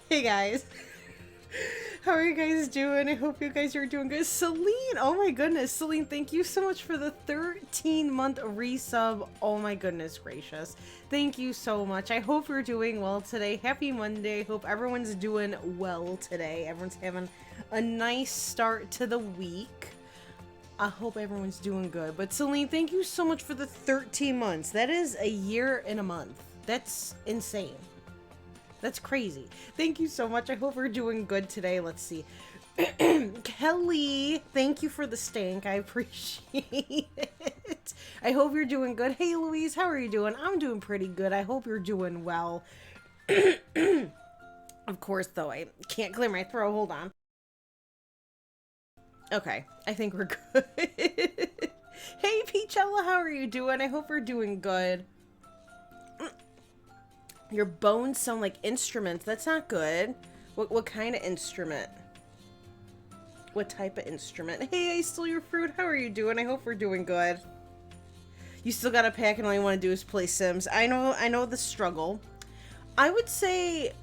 Hey guys, how are you guys doing? I hope you guys are doing good. Celine, oh my goodness, Celine, thank you so much for the 13-month resub. Oh my goodness gracious. Thank you so much. I hope you're doing well today. Happy Monday. Hope everyone's doing well today. Everyone's having a nice start to the week. I hope everyone's doing good. But Celine, thank you so much for the 13 months. That is a year and a month. That's insane. That's crazy. Thank you so much. I hope we're doing good today. Let's see. Kelly, thank you for the stank. I appreciate it. I hope you're doing good. Hey, Louise, how are you doing? I'm doing pretty good. I hope you're doing well. Of course, though, I can't clear my throat. Hold on. Okay, I think we're good. Hey, Peachella, how are you doing? I hope we're doing good. Your bones sound like instruments. That's not good. What kind of instrument? What type of instrument? Hey, I stole your fruit. How are you doing? I hope we're doing good. You still gotta pack and all you want to do is play Sims. I know the struggle. I would say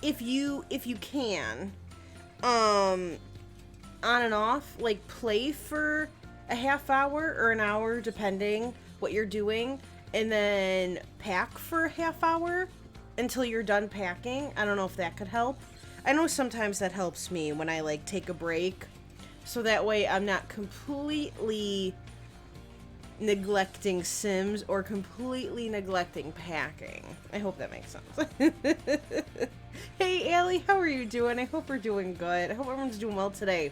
if you can, on and off, like play for a half hour or an hour depending what you're doing, and then pack for a half hour until you're done packing. I don't know if that could help. I know sometimes that helps me when I like take a break, so that way I'm not completely neglecting Sims or completely neglecting packing. I hope that makes sense. Hey Allie, how are you doing? I hope we're doing good. I hope everyone's doing well today.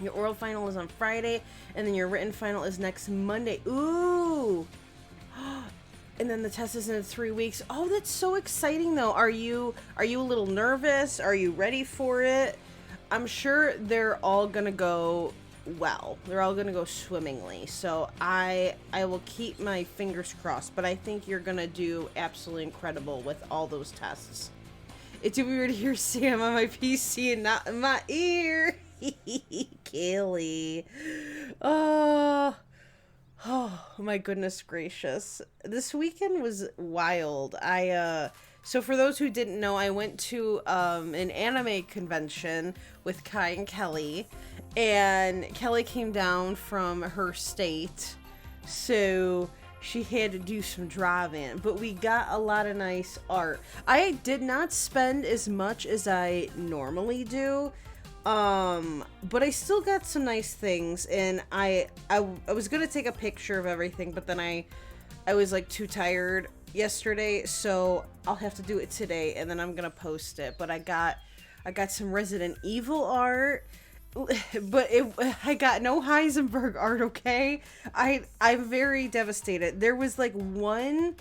Your oral final is on Friday, and then your written final is next Monday. Ooh! And then the test is in 3 weeks. Oh, that's so exciting, though. Are you a little nervous? Are you ready for it? I'm sure they're all gonna go well. They're all gonna go swimmingly. So I will keep my fingers crossed. But I think you're gonna do absolutely incredible with all those tests. It's weird to hear Sam on my PC and not in my ear. Kelly. Oh my goodness gracious. This weekend was wild. So for those who didn't know, I went to an anime convention with Kai and Kelly, and Kelly came down from her state, so she had to do some driving, but we got a lot of nice art. I did not spend as much as I normally do, but I still got some nice things, and I was gonna take a picture of everything, but then I was like too tired yesterday, so I'll have to do it today, and then I'm gonna post it. But I got some Resident Evil art, but I got no Heisenberg art. Okay, I'm very devastated. There was like one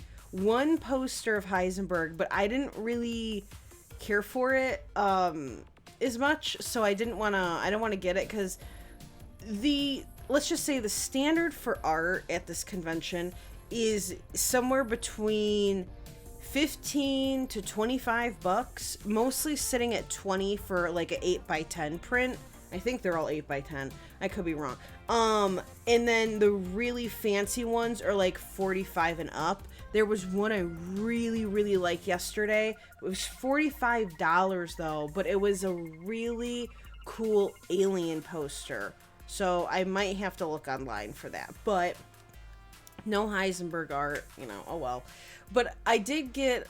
poster of Heisenberg, but I didn't really care for it as much, so I didn't want to get it, because let's just say the standard for art at this convention is somewhere between 15 to 25 bucks, mostly sitting at 20 for like an 8x10 print. I think they're all 8x10. I could be wrong. And then the really fancy ones are like 45 and up. There was one I really, really liked yesterday. It was $45 though, but it was a really cool alien poster. So I might have to look online for that. But no Heisenberg art, oh well. But I did get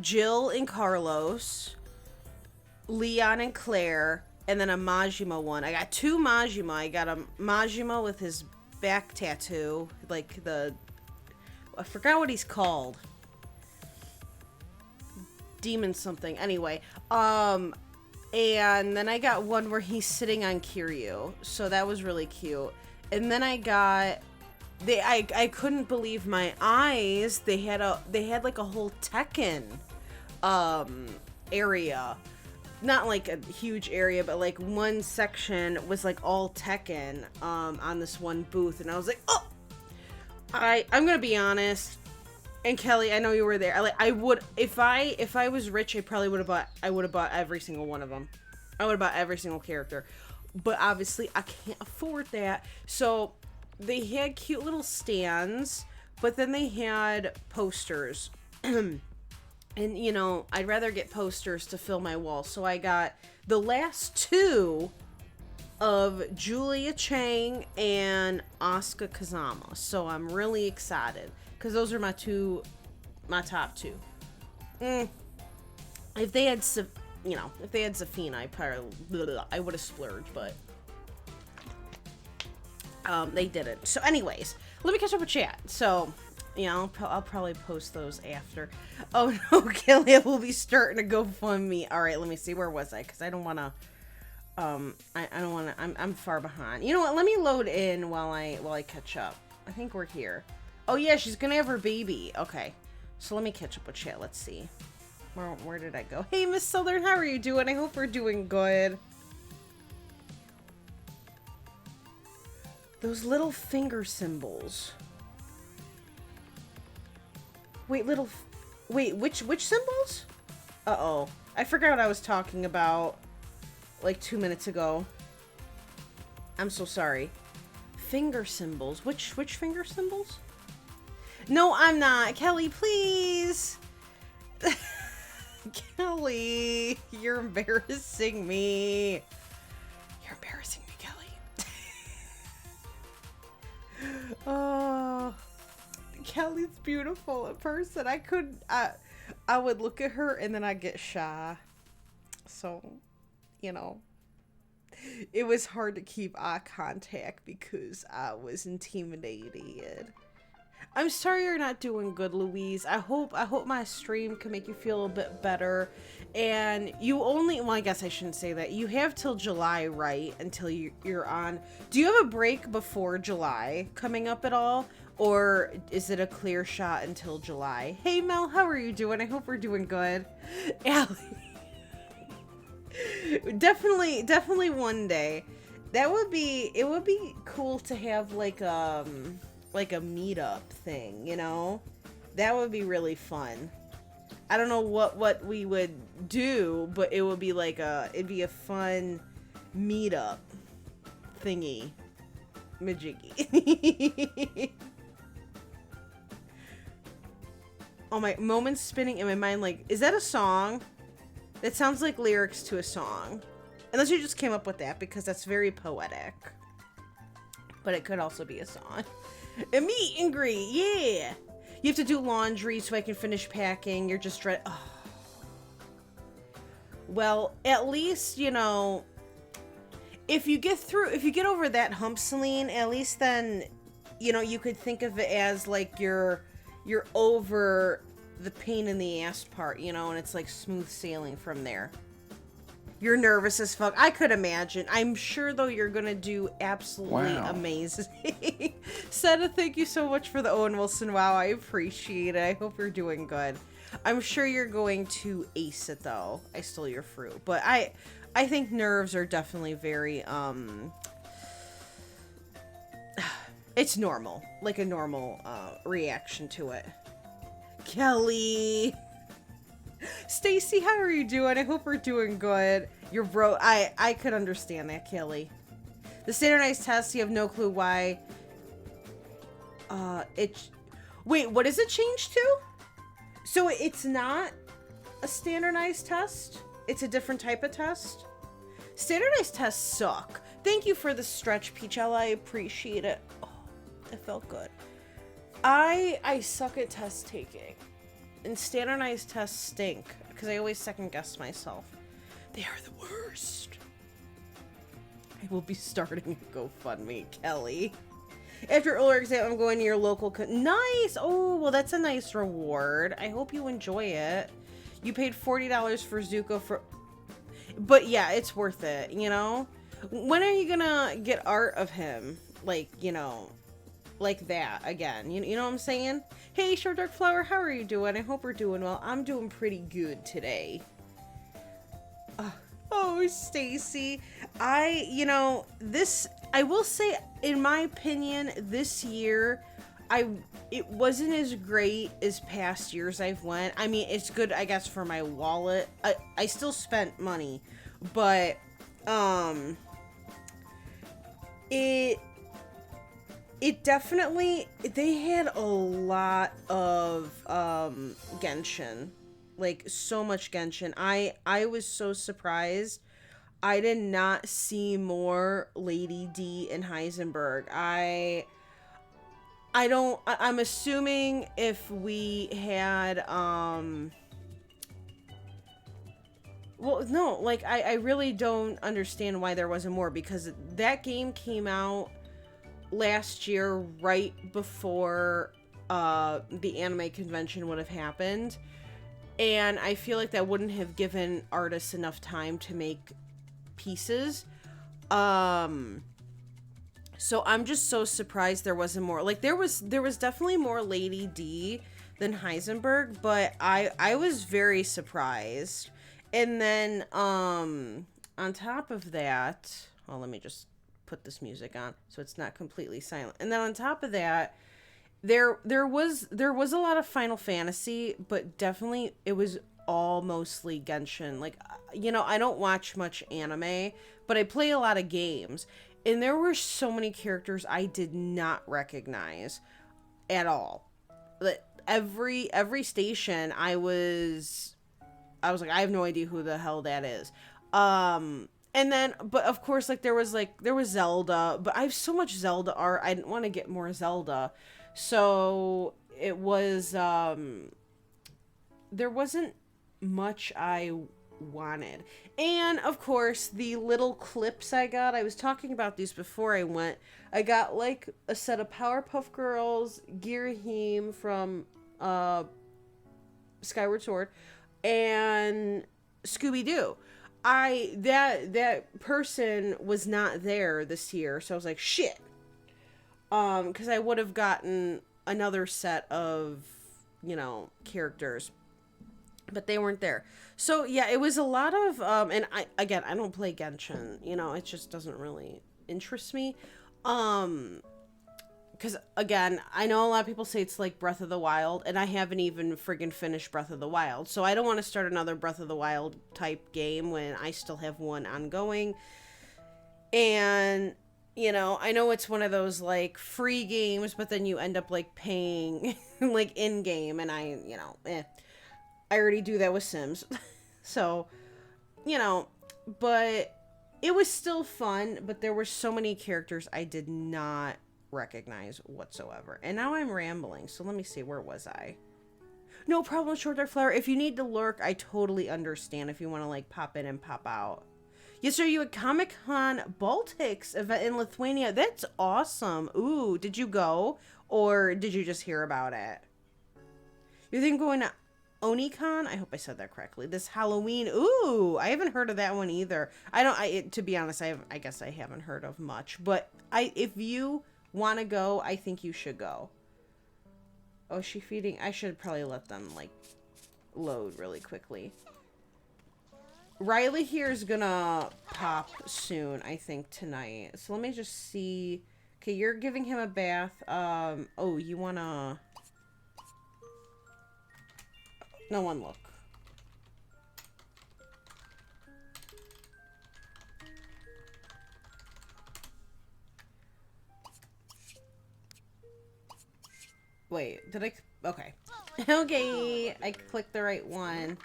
Jill and Carlos, Leon and Claire, and then a Majima one. I got two Majima. I got a Majima with his back tattoo, like I forgot what he's called. Demon something. Anyway, and then I got one where he's sitting on Kiryu. So that was really cute. And then I got I couldn't believe my eyes. They had like a whole Tekken area. Not like a huge area, but like one section was like all Tekken on this one booth, and I was like, oh, I'm gonna be honest, and Kelly, I know you were there. I would, if I was rich, I would have bought every single one of them. I would have bought every single character, but obviously I can't afford that. So they had cute little stands, but then they had posters. And, you know, I'd rather get posters to fill my wall. So I got the last two of Julia Chang and Asuka Kazama. So I'm really excited. Because those are my top two. If they had, if they had Zafina, I would have splurged, but they didn't. So anyways, let me catch up with chat. So, I'll probably post those after. Oh no, Kelly will be starting to GoFundMe. All right, let me see. Where was I? Because I don't want to. I don't want to. I'm far behind. You know what? Let me load in while I catch up. I think we're here. Oh yeah, she's gonna have her baby. Okay, so let me catch up with chat. Let's see. Where did I go? Hey, Miss Southern, how are you doing? I hope we're doing good. Those little finger symbols. Wait, which symbols? Uh-oh. I forgot what I was talking about like 2 minutes ago. I'm so sorry. Finger symbols. Which finger symbols? No, I'm not. Kelly, please. Kelly, you're embarrassing me. You're embarrassing me, Kelly. Oh. Kelly's beautiful in person. I would look at her and then I'd get shy. So, it was hard to keep eye contact because I was intimidated. I'm sorry you're not doing good, Louise. I hope my stream can make you feel a bit better. And well, I guess I shouldn't say that. You have till July, right? Until you're on. Do you have a break before July coming up at all? Or is it a clear shot until July? Hey, Mel, how are you doing? I hope we're doing good. Allie. Definitely one day. It would be cool to have like a meetup thing, That would be really fun. I don't know what we would do, but it would be it'd be a fun meetup thingy. Majiggy. Oh, my moments spinning in my mind, is that a song? That sounds like lyrics to a song. Unless you just came up with that, because that's very poetic. But it could also be a song. A meet and greet, yeah! You have to do laundry so I can finish packing. You're just ready. Oh. Well, at least, if you get over that hump, Celine, at least then, you could think of it as you're over the pain in the ass part, and it's like smooth sailing from there. You're nervous as fuck. I could imagine. I'm sure, though, you're gonna do absolutely amazing. Seta, thank you so much for the Owen Wilson. Wow, I appreciate it. I hope you're doing good. I'm sure you're going to ace it, though. I stole your fruit. But I think nerves are definitely very, it's normal. Like a normal, reaction to it. Kelly. Stacy, how are you doing? I hope we're doing good. You're I could understand that, Kelly. The standardized test, you have no clue why. Wait, what does it change to? So it's not a standardized test? It's a different type of test? Standardized tests suck. Thank you for the stretch, Peachella. I appreciate it. Oh, it felt good. I suck at test taking. And standardized tests stink, because I always second guess myself. They are the worst. I will be starting a GoFundMe, Kelly. After oral exam, I'm going to your local... Nice! Oh, well, that's a nice reward. I hope you enjoy it. You paid $40 for Zuko for... But yeah, it's worth it, When are you gonna get art of him? Like that again. You know what I'm saying? Hey, Short Dark Flower, how are you doing? I hope we're doing well. I'm doing pretty good today. Oh, Stacy. I will say, in my opinion, this year, it wasn't as great as past years I've went. I mean, it's good, I guess, for my wallet. I still spent money, but, it definitely, they had a lot of, Genshin. like so much Genshin. I was so surprised. I did not see more Lady D and Heisenberg. I'm assuming if we had well, no, like I really don't understand why there wasn't more, because that game came out last year right before the anime convention would have happened, and I feel like that wouldn't have given artists enough time to make pieces. So I'm just so surprised there wasn't more. Like there was definitely more Lady D than Heisenberg, but I was very surprised. And then on top of that, well, let me just put this music on so it's not completely silent. And then on top of that, there was a lot of Final Fantasy, but definitely it was all mostly Genshin. Like, you know, I don't watch much anime, but I play a lot of games, and there were so many characters I did not recognize at all. Like every station I was like, I have no idea who the hell that is. And then, but of course, like there was Zelda, but I have so much Zelda art. I didn't want to get more Zelda. So it was, there wasn't much I wanted. And of course, the little clips I got, I was talking about these before I went. I got like a set of Powerpuff Girls, Girahim from Skyward Sword, and Scooby-Doo. That person was not there this year, so I was like, shit. Because I would have gotten another set of, you know, characters, but they weren't there. So yeah, it was a lot of and I don't play Genshin, you know, it just doesn't really interest me. Because again, I know a lot of people say it's like Breath of the Wild, and I haven't even friggin' finished Breath of the Wild, so I don't want to start another Breath of the Wild type game when I still have one ongoing. And you know, I know it's one of those like free games, but then you end up like paying like in game, and I already do that with Sims. So, you know, but it was still fun, but there were so many characters I did not recognize whatsoever. And now I'm rambling, so let me see, where was I? No problem, Short Dark Flower. If you need to lurk, I totally understand if you want to like pop in and pop out. Yes, sir, you at Comic-Con Baltics event in Lithuania. That's awesome. Ooh, did you go? Or did you just hear about it? You think going to Onicon? I hope I said that correctly. This Halloween. Ooh, I haven't heard of that one either. To be honest, I guess I haven't heard of much. But if you want to go, I think you should go. Oh, is she feeding? I should probably let them, like, load really quickly. Riley here is gonna pop soon, I think, tonight. So let me just see. Okay, you're giving him a bath. Oh, you wanna... No one look. Wait, did I... Okay. Okay, I clicked the right one.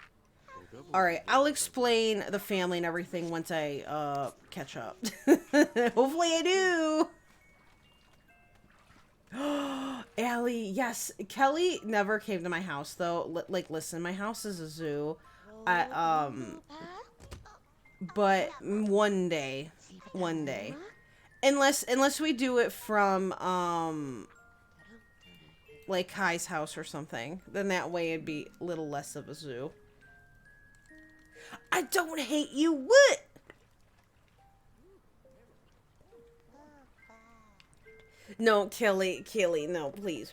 Alright, I'll explain the family and everything once I, catch up. Hopefully I do! Allie, yes. Kelly never came to my house, though. Like, listen, my house is a zoo. But one day. Unless we do it from, like, Kai's house or something. Then that way it'd be a little less of a zoo. I don't hate you, what? No, Kelly, no, please.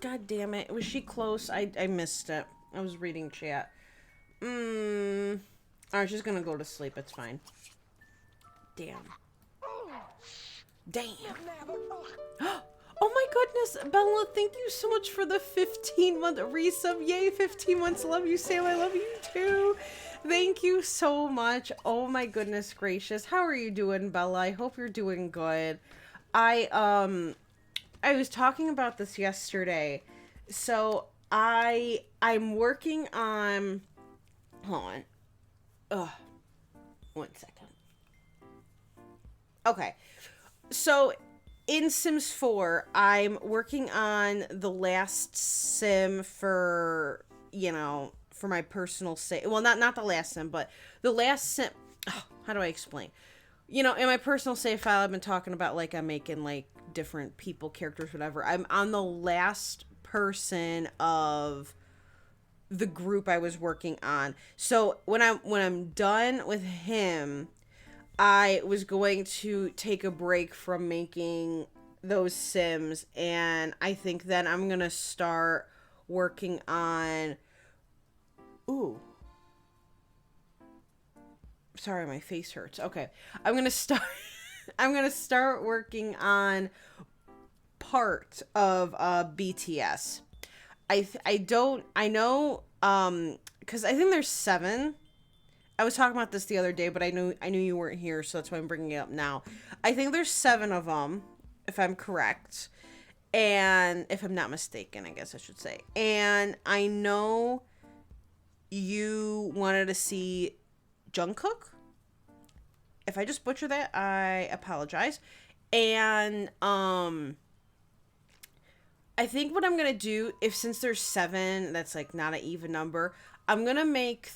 God damn it. Was she close? I missed it. I was reading chat. Alright, she's gonna go to sleep. It's fine. Damn. Oh my goodness, Bella, thank you so much for the 15-month resub. Yay, 15 months. Love you, Sam. I love you too. Thank you so much. Oh my goodness gracious. How are you doing, Bella? I hope you're doing good. I was talking about this yesterday. So I'm working on. Hold on. Ugh. 1 second. Okay. So in Sims 4, I'm working on the last sim for, for my personal save. Well, not the last sim, but the last sim. Oh, how do I explain? In my personal save file, I've been talking about, like, I'm making, like, different people, characters, whatever. I'm on the last person of the group I was working on. So when I'm done with him, I was going to take a break from making those Sims, and I think then I'm gonna start working on. Ooh, sorry, my face hurts. Okay, I'm gonna start. I'm gonna start working on part of BTS. I know because I think there's 7. I was talking about this the other day, but I knew you weren't here, so that's why I'm bringing it up now. I think there's 7 of them, if I'm correct, and if I'm not mistaken, I guess I should say. And I know you wanted to see Jungkook. If I just butcher that, I apologize. And I think what I'm gonna do, if since there's 7, that's like not an even number, I'm gonna make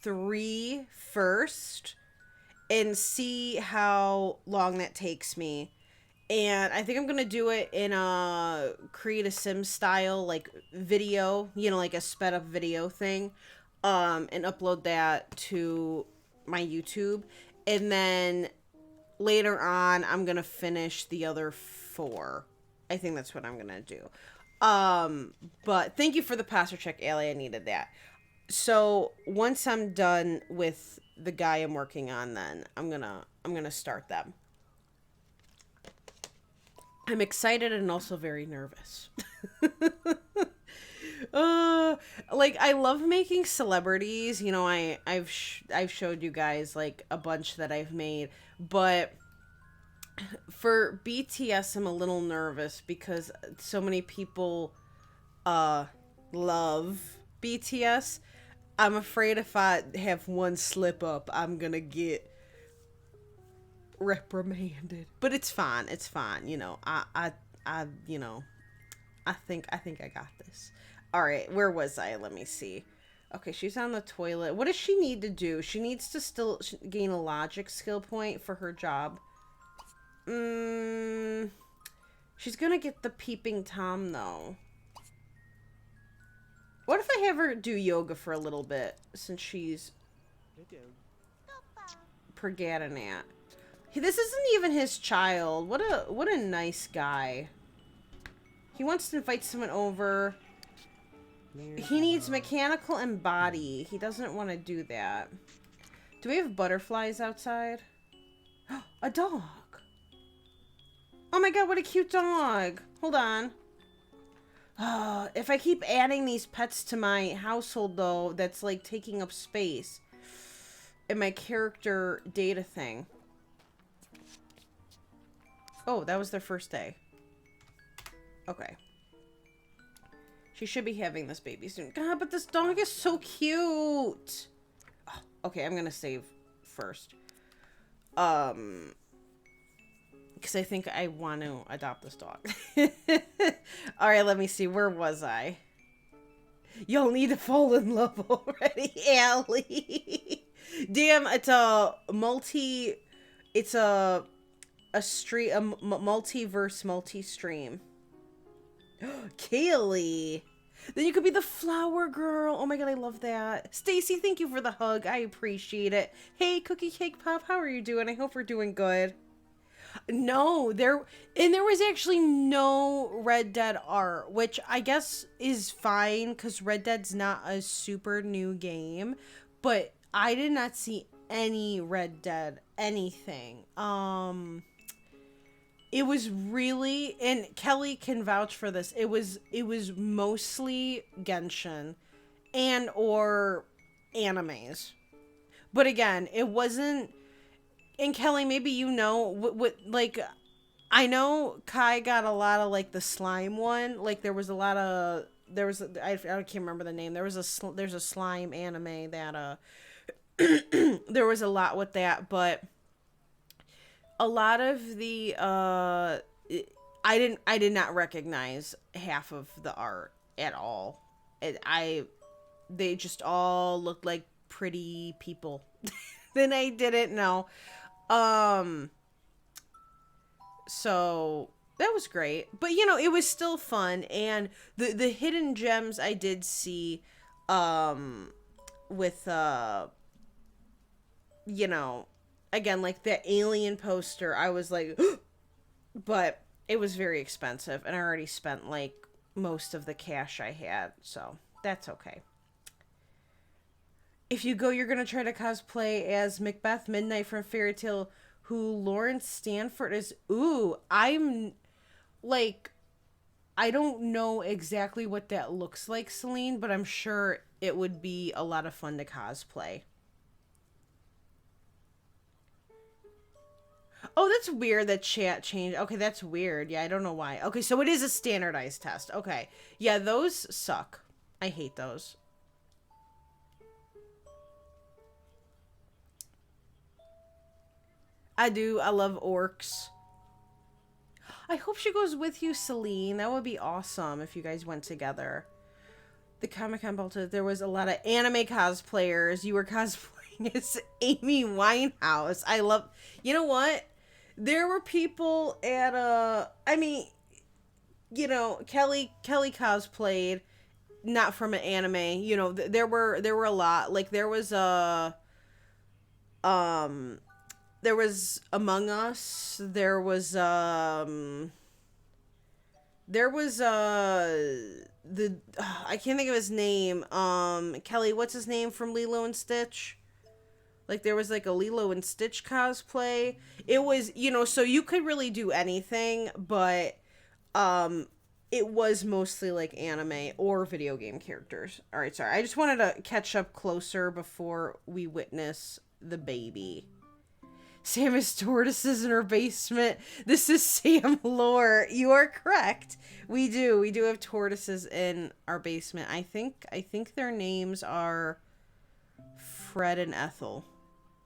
3 first and see how long that takes me. And I think I'm gonna do it in a create a sim style, like video, like a sped up video thing, and upload that to my YouTube. And then later on, I'm gonna finish the other 4. I think that's what I'm gonna do. But thank you for the posture check, Allie. I needed that. So once I'm done with the guy I'm working on, then I'm gonna start them. I'm excited and also very nervous. Like, I love making celebrities. I've showed you guys like a bunch that I've made, but for BTS, I'm a little nervous because so many people love BTS. I'm afraid if I have one slip up, I'm gonna get reprimanded. But it's fine. It's fine. I think I got this. All right, where was I? Let me see. Okay, she's on the toilet. What does she need to do? She needs to still gain a logic skill point for her job. She's gonna get the peeping Tom though. What if I have her do yoga for a little bit since she's Pergadanat? This isn't even his child. What a nice guy. He wants to invite someone over. He needs mechanical and body. He doesn't want to do that. Do we have butterflies outside? A dog. Oh my god, what a cute dog. Hold on. If I keep adding these pets to my household, though, that's like taking up space in my character data thing. Oh, that was their first day. Okay. She should be having this baby soon. God, but this dog is so cute. Oh, okay, I'm gonna save first. Because I think I want to adopt this dog. Alright, let me see. Where was I? Y'all need to fall in love already, Allie. Damn, it's a multi... It's a multiverse multi-stream. Kaylee. Then you could be the flower girl. Oh my god, I love that. Stacy, thank you for the hug. I appreciate it. Hey, Cookie Cake Pop, how are you doing? I hope we're doing good. No, there was actually no Red Dead art, which I guess is fine because Red Dead's not a super new game, but I did not see any Red Dead anything. It was really, and Kelly can vouch for this, it was mostly Genshin and or animes. But again, it wasn't, and Kelly, maybe what like, I know Kai got a lot of like the slime one. Like there was a lot of I can't remember the name. There's a slime anime that there was a lot with that, but a lot of the I did not recognize half of the art at all. They just all looked like pretty people. Then I didn't know. Um so that was great. But you know, it was still fun, and the hidden gems I did see with you know, again, like that alien poster, I was like but it was very expensive, and I already spent like most of the cash I had, so that's okay. If you go, you're gonna try to cosplay as Macbeth Midnight from Fairy Tale, who Lawrence Stanford is. Ooh, I'm like, I don't know exactly what that looks like, Celine, but I'm sure it would be a lot of fun to cosplay. Oh, that's weird that chat changed. Okay, that's weird. Yeah, I don't know why. Okay, so it is a standardized test. Okay. Yeah, those suck. I hate those. I do. I love orcs. I hope she goes with you, Celine. That would be awesome if you guys went together. The Comic Con Balta, there was a lot of anime cosplayers. You were cosplaying as Amy Winehouse. I love. You know what? There were people at I mean, you know, Kelly cosplayed, not from an anime. You know, there were a lot. Like um there was Among Us. There was the I can't think of his name. Kelly, what's his name from Lilo and Stitch? Like there was like a Lilo and Stitch cosplay. It was, you know, so you could really do anything, but um it was mostly like anime or video game characters. All right, sorry. I just wanted to catch up closer before we witness the baby. Sam has tortoises in her basement. This is Sam lore. You are correct. We do. We do have tortoises in our basement. I think their names are Fred and Ethel.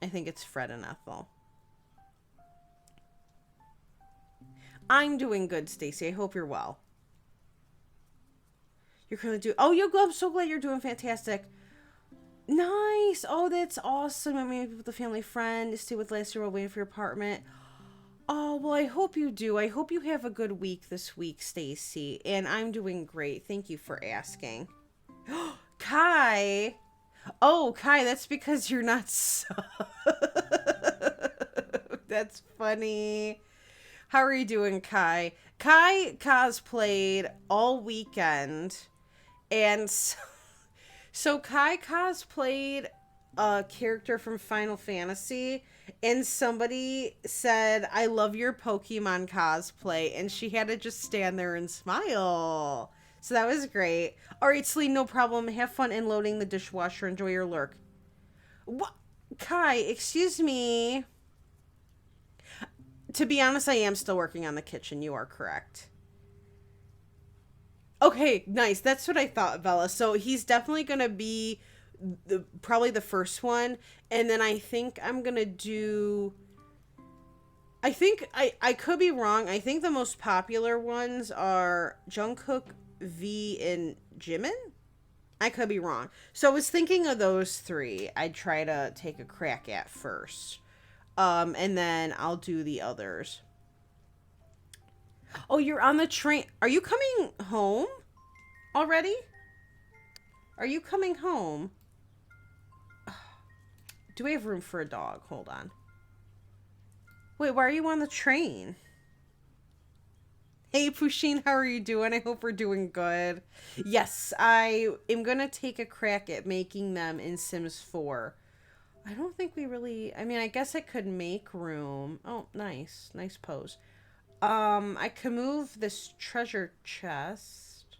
I think it's Fred and Ethel. I'm doing good, Stacy. I hope you're well. You're currently doing. Oh, I'm so glad you're doing fantastic. Nice. Oh, that's awesome. I mean, with a family friend to stay with last year while waiting for your apartment. Oh, well, I hope you do. I hope you have a good week this week, Stacy. And I'm doing great. Thank you for asking. Kai. Oh, Kai, that's because you're not so. That's funny. How are you doing, Kai? Kai cosplayed all weekend. And so Kai cosplayed a character from Final Fantasy, and somebody said, "I love your Pokemon cosplay," and she had to just stand there and smile. So that was great. All right, Celine, no problem. Have fun in loading the dishwasher. Enjoy your lurk. What? Kai, excuse me. To be honest, I am still working on the kitchen. You are correct. Okay, nice. That's what I thought, Bella. So he's definitely gonna be probably the first one, and then I think I'm gonna do. I think I could be wrong. I think the most popular ones are Jungkook, V, and Jimin. I could be wrong. So I was thinking of those three. I'd try to take a crack at first, and then I'll do the others. Oh, you're on the train. Are you coming home already? Are you coming home? Do we have room for a dog? Hold on. Wait, why are you on the train? Hey, Pusheen, how are you doing? I hope we're doing good. Yes, I am going to take a crack at making them in Sims 4. I don't think we really... I mean, I guess I could make room. Oh, nice. Nice pose. I can move this treasure chest.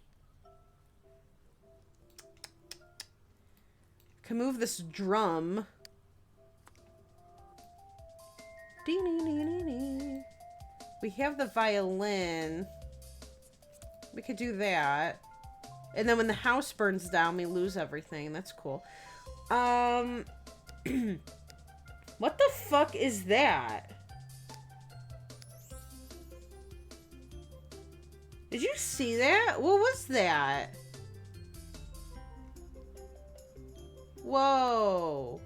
Can move this drum. We have the violin. We could do that. And then when the house burns down, we lose everything. That's cool. What the fuck is that? Did you see that? What was that? Whoa.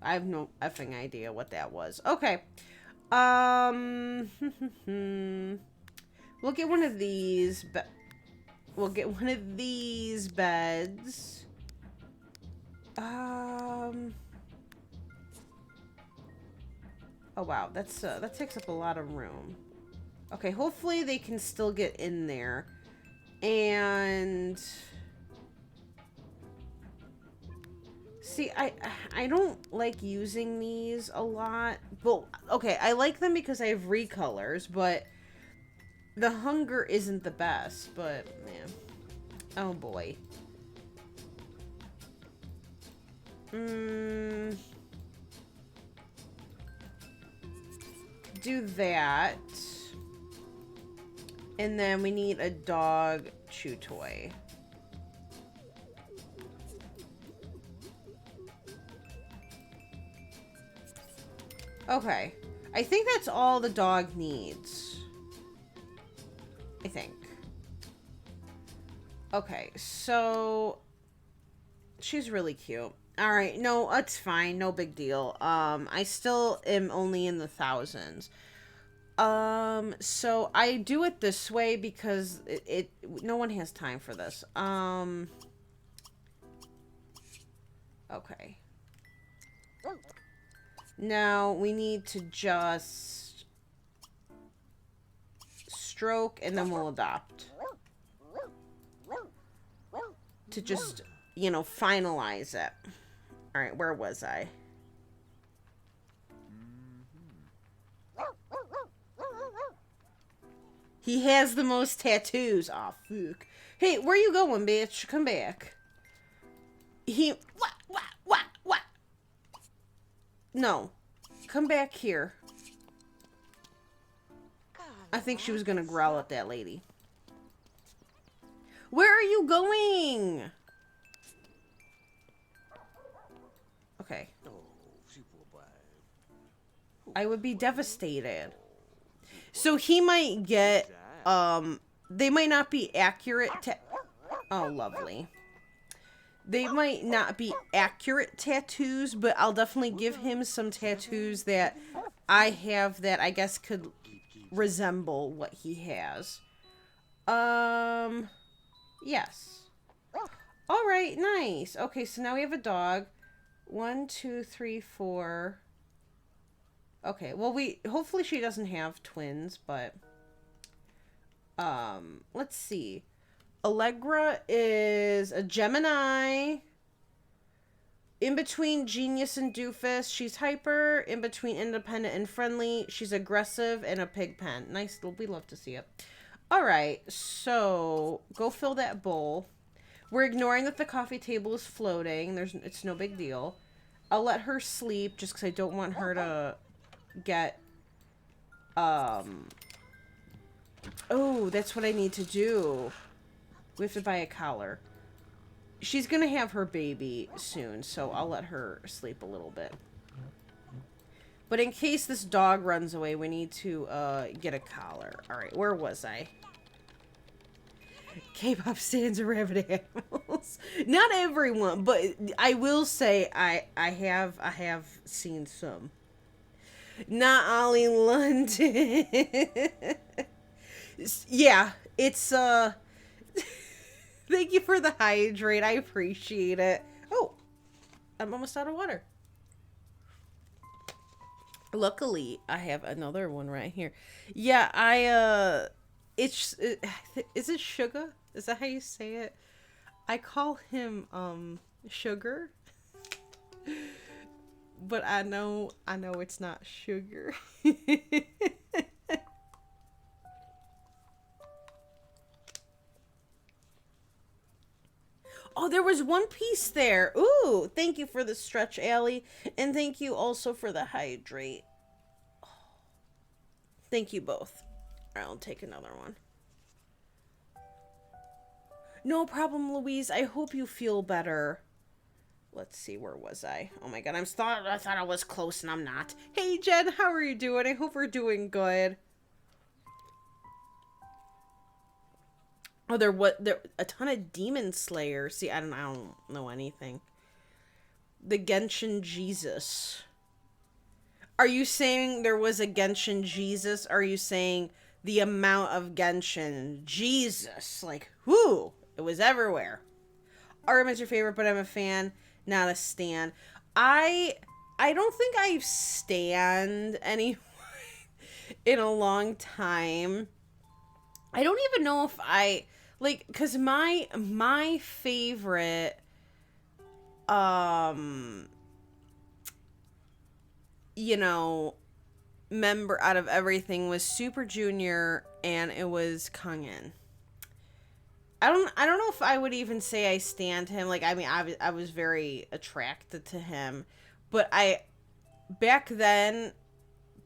I have no effing idea what that was. Okay. We'll get one of these. We'll get one of these beds. Oh wow, that takes up a lot of room. Okay, hopefully they can still get in there. And see, I don't like using these a lot. Well, okay, I like them because I have recolors, but the hunger isn't the best. But man, oh boy. Do that. And then we need a dog chew toy. Okay. I think that's all the dog needs. I think. Okay, so she's really cute. All right, no, it's fine. No big deal. I still am only in the thousands. So I do it this way because no one has time for this. Okay. Now we need to just stroke and then we'll adopt. To just, you know, finalize it. All right, where was I? He has the most tattoos. Aw, fuck. Hey, where you going, bitch? Come back. What? No. Come back here. I think she was gonna growl at that lady. Where are you going? Okay. I would be devastated. So he might get, they might not be accurate oh, lovely. They might not be accurate tattoos, but I'll definitely give him some tattoos that I have that I guess could resemble what he has. Yes. All right, nice. Okay, so now we have a dog. 1, 2, 3, 4. Okay, well, hopefully she doesn't have twins, but let's see. Allegra is a Gemini. In between genius and doofus. She's hyper. In between independent and friendly. She's aggressive and a pig pen. Nice. We love to see it. All right, so go fill that bowl. We're ignoring that the coffee table is floating. It's no big deal. I'll let her sleep just because I don't want her to get oh, that's what I need to do. We have to buy a collar. She's gonna have her baby soon, so I'll let her sleep a little bit. But in case this dog runs away, we need to get a collar. All right, where was I? K-pop stands are rabid animals. Not everyone, but I will say I have seen some. Not Ollie London. Yeah, it's thank you for the hydrate. I appreciate it. Oh, I'm almost out of water. Luckily, I have another one right here. Yeah, is it Sugar? Is that how you say it? I call him Sugar. But I know it's not Sugar. Oh, there was one piece there. Ooh, thank you for the stretch, Allie. And thank you also for the hydrate. Oh, thank you both. I'll take another one. No problem, Louise. I hope you feel better. Let's see, where was I? Oh my god, I thought I was close and I'm not. Hey, Jen, how are you doing? I hope we're doing good. Oh, there a ton of Demon Slayers. See, I don't know anything. The Genshin Jesus. Are you saying there was a Genshin Jesus? Are you saying the amount of Genshin Jesus? Like, whoo, it was everywhere. Artem is your favorite, but I'm a fan, not a stan. I don't think I've stanned anyone in a long time. I don't even know if I... Like, because my favorite, you know, member out of everything was Super Junior, and it was Kangin. I don't know if I would even say I stand him. Like, I mean, I was very attracted to him, but back then,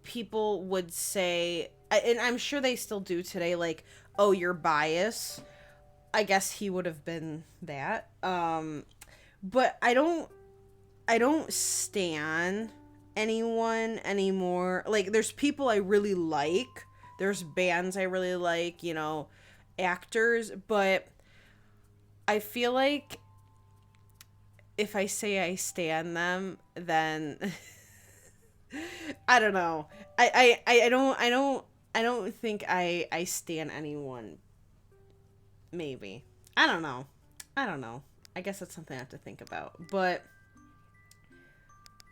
people would say, and I'm sure they still do today, like, oh, you're biased. I guess he would have been that. But I don't stan anyone anymore. Like, there's people I really like. There's bands I really like, you know, actors. But I feel like if I say I stan them, then I don't know. I don't think I stan anyone. Maybe. I don't know. I guess that's something I have to think about. But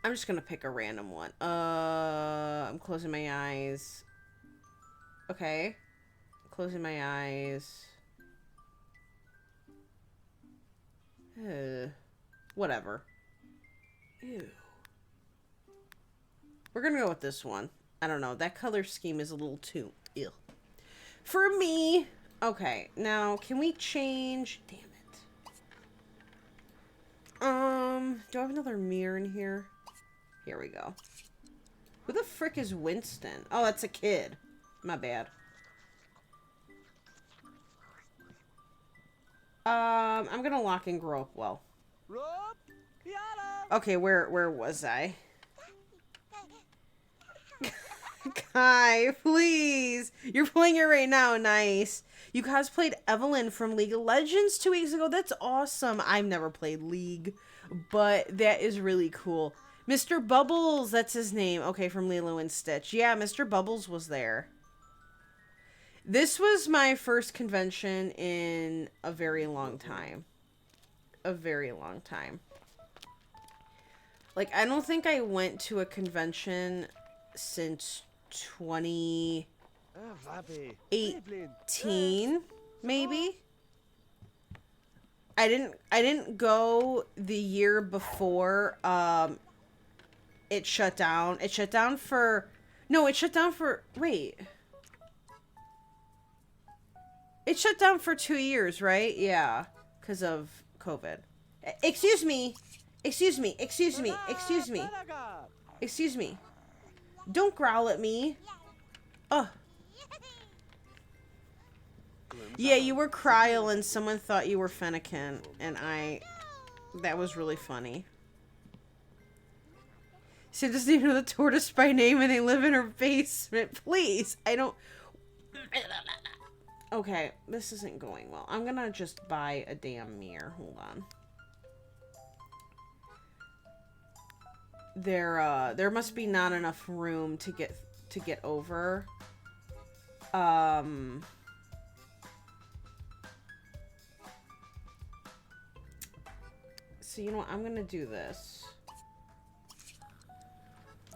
I'm just gonna pick a random one. I'm closing my eyes. Okay. Closing my eyes. Whatever. Ew. We're gonna go with this one. I don't know. That color scheme is a little too ill for me. Okay, now can we change? Damn it. Do I have another mirror in here? Here we go. Who the frick is Winston? Oh, that's a kid. My bad. I'm gonna lock and grow up well. Okay, where was I? Kai, please. You're playing it right now. Nice. You cosplayed Evelyn from League of Legends 2 weeks ago. That's awesome. I've never played League, but that is really cool. Mr. Bubbles, that's his name. Okay, from Lilo and Stitch. Yeah, Mr. Bubbles was there. This was my first convention in a very long time. A very long time. Like, I don't think I went to a convention since 2018, maybe. I didn't go the year before it shut down. It shut down for wait. It shut down for 2 years, right? Yeah, because of COVID. Excuse me. Excuse me. Excuse me. Excuse me. Excuse me. Don't growl at me. Oh. Yeah, you were Kryl and someone thought you were Fennekin. And that was really funny. She doesn't even know the tortoise by name and they live in her basement. Please. I don't... Okay, this isn't going well. I'm gonna just buy a damn mirror. Hold on. There must be not enough room to get over. So you know what? I'm gonna do this.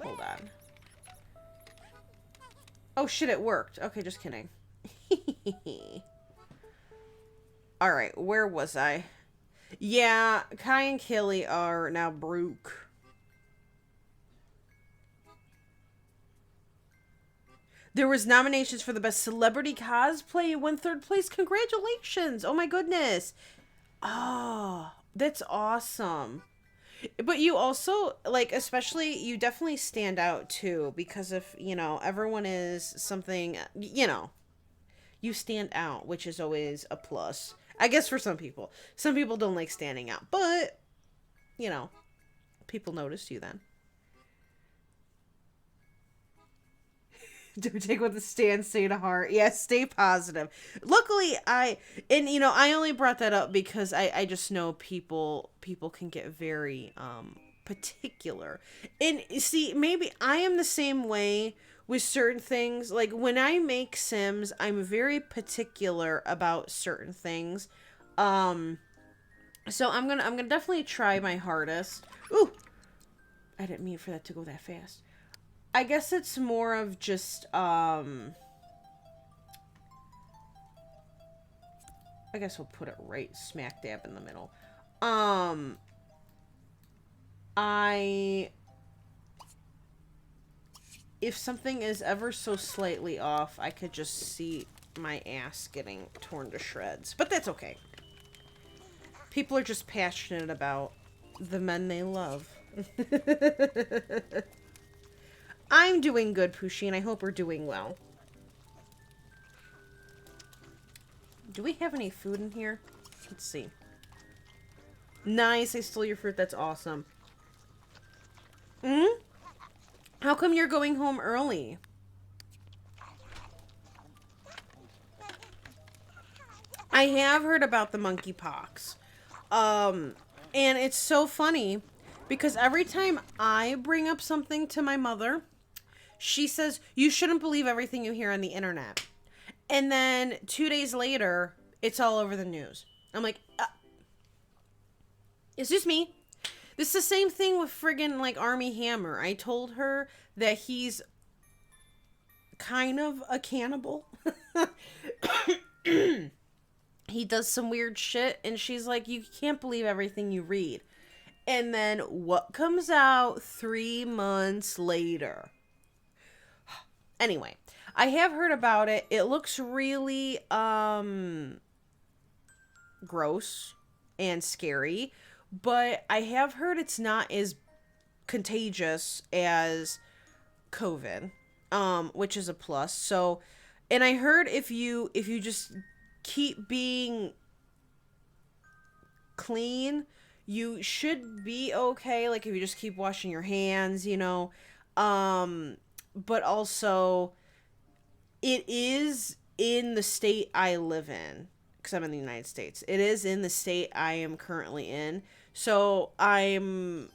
Hold on. Oh shit, it worked. Okay, just kidding. Alright, where was I? Yeah, Kai and Kelly are now Brooke. There was nominations for the best celebrity cosplay. You won 3rd place. Congratulations. Oh my goodness. Oh, that's awesome. But you also, like, especially, you definitely stand out too, because if, everyone is something, you stand out, which is always a plus. I guess for some people. Some people don't like standing out, but, you know, people notice you then. Don't take what the stand say to heart. Yeah, stay positive. Luckily, I only brought that up because I just know people can get very particular. And see, maybe I am the same way with certain things. Like when I make Sims, I'm very particular about certain things. Um so I'm gonna definitely try my hardest. Ooh, I didn't mean for that to go that fast. I guess it's more of just I guess we'll put it right smack dab in the middle. Um I if something is ever so slightly off, I could just see my ass getting torn to shreds. But that's okay. People are just passionate about the men they love. I'm doing good, Pusheen. I hope we're doing well. Do we have any food in here? Let's see. Nice, I stole your fruit. That's awesome. Hmm? How come you're going home early? I have heard about the monkeypox. And it's so funny because every time I bring up something to my mother, she says, you shouldn't believe everything you hear on the internet. And then 2 days later, it's all over the news. I'm like, it's just me. This is the same thing with friggin' like Army Hammer. I told her that he's kind of a cannibal. He does some weird shit, and she's like, you can't believe everything you read. And then what comes out 3 months later? Anyway, I have heard about it. It looks really gross and scary, but I have heard it's not as contagious as COVID, which is a plus. So, and I heard if you just keep being clean, you should be okay. Like if you just keep washing your hands, but also it is in the state I live in because I'm in the United States. It is in the state I am currently in. So I'm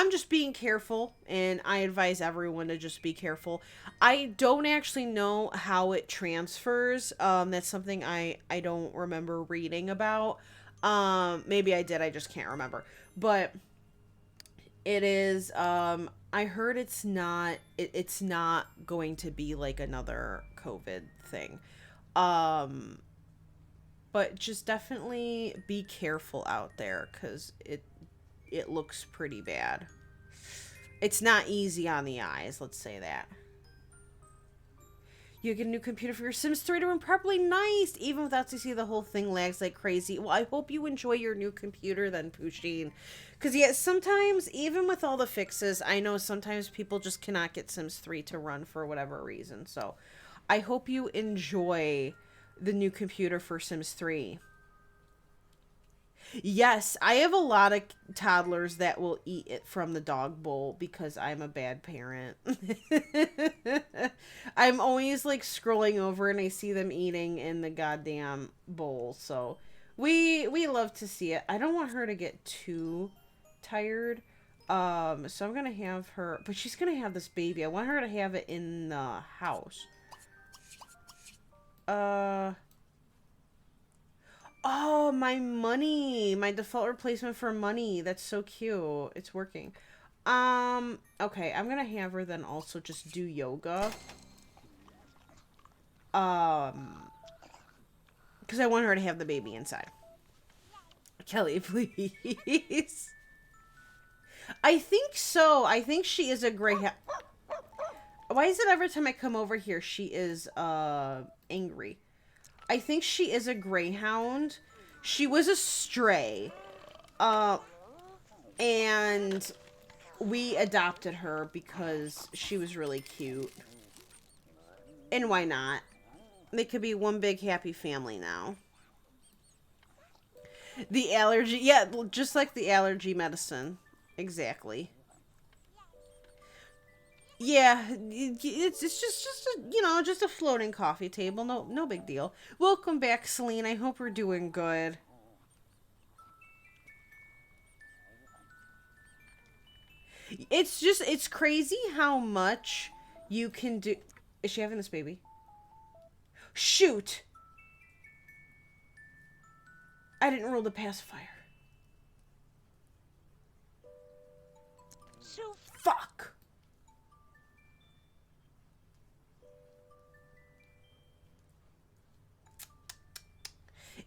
just being careful, and I advise everyone to just be careful. I don't actually know how it transfers. That's something I don't remember reading about. Maybe I did, I just can't remember. But it is, I heard it's not going to be like another COVID thing. But just definitely be careful out there, because it looks pretty bad. It's not easy on the eyes, let's say that. You get a new computer for your Sims 3 to run properly. Nice! Even without to see the whole thing lags like crazy. Well, I hope you enjoy your new computer then, Pusheen. Because, yeah, sometimes, even with all the fixes, I know sometimes people just cannot get Sims 3 to run for whatever reason. So, I hope you enjoy the new computer for Sims 3. Yes, I have a lot of toddlers that will eat it from the dog bowl because I'm a bad parent. I'm always like scrolling over and I see them eating in the goddamn bowl. So we love to see it. I don't want her to get too tired. So I'm gonna have her, but she's gonna have this baby. I want her to have it in the house. Oh, my money. My default replacement for money. That's so cute. It's working. Okay, I'm gonna have her then also just do yoga. Because I want her to have the baby inside. Kelly, please. I think so. I think she is a gray. Why is it every time I come over here, she is, angry? I think she is a greyhound She was a stray. And we adopted her because she was really cute. And why not? They could be one big happy family now. The allergy, yeah, just like the allergy medicine. Exactly. Yeah, it's just a, just a floating coffee table. No big deal. Welcome back, Celine. I hope we're doing good. It's crazy how much you can do. Is she having this baby? Shoot! I didn't roll the pacifier. So fuck.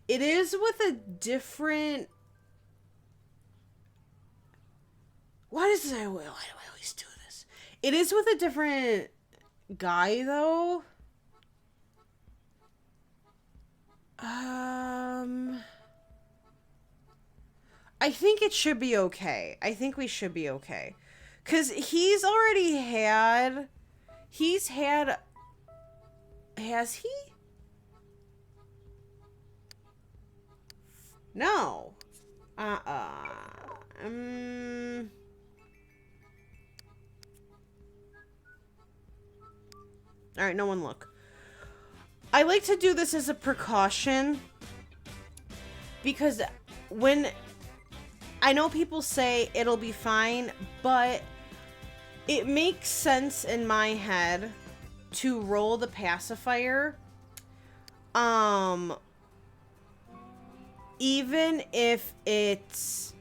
It is with a different. Why do I always do this? It is with a different guy, though. I think it should be okay. I think we should be okay. Because he's already had... He's had... Has he? No. Alright, no one look. I like to do this as a precaution. Because when... I know people say it'll be fine, but it makes sense in my head to roll the pacifier. Even if it's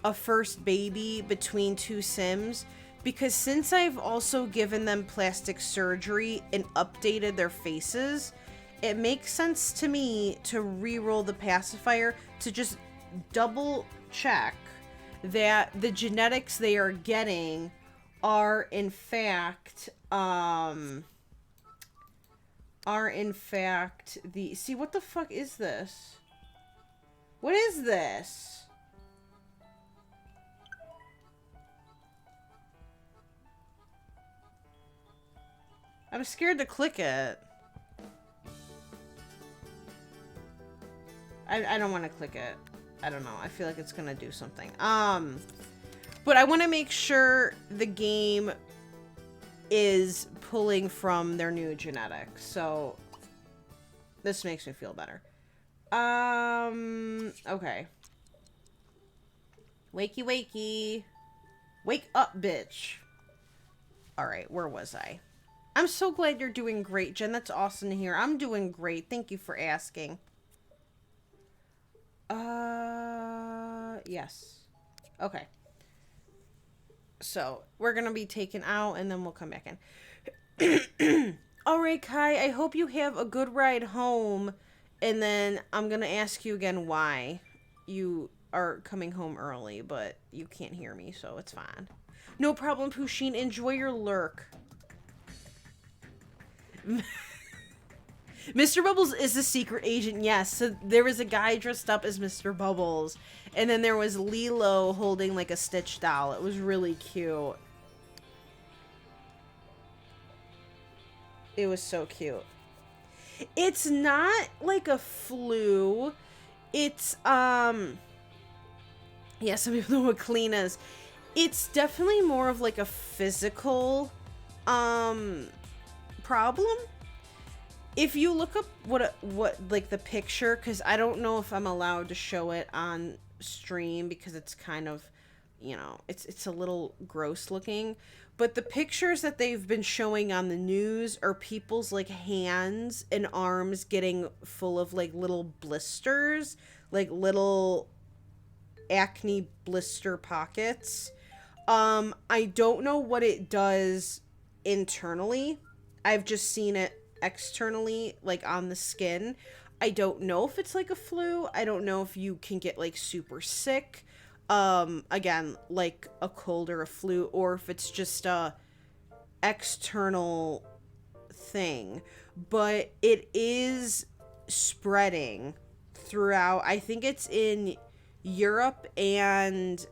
a first baby between two Sims, because since I've also given them plastic surgery and updated their faces, it makes sense to me to re-roll the pacifier to just double check that the genetics they are getting are in fact the... See, what the fuck is this? What is this? I'm scared to click it. I don't want to click it. I don't know. I feel like it's gonna do something. But I want to make sure the game is pulling from their new genetics. So this makes me feel better. Okay. Wakey, wakey. Wake up, bitch. Alright, where was I? I'm so glad you're doing great, Jen. That's awesome to hear. I'm doing great. Thank you for asking. Yes. Okay. So, we're gonna be taken out, and then we'll come back in. Alright, Kai, I hope you have a good ride home, and then I'm gonna ask you again why you are coming home early, but you can't hear me, so it's fine. No problem, Pusheen. Enjoy your lurk. Mr. Bubbles is a secret agent, yes. So there was a guy dressed up as Mr. Bubbles. And then there was Lilo holding like a Stitch doll. It was really cute. It was so cute. It's not like a flu. It's, yeah, some people know what clean is. It's definitely more of like a physical, problem. If you look up what like the picture, because I don't know if I'm allowed to show it on stream because it's kind of, it's a little gross looking, but the pictures that they've been showing on the news are people's like hands and arms getting full of like little blisters, like little acne blister pockets. I don't know what it does internally. I've just seen it externally, like on the skin. I don't know if it's like a flu. I don't know if you can get like super sick, again, like a cold or a flu, or if it's just a external thing, but it is spreading throughout. I think it's in Europe and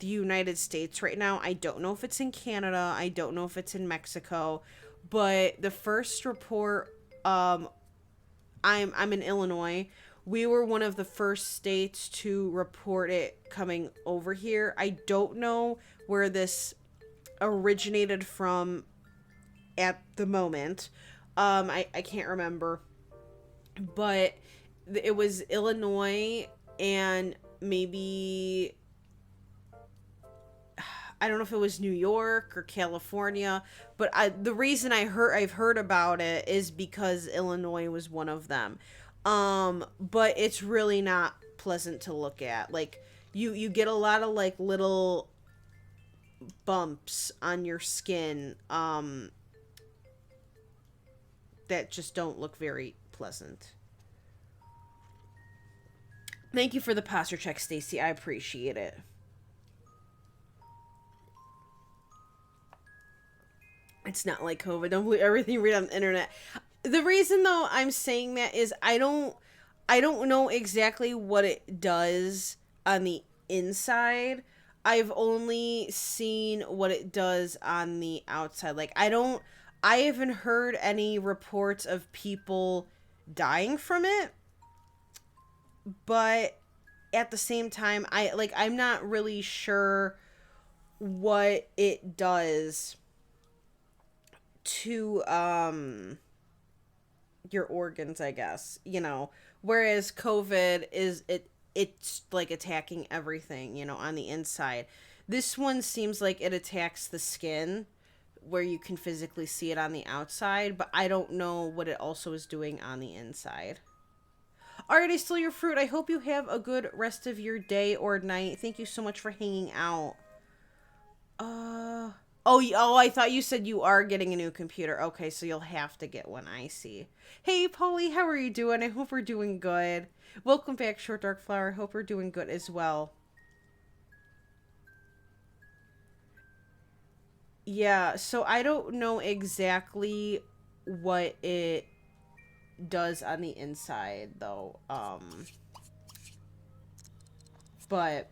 the United States right now. I don't know if it's in Canada. I don't know if it's in Mexico. But the first report, I'm in Illinois. We were one of the first states to report it coming over here. I don't know where this originated from at the moment. I can't remember. But it was Illinois and maybe, I don't know if it was New York or California, but the reason I've heard about it is because Illinois was one of them. But it's really not pleasant to look at. Like, you get a lot of, like, little bumps on your skin, that just don't look very pleasant. Thank you for the posture check, Stacy. I appreciate it. It's not like COVID. Don't believe everything you read on the internet. The reason, though, I'm saying that is I don't know exactly what it does on the inside. I've only seen what it does on the outside. Like, I haven't heard any reports of people dying from it. But at the same time, I'm not really sure what it does to your organs, I guess, you know, whereas COVID it's like attacking everything, you know, on the inside. This one seems like it attacks the skin where you can physically see it on the outside, but I don't know what it also is doing on the inside. Alright, I stole your fruit. I hope you have a good rest of your day or night. Thank you so much for hanging out. Oh, I thought you said you are getting a new computer. Okay, so you'll have to get one. I see. Hey, Polly, how are you doing? I hope we're doing good. Welcome back, Short Dark Flower. I hope we're doing good as well. Yeah, so I don't know exactly what it does on the inside, though. But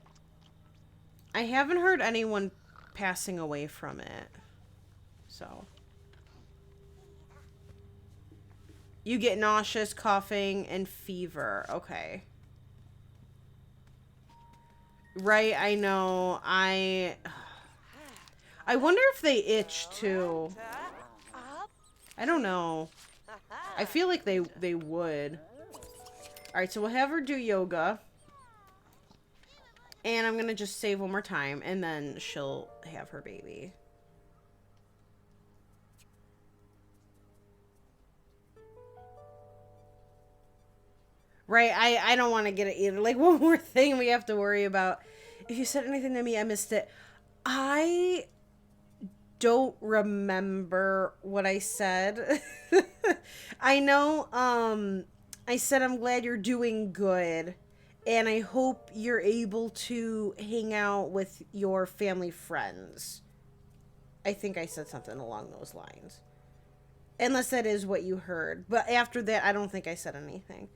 I haven't heard anyone passing away from it. So you get nauseous, coughing, and fever. Okay. Right, I know. I wonder if they itch too. I don't know. I feel like they would. Alright, so we'll have her do yoga. And I'm gonna just save one more time, and then she'll have her baby. Right, I don't want to get it either. Like, one more thing we have to worry about. If you said anything to me, I missed it. I don't remember what I said. I know, I said I'm glad you're doing good. And I hope you're able to hang out with your family friends. I think I said something along those lines. Unless that is what you heard. But after that, I don't think I said anything.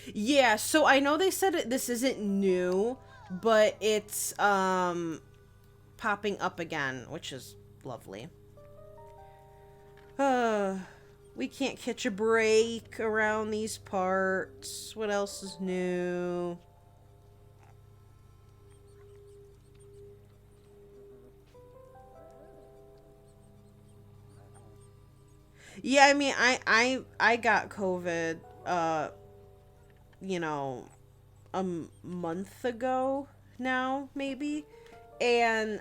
Yeah, so I know they said this isn't new, but it's popping up again, which is lovely. We can't catch a break around these parts. What else is new? Yeah, I mean, I got COVID, you know, a month ago now, maybe. And,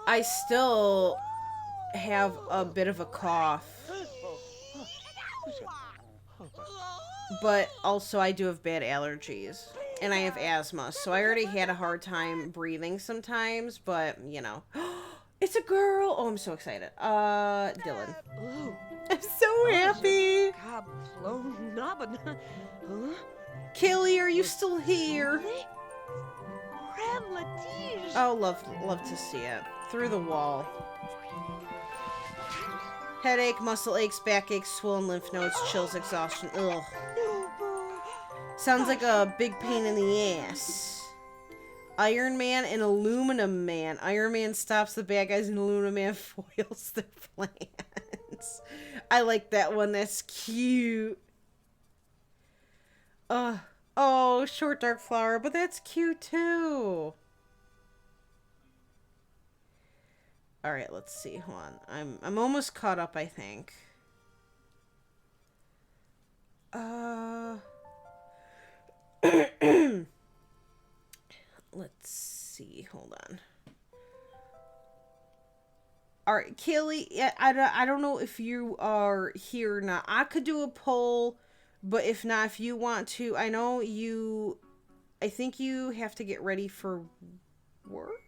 I still have a bit of a cough. But also I do have bad allergies. And I have asthma, so I already had a hard time breathing sometimes, but, you know. It's a girl! Oh, I'm so excited. Dylan. I'm so happy! Kaylee, are you still here? Oh, love to see it. Through the wall. Headache, muscle aches, backaches, swollen lymph nodes, chills, exhaustion. Ugh. Sounds like a big pain in the ass. Iron Man and Aluminum Man. Iron Man stops the bad guys and Aluminum Man foils their plans. I like that one. That's cute. Oh, Short Dark Flower, but that's cute too. All right, let's see. Hold on. I'm almost caught up, I think. Let's see. Hold on. All right, Kaylee, I don't know if you are here or not. I could do a poll, but if not, if you want to, I think you have to get ready for work,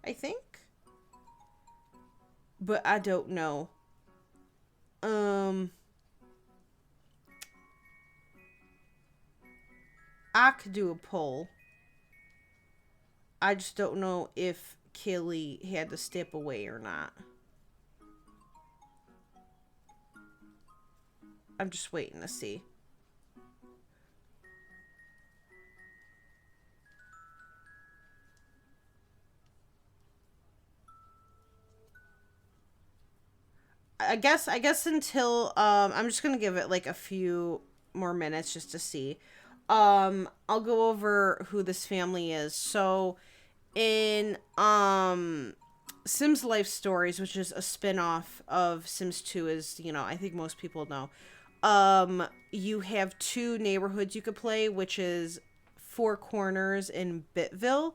I think. But I don't know. I could do a poll. I just don't know if Kaylee had to step away or not. I'm just waiting to see. I guess until I'm just gonna give it like a few more minutes just to see. I'll go over who this family is. So in Sims Life Stories, which is a spin-off of Sims 2, as you know, I think most people know. You have two neighborhoods you could play, which is Four Corners and Bitville.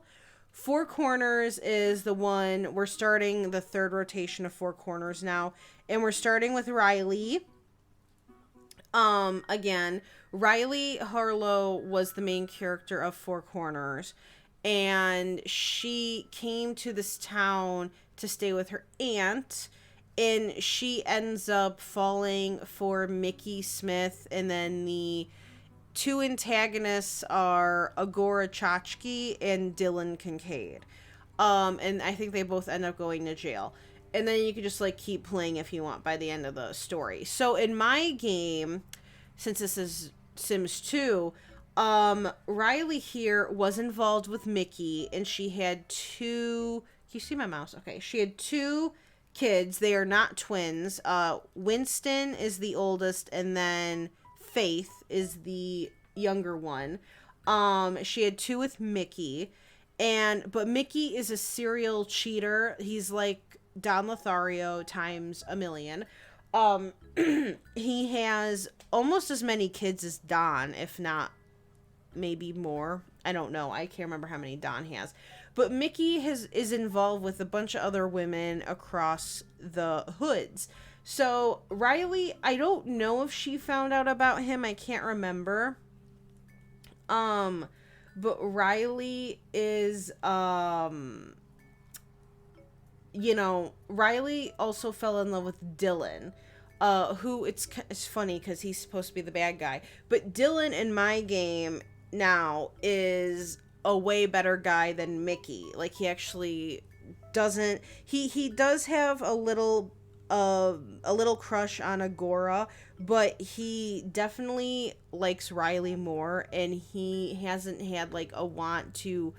Four Corners is the one, we're starting the third rotation of Four Corners now, and we're starting with Riley. Again, Riley Harlow was the main character of Four Corners, and she came to this town to stay with her aunt, and she ends up falling for Mickey Smith, and then the two antagonists are Agora Chachki and Dylan Kincaid. And I think they both end up going to jail. And then you can just like keep playing if you want by the end of the story. So in my game, since this is Sims 2, Riley here was involved with Mickey, and she had two... Can you see my mouse? Okay, she had two kids. They are not twins. Winston is the oldest, and then Faith is the younger one. She had two with Mickey, but Mickey is a serial cheater. He's like Don Lothario times a million. He has almost as many kids as Don, if not maybe more. I don't know. I can't remember how many Don has. But Mickey is involved with a bunch of other women across the hoods. So Riley, I don't know if she found out about him. I can't remember. But Riley is, Riley also fell in love with Dylan, who it's funny because he's supposed to be the bad guy. But Dylan in my game now is a way better guy than Mickey. Like, he actually doesn't, he does have a little crush on Agora, but he definitely likes Riley more, and he hasn't had like a want to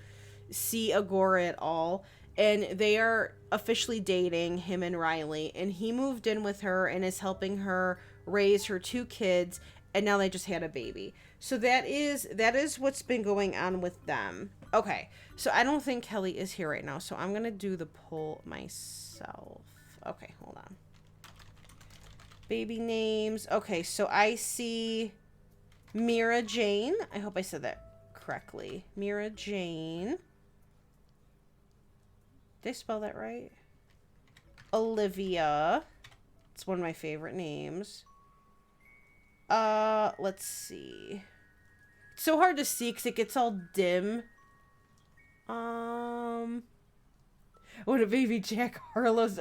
see Agora at all. And they are officially dating, him and Riley, and he moved in with her and is helping her raise her two kids, and now they just had a baby. So that is what's been going on with them. Okay, so I don't think Kelly is here right now, so I'm gonna do the poll myself. Okay, hold on. Baby names. Okay, so I see Mira Jane. I hope I said that correctly. Mira Jane. Did I spell that right? Olivia. It's one of my favorite names. Let's see. It's so hard to see because it gets all dim. What a baby Jack Harlow's.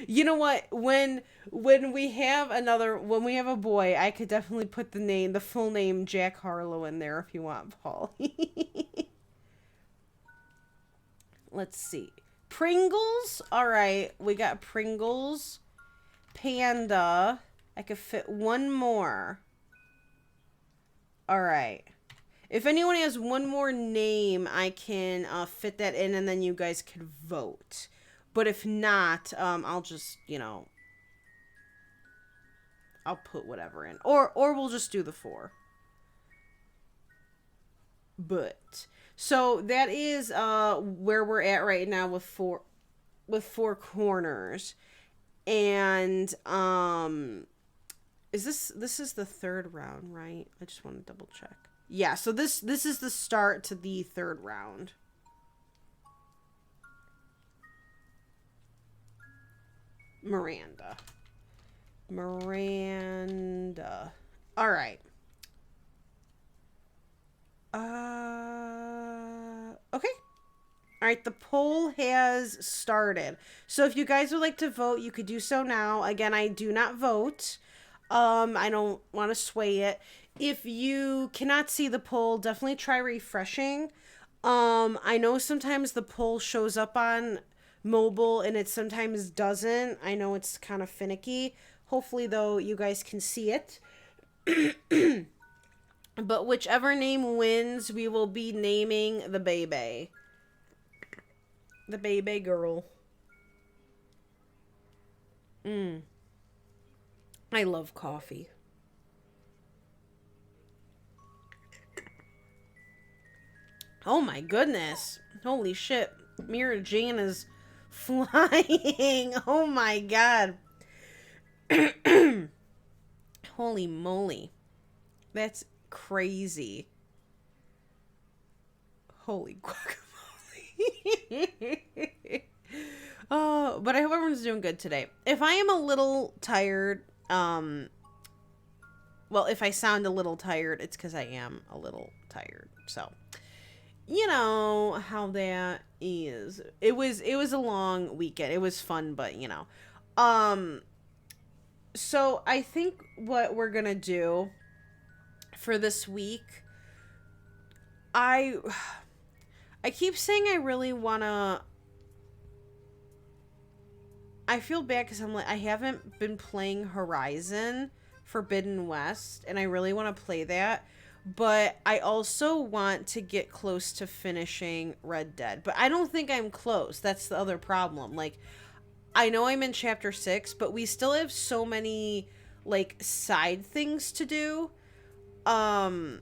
You know what? When we have a boy, I could definitely put the full name Jack Harlow in there if you want, Paul. Let's see. Pringles. All right, we got Pringles. Panda. I could fit one more. All right. If anyone has one more name, I can fit that in, and then you guys can vote. But if not, I'll just, you know, I'll put whatever in. Or we'll just do the 4. But so that is where we're at right now with 4 corners. And this is the 3rd round, right? I just want to double check. Yeah, so this is the start to the 3rd round. Miranda. All right. Okay. All right, the poll has started. So if you guys would like to vote, you could do so now. Again, I do not vote. I don't want to sway it. If you cannot see the poll, definitely try refreshing. I know sometimes the poll shows up on mobile and it sometimes doesn't. I know it's kind of finicky. Hopefully, though, you guys can see it. But whichever name wins, we will be naming the baby. The baby girl. I love coffee. Oh my goodness. Holy shit. Mira Jane is flying. Oh my god. Holy moly. That's crazy. Holy guacamole. Oh, but I hope everyone's doing good today. If I am a little tired, well, if I sound a little tired, it's because I am a little tired. So, you know how that is. It was a long weekend. It was fun, but you know. So I think what we're gonna do for this week, I keep saying I really wanna. I feel bad because I'm like, I haven't been playing Horizon Forbidden West, and I really want to play that. But I also want to get close to finishing Red Dead. But I don't think I'm close. That's the other problem. Like, I know I'm in Chapter 6, but we still have so many, like, side things to do. I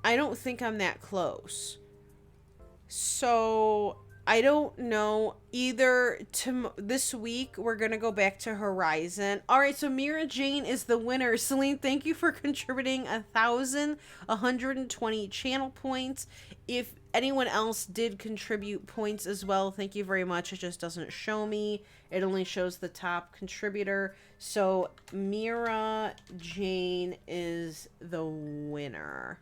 don't think I'm that close. So I don't know. Either this week we're gonna go back to Horizon. All right, so Mira Jane is the winner. Celine, thank you for contributing 1,120 channel points. If anyone else did contribute points as well, thank you very much. It just doesn't show me. It only shows the top contributor. So Mira Jane is the winner.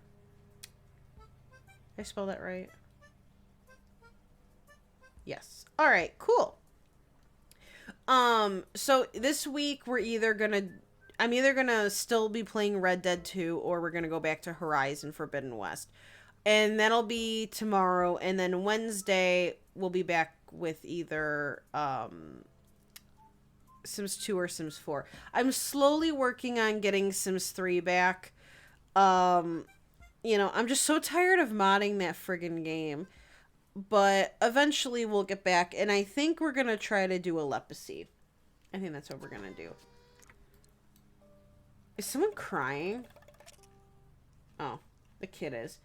Did I spell that right? Yes. All right, cool. So this week I'm either gonna still be playing Red Dead 2 or we're gonna go back to Horizon Forbidden West. And that'll be tomorrow, and then Wednesday we'll be back with either Sims 2 or Sims 4. I'm slowly working on getting Sims 3 back. You know, I'm just so tired of modding that friggin' game. But eventually we'll get back, and I think we're going to try to do a leprosy. I think that's what we're going to do. Is someone crying? Oh, the kid is.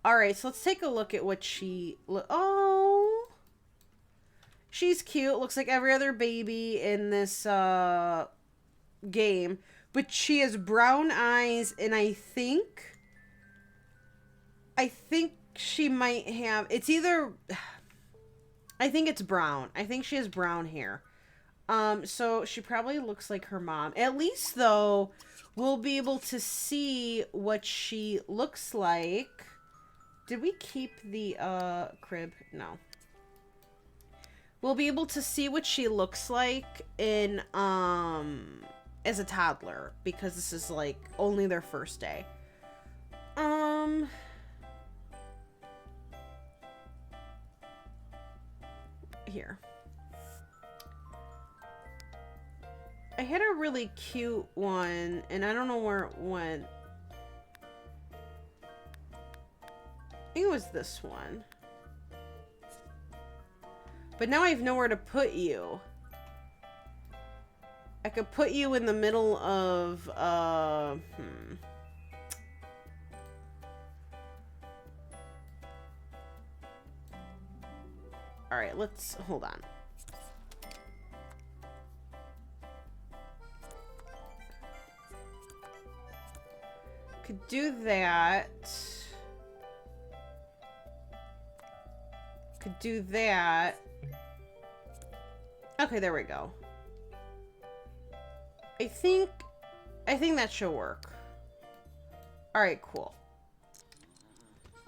Alright, so let's take a look at what she... Oh! She's cute. Looks like every other baby in this game. But she has brown eyes, and I think she might have... It's either... I think it's brown. I think she has brown hair. So she probably looks like her mom. At least, though, we'll be able to see what she looks like. Did we keep the crib? No. We'll be able to see what she looks like in as a toddler, because this is like only their first day. Here. I had a really cute one, and I don't know where it went. I think it was this one. But now I have nowhere to put you. I could put you in the middle of, Alright, let's, hold on. Could do that. Could do that. Okay, there we go. I think that should work. Alright, cool.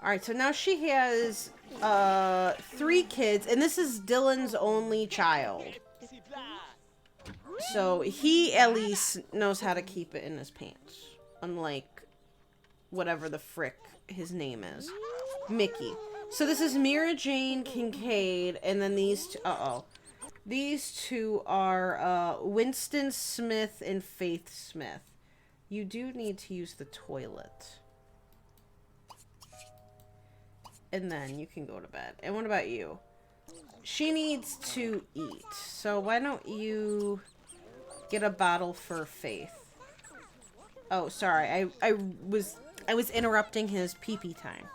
Alright, so now she has 3 kids, and this is Dylan's only child. So he at least knows how to keep it in his pants. Unlike whatever the frick his name is. Mickey. So this is Mira Jane Kincaid, and then these two, these two are Winston Smith and Faith Smith. You do need to use the toilet. And then you can go to bed. And what about you? She needs to eat. So why don't you get a bottle for Faith? Oh, sorry. I was interrupting his pee-pee time.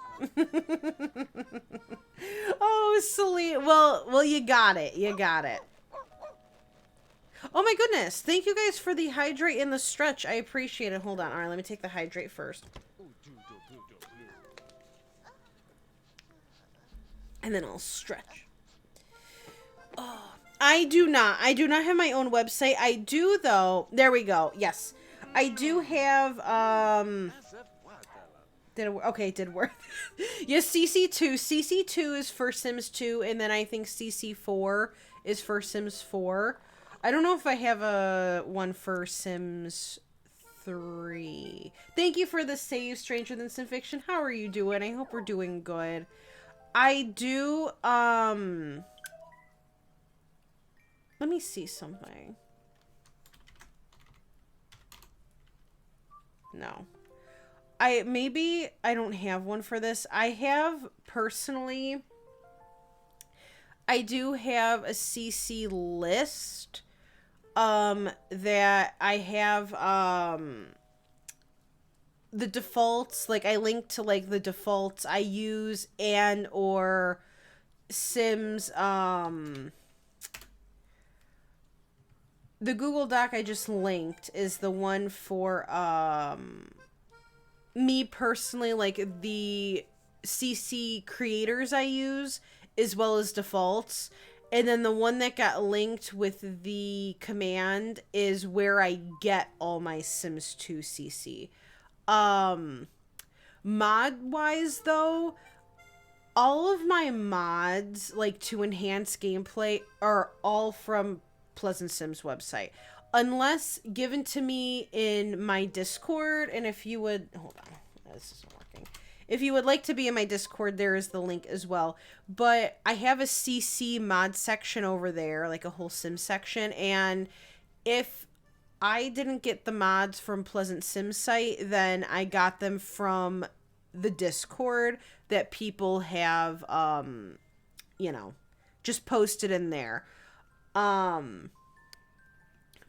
Oh, silly. Well, you got it. You got it. Oh my goodness. Thank you guys for the hydrate and the stretch. I appreciate it. Hold on. All right, let me take the hydrate first. And then I'll stretch. Oh, I do not have my own website. I do though. There we go. Yes. I do have, did it work? Okay, it did work. Yes, CC2. CC2 is for Sims 2, and then I think CC4 is for Sims 4. I don't know if I have a one for Sims 3. Thank you for the save, Stranger Than Sim Fiction. How are you doing? I hope we're doing good. I do, let me see something. No. Maybe I don't have one for this. I have, personally, I do have a CC list, that I have, the defaults, like, I link to, like, the defaults I use and or Sims, the Google Doc I just linked is the one for, me personally, like, the CC creators I use, as well as defaults. And then the one that got linked with the command is where I get all my Sims 2 CC. Mod-wise, though, all of my mods, like, to enhance gameplay are all from Pleasant Sims website. Unless given to me in my Discord, and if you would... Hold on. This isn't working. If you would like to be in my Discord, there is the link as well. But I have a CC mod section over there, like a whole Sim section, and if I didn't get the mods from Pleasant Sim site, then I got them from the Discord that people have, you know, just posted in there.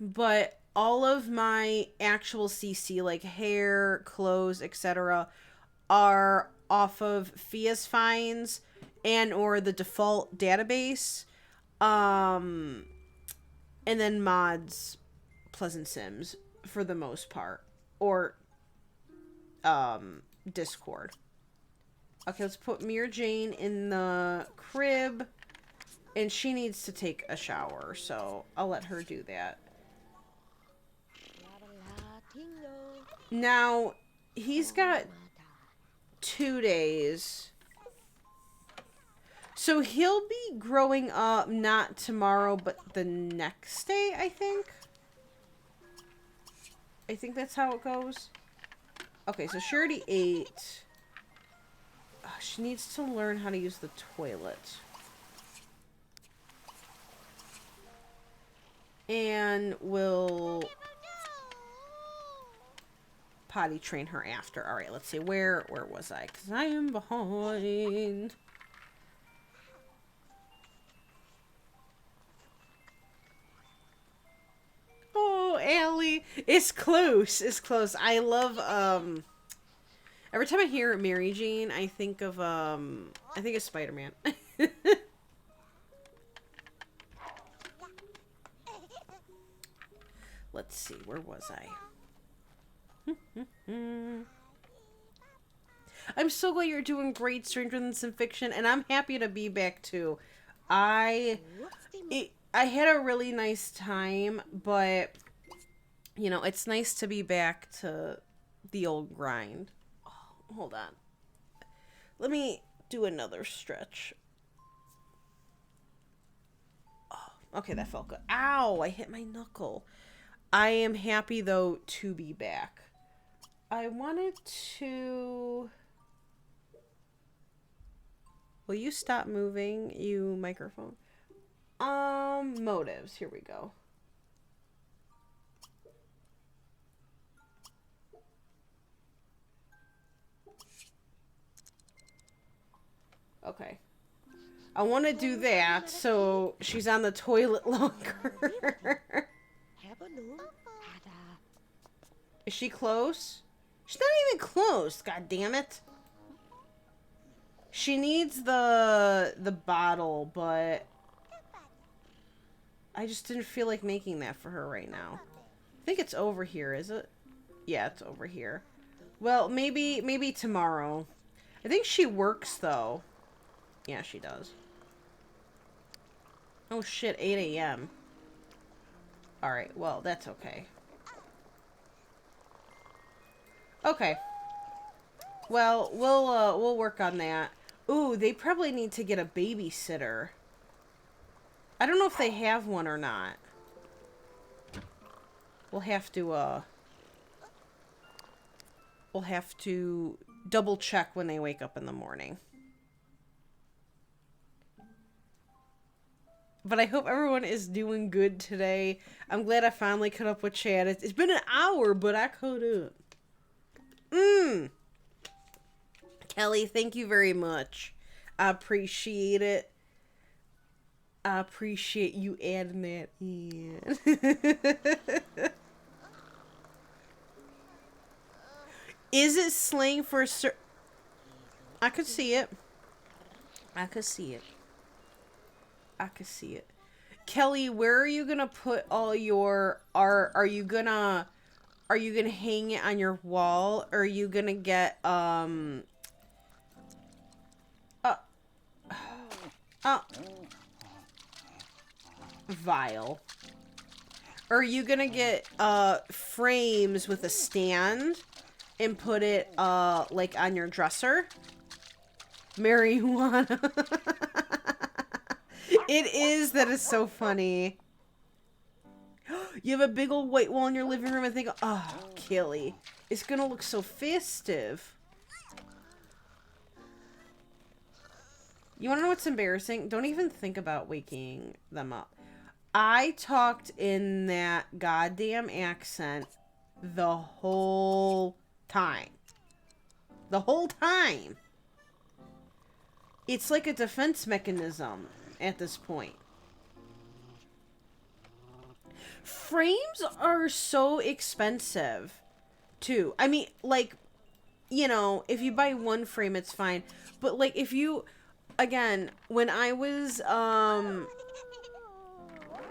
But all of my actual CC, like hair, clothes, etc., are off of Fia's Finds and or the default database. And then mods, Pleasant Sims, for the most part. Or, Discord. Okay, let's put Mira Jane in the crib. And she needs to take a shower, so I'll let her do that. Now, he's got 2 days. So he'll be growing up not tomorrow, but the next day, I think. I think that's how it goes. Okay, so she already ate. Oh, she needs to learn how to use the toilet. And we'll potty train her after. All right, let's see. Where was I? Because I am behind. Oh, Allie. It's close. It's close. I love, every time I hear Mary Jane, I think of Spider-Man. Let's see. Where was I? I'm so glad you're doing great, Stranger Than Some Fiction, and I'm happy to be back, too. I had a really nice time, but, you know, it's nice to be back to the old grind. Oh, hold on. Let me do another stretch. Oh, okay, that felt good. Ow, I hit my knuckle. I am happy, though, to be back. I wanted to... Will you stop moving, you microphone? Motives. Here we go. Okay. I want to do that so she's on the toilet longer. Is she close? She's not even close. God damn it. She needs the bottle, but I just didn't feel like making that for her right now. I think it's over here, is it? Yeah, it's over here. Well, maybe tomorrow. I think she works, though. Yeah, she does. Oh, shit, 8 a.m. Alright, well, that's okay. Okay. Well, we'll work on that. Ooh, they probably need to get a babysitter. I don't know if they have one or not. We'll have to double check when they wake up in the morning. But I hope everyone is doing good today. I'm glad I finally caught up with Chad. It's been an hour, but I caught up. Kelly, thank you very much. I appreciate it. I appreciate you adding that in. Is it slang for I could see it. I could see it. I could see it. Kelly, where are you gonna put all your art? Are you gonna hang it on your wall? Or are you gonna get vial? Or are you gonna get frames with a stand and put it like on your dresser? Marijuana. It is. That is so funny. You have a big old white wall in your living room and think, oh, Kelly, it's gonna look so festive. You wanna know what's embarrassing? Don't even think about waking them up. I talked in that goddamn accent the whole time. The whole time. It's like a defense mechanism at this point. Frames are so expensive, too. I mean, like, you know, if you buy one frame, it's fine. But, like, if you... Again, when I was, for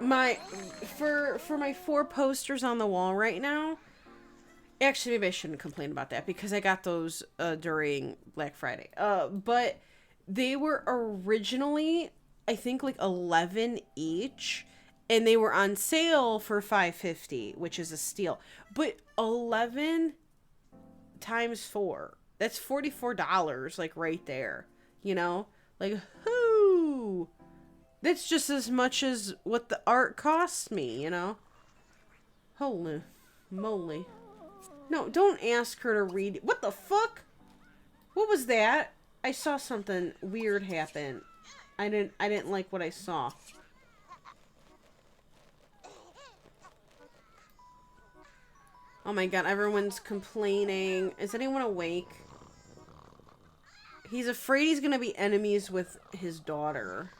my 4 posters on the wall right now, actually, maybe I shouldn't complain about that, because I got those, during Black Friday. But they were originally, I think, like, 11 each, and they were on sale for $5.50, which is a steal. But 11 times 4, that's $44, like, right there, you know? Like, whoo! That's just as much as what the art cost me, you know? Holy moly. No, don't ask her to read. What the fuck? What was that? I saw something weird happen. I didn't like what I saw. Oh my god, everyone's complaining. Is anyone awake? He's afraid he's gonna be enemies with his daughter.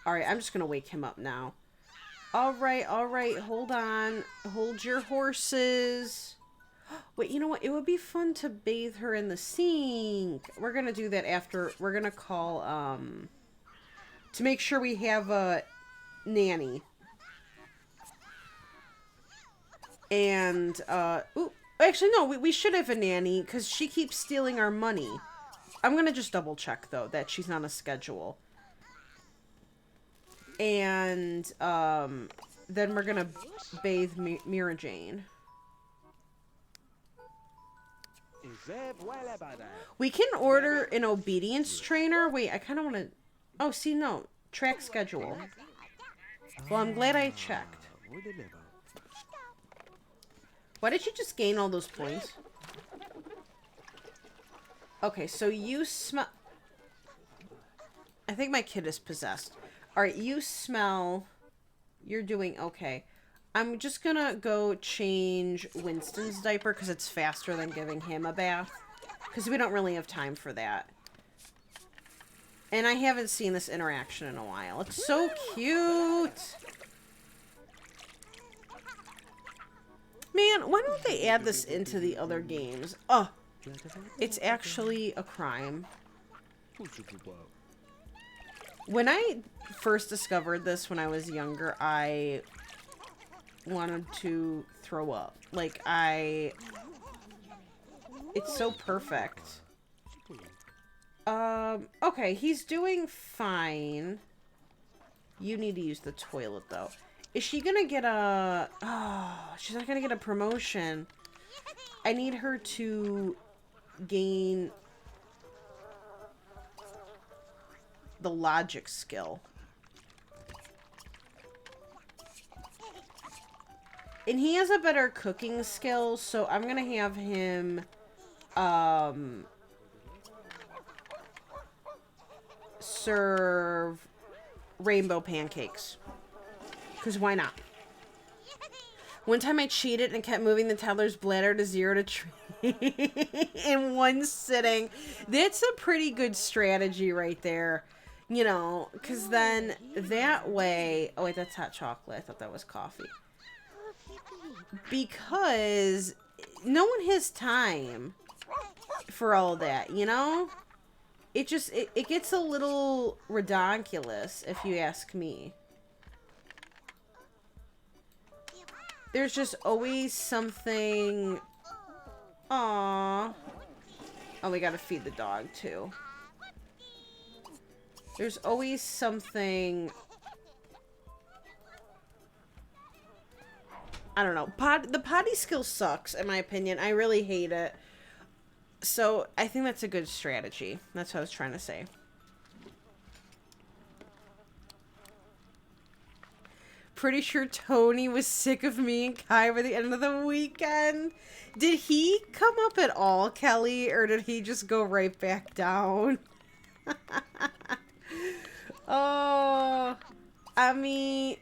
Alright, I'm just gonna wake him up now. Alright, hold on. Hold your horses. Wait, you know what? It would be fun to bathe her in the sink. We're gonna do that after. We're gonna call, to make sure we have a nanny. And, ooh, actually, no, we should have a nanny, because she keeps stealing our money. I'm gonna just double check, though, that she's on a schedule. And, then we're gonna bathe Mira Jane. We can order an obedience trainer. Wait, I kind of want to... Oh, see, no. Track schedule. Well, I'm glad I checked. Why did you just gain all those points? Okay, so you smell... I think my kid is possessed. Alright, you smell... You're doing okay. I'm just gonna go change Winston's diaper because it's faster than giving him a bath. Because we don't really have time for that. And I haven't seen this interaction in a while. It's so cute! Man, why don't they add this into the other games? Oh, it's actually a crime. When I first discovered this when I was younger, I wanted to throw up. Like, it's so perfect. Okay, he's doing fine. You need to use the toilet, though. Is she gonna get a... Oh, she's not gonna get a promotion. I need her to gain the logic skill. And he has a better cooking skill, so I'm gonna have him, serve rainbow pancakes. Because why not? One time I cheated and kept moving the toddler's bladder to 0 to 3 in one sitting. That's a pretty good strategy right there. You know, because then that way... Oh, wait, that's hot chocolate. I thought that was coffee. Because no one has time for all that, you know? It just, it gets a little redonkulous, if you ask me. There's just always something... Aww. Oh, we gotta feed the dog, too. There's always something... I don't know. The potty skill sucks, in my opinion. I really hate it. So, I think that's a good strategy. That's what I was trying to say. Pretty sure Tony was sick of me and Kai by the end of the weekend. Did he come up at all, Kelly? Or did he just go right back down? Oh, I mean...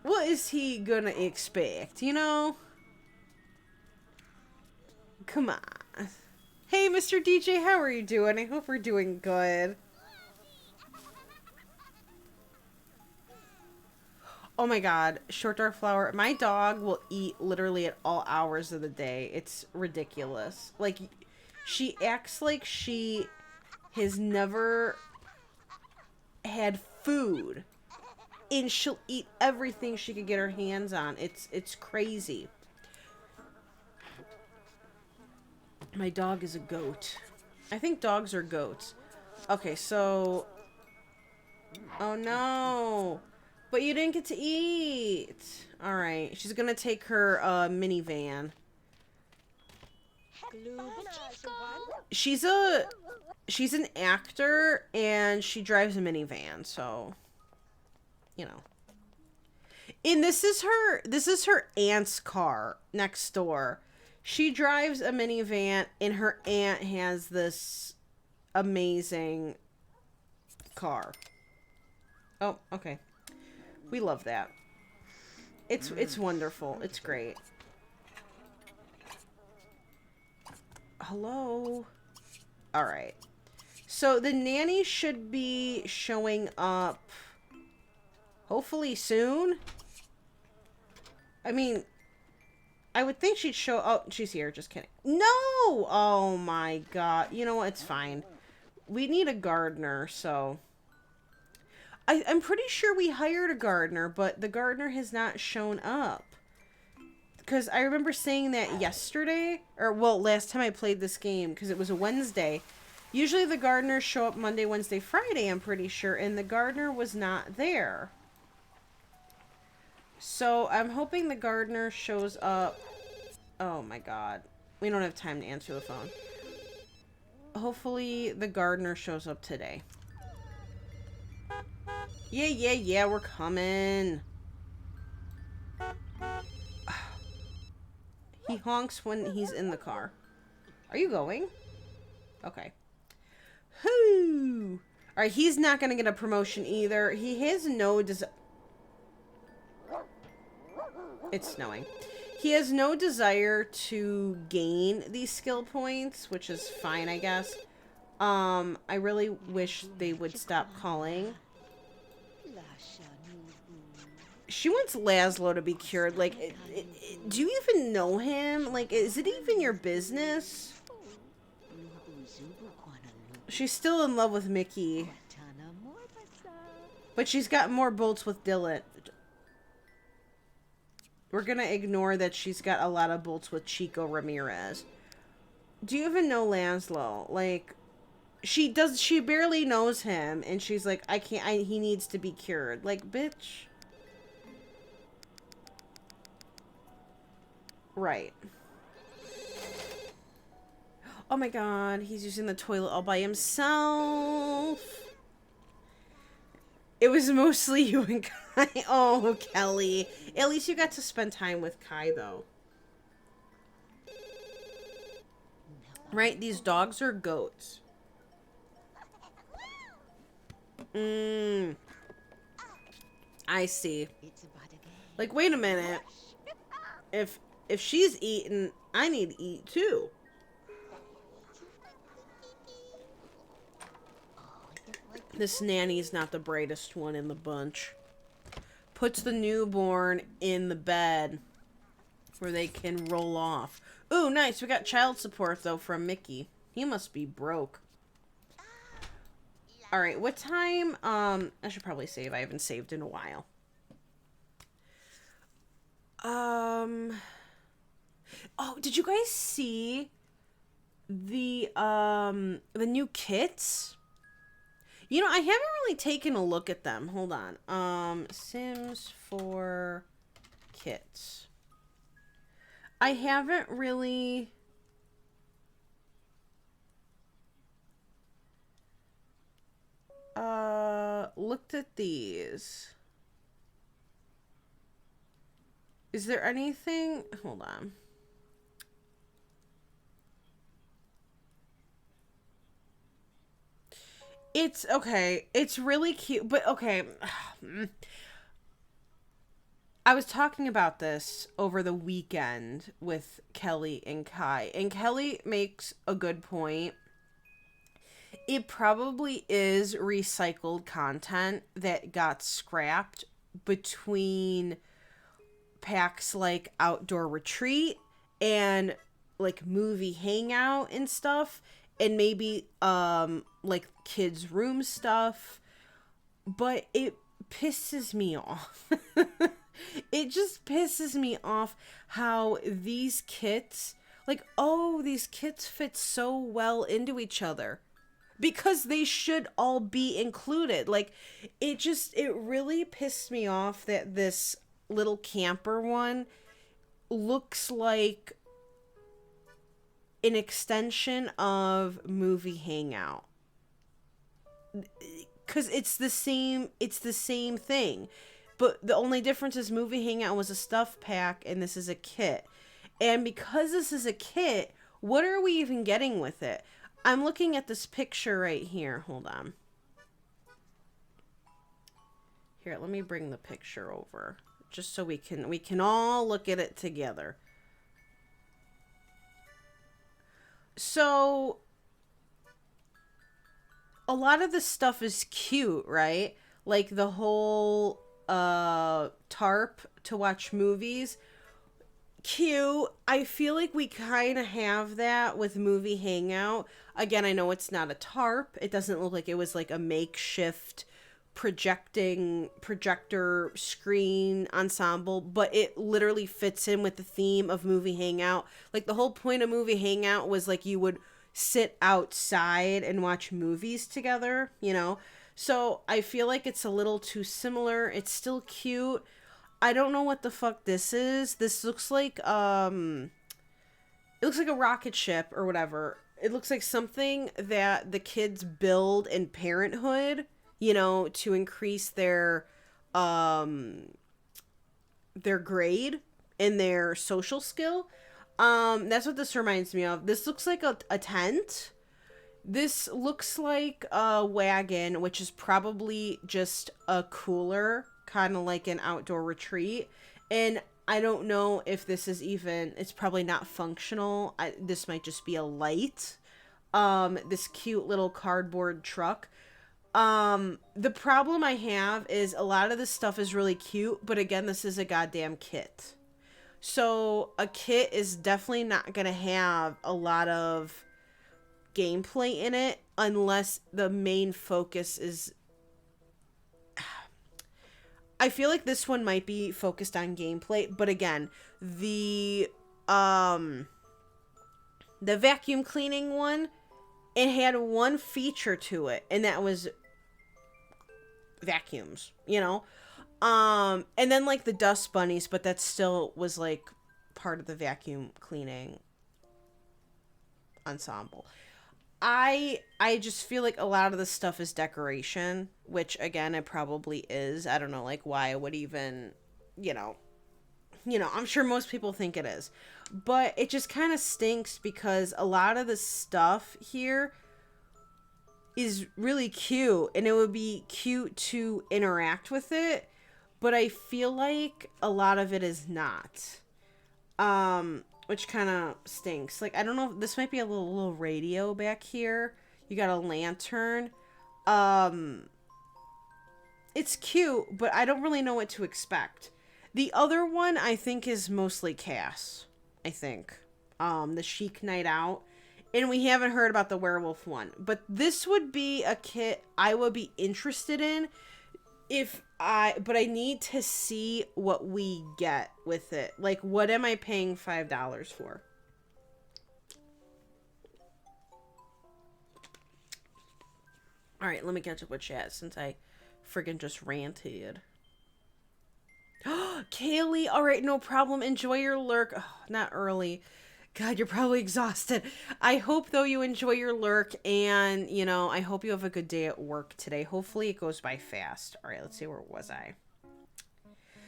What is he gonna expect, you know? Come on. Hey, Mr. DJ, how are you doing? I hope we're doing good. Oh my god, short dark flower. My dog will eat literally at all hours of the day. It's ridiculous. Like, she acts like she has never had food. And she'll eat everything she could get her hands on. It's crazy. My dog is a goat. I think dogs are goats. Okay, so... Oh no! But you didn't get to eat! Alright, she's gonna take her minivan. She's an actor, and she drives a minivan, so... You know. And this is her aunt's car next door. She drives a minivan, and her aunt has this amazing car. Oh, okay. We love that. It's wonderful. It's great. Hello? Alright. So the nanny should be showing up hopefully soon. I mean, I would think she'd show... Oh, she's here. Just kidding. No! Oh my god. You know what? It's fine. We need a gardener, so... I'm pretty sure we hired a gardener, but the gardener has not shown up. Because I remember saying that yesterday, or well, last time I played this game, because it was a Wednesday. Usually the gardeners show up Monday, Wednesday, Friday, I'm pretty sure, and the gardener was not there. So I'm hoping the gardener shows up. Oh my god. We don't have time to answer the phone. Hopefully the gardener shows up today. Yeah, we're coming. He honks when he's in the car. Are you going? Okay. Whoo! Alright, he's not gonna get a promotion either. He has no It's snowing. He has no desire to gain these skill points, which is fine, I guess. I really wish they would stop calling. She wants Laszlo to be cured. Like, do you even know him? Like, is it even your business? She's still in love with Mickey. But she's got more bolts with Dylan. We're gonna ignore that she's got a lot of bolts with Chico Ramirez. Do you even know Laszlo? Like, she barely knows him, and she's like, he needs to be cured. Like, bitch. Right. Oh my god, he's using the toilet all by himself. It was mostly you and Kai. Oh, Kelly. At least you got to spend time with Kai, though. Right? These dogs are goats. I see. Like, wait a minute. If she's eating, I need to eat too. This nanny's not the brightest one in the bunch. Puts the newborn in the bed where they can roll off. Ooh, nice. We got child support, though, from Mickey. He must be broke. Alright, what time? I should probably save. I haven't saved in a while. Oh, did you guys see the new kits? You know, I haven't really taken a look at them. Hold on. Sims 4 kits. I haven't really... looked at these. Is there anything... Hold on. It's okay. It's really cute, but okay. I was talking about this over the weekend with Kelly and Kai, and Kelly makes a good point. It probably is recycled content that got scrapped between packs like Outdoor Retreat and like Movie Hangout and stuff, and maybe like kids' room stuff, but it pisses me off. It just pisses me off how these kits, like, oh, these kits fit so well into each other. Because they should all be included. Like, it really pissed me off that this little camper one looks like an extension of Movie Hangout. Because it's the same thing. But the only difference is Movie Hangout was a stuff pack and this is a kit. And because this is a kit, what are we even getting with it? I'm looking at this picture right here. Hold on. Here, let me bring the picture over. just so we can all look at it together. So a lot of this stuff is cute, right? Like the whole tarp to watch movies. Cute. I feel like we kind of have that with Movie Hangout. Again, I know it's not a tarp. It doesn't look like it was like a makeshift projector screen ensemble, but it literally fits in with the theme of Movie Hangout. Like the whole point of Movie Hangout was like you would sit outside and watch movies together, you know? So I feel like it's a little too similar. It's still cute. I don't know what the fuck this is. This looks like it looks like a rocket ship or whatever. It looks like something that the kids build in Parenthood, you know, to increase their grade and their social skill. That's what this reminds me of. This looks like a tent. This looks like a wagon, which is probably just a cooler, kind of like an outdoor retreat. And I don't know if this is even, it's probably not functional. This might just be a light. This cute little cardboard truck. The problem I have is a lot of this stuff is really cute, but again, this is a goddamn kit. So a kit is definitely not going to have a lot of gameplay in it unless the main focus is... I feel like this one might be focused on gameplay, but again, the vacuum cleaning one, it had one feature to it, and that was vacuums, you know? And then like the dust bunnies, but that still was like part of the vacuum cleaning ensemble. I just feel like a lot of this stuff is decoration, which again it probably is. I don't know like why I would even, you know, I'm sure most people think it is. But it just kind of stinks because a lot of the stuff here is really cute and it would be cute to interact with it, but I feel like a lot of it is not. Which kind of stinks. Like, I don't know, this might be a little radio back here. You got a lantern. It's cute, but I don't really know what to expect. The other one, I think, is mostly Cass. I think. The Chic Night Out. And we haven't heard about the werewolf one. But this would be a kit I would be interested in but I need to see what we get with it. Like, what am I paying $5 for? Alright, let me catch up with chat since I friggin' just ranted. Kaylee, alright, no problem. Enjoy your lurk. Oh, not early. God, you're probably exhausted. I hope, though, you enjoy your lurk, and, you know, I hope you have a good day at work today. Hopefully it goes by fast. All right, let's see, where was I?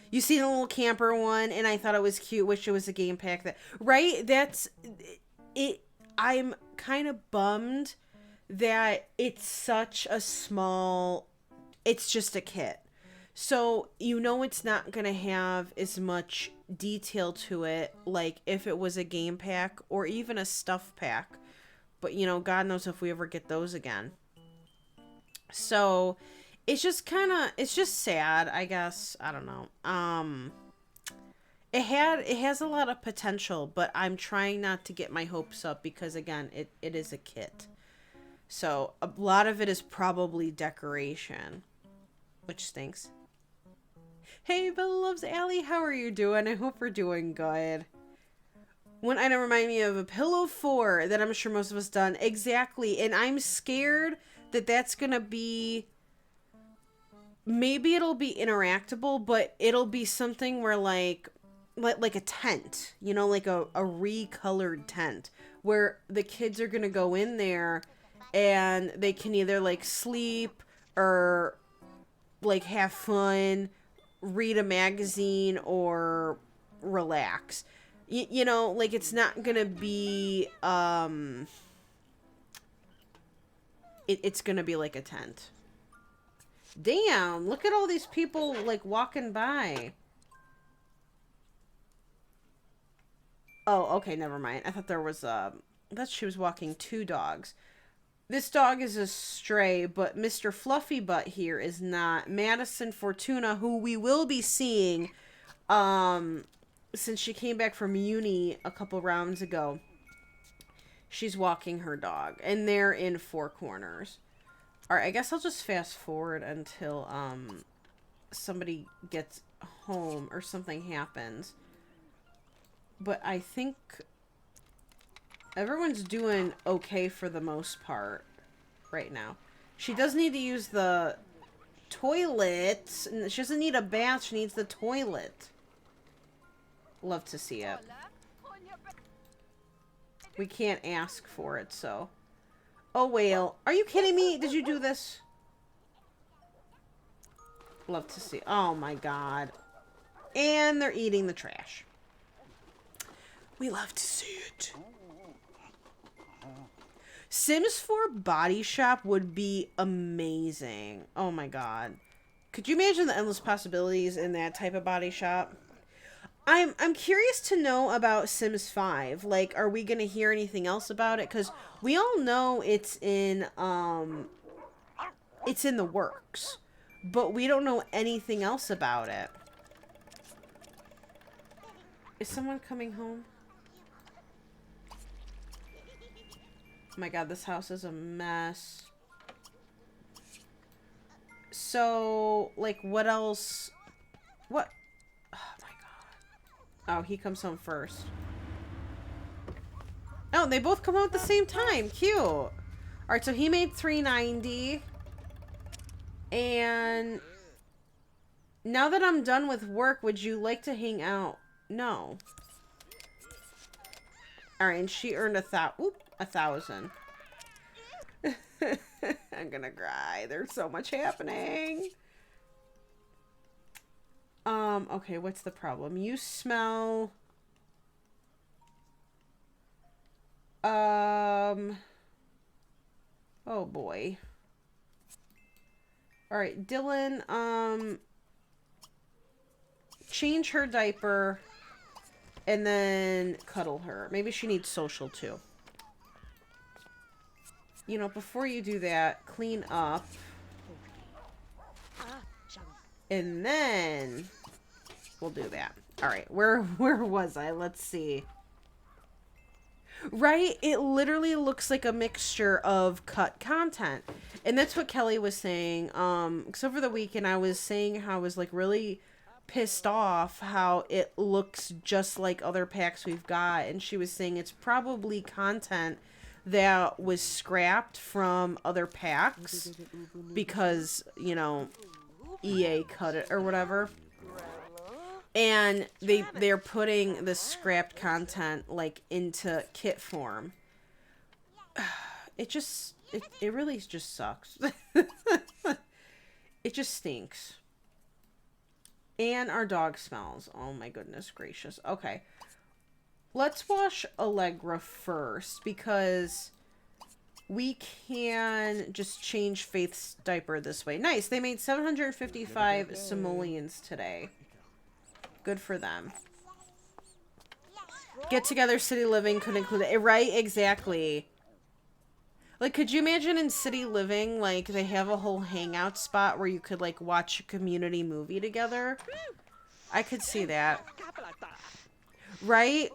You see the little camper one, and I thought it was cute. Wish it was a game pack. Right? That's it. I'm kind of bummed that it's such a small... It's just a kit. So, you know it's not going to have as much detail to it, like if it was a game pack or even a stuff pack. But, you know, God knows if we ever get those again. So, it's just it's just sad, I guess. I don't know. It has a lot of potential, but I'm trying not to get my hopes up because, again, it is a kit. So, a lot of it is probably decoration, which stinks. Hey, Bella Loves Allie, how are you doing? I hope we're doing good. One item remind me of a pillow 4 that I'm sure most of us done. Exactly, and I'm scared that that's going to be... Maybe it'll be interactable, but it'll be something where like a tent, you know, like a recolored tent where the kids are going to go in there and they can either like sleep or like have fun, read a magazine, or relax. You know, like it's not gonna be it's gonna be like a tent. Damn, look at all these people like walking by. Oh, okay, never mind. I thought there was I thought she was walking two dogs. This dog is a stray, but Mr. Fluffy Butt here is not. Madison Fortuna, who we will be seeing, since she came back from uni a couple rounds ago, she's walking her dog, and they're in Four Corners. Alright, I guess I'll just fast forward until, somebody gets home or something happens. But I think everyone's doing okay for the most part right now. She does need to use the toilet. She doesn't need a bath. She needs the toilet. Love to see it. We can't ask for it, so. Oh, whale. Are you kidding me? Did you do this? Love to see. Oh, my God. And they're eating the trash. We love to see it. Sims 4 Body Shop would be amazing. Oh my god. Could you imagine the endless possibilities in that type of body shop? I'm curious to know about Sims 5. Like, are we gonna hear anything else about it? Because we all know it's in the works. But we don't know anything else about it. Is someone coming home? Oh my god, this house is a mess. So, like, what else? What? Oh my god. Oh, he comes home first. Oh, they both come home at the same time. Cute. Alright, so he made $3.90. And now that I'm done with work, would you like to hang out? No. Alright, and she earned $1,000. I'm gonna cry. There's so much happening. Okay, what's the problem? You smell... Oh boy. Alright, Dylan, change her diaper and then cuddle her. Maybe she needs social too. You know, before you do that, clean up. And then we'll do that. Alright, where was I? Let's see. Right? It literally looks like a mixture of cut content. And that's what Kelly was saying. Because over the weekend I was saying how I was like really pissed off how it looks just like other packs we've got. And she was saying it's probably content that was scrapped from other packs because, you know, EA cut it or whatever. And they're putting the scrapped content like into kit form. It really just sucks. It just stinks. And our dog smells. Oh my goodness gracious. Okay. Let's wash Allegra first because we can just change Faith's diaper this way. Nice. They made 755 simoleons today. Good for them. Get together city living could include it. Right? Exactly. Like, could you imagine in city living, like, they have a whole hangout spot where you could, like, watch a community movie together? I could see that. Right?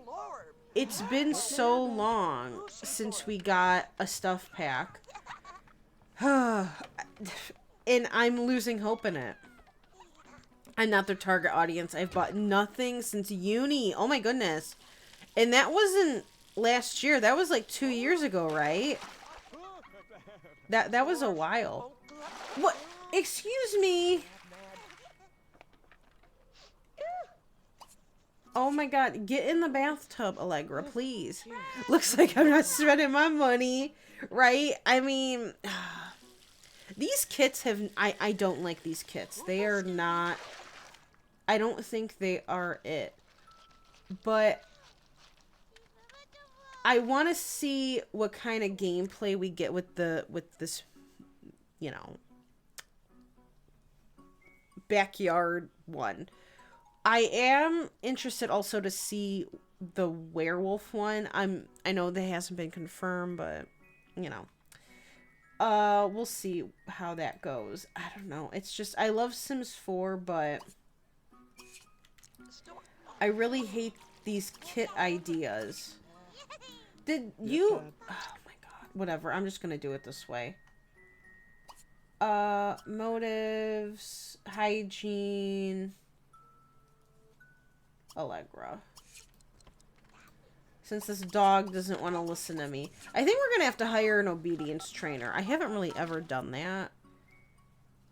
It's been so long since we got a stuff pack. And I'm losing hope in it. I'm not their target audience. I've bought nothing since uni. Oh my goodness. And that wasn't last year. That was like 2 years ago, right? That was a while. What? Excuse me. Oh my god, get in the bathtub, Allegra, please. Looks like I'm not spending my money, right? I mean, these kits have... I don't like these kits. They are not... I don't think they are it. But I want to see what kind of gameplay we get with this, you know, backyard one. I am interested also to see the werewolf one. I know that hasn't been confirmed, but you know. We'll see how that goes. I don't know. It's just I love Sims 4, but I really hate these kit ideas. Did you Oh my god. Whatever. I'm just going to do it this way. Motives, hygiene, Allegra. Since this dog doesn't want to listen to me. I think we're going to have to hire an obedience trainer. I haven't really ever done that.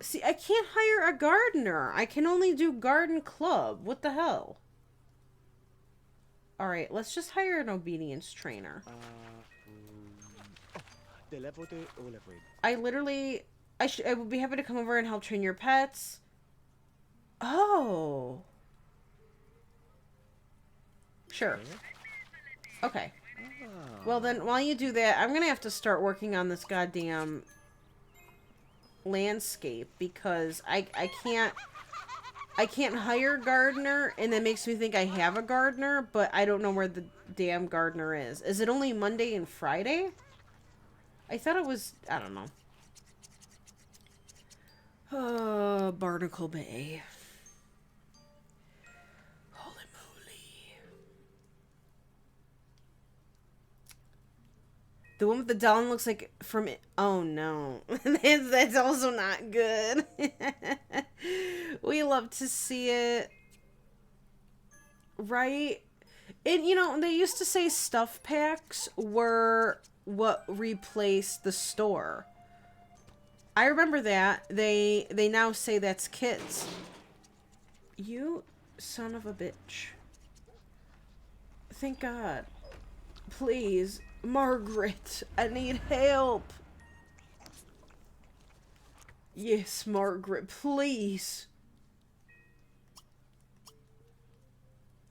See, I can't hire a gardener. I can only do garden club. What the hell? Alright, let's just hire an obedience trainer. I would be happy to come over and help train your pets. Oh. Sure. Okay. Well then, while you do that, I'm gonna have to start working on this goddamn landscape because I can't hire a gardener, and that makes me think I have a gardener, but I don't know where the damn gardener is. Is it only Monday and Friday? I thought it was, I don't know. Barnacle Bay. The one with the doll looks like from it. Oh no. That's also not good. We love to see it. Right? And you know, they used to say stuff packs were what replaced the store. I remember that. They now say that's kids. You son of a bitch. Thank God. Please. Margaret, I need help. Yes, Margaret, please.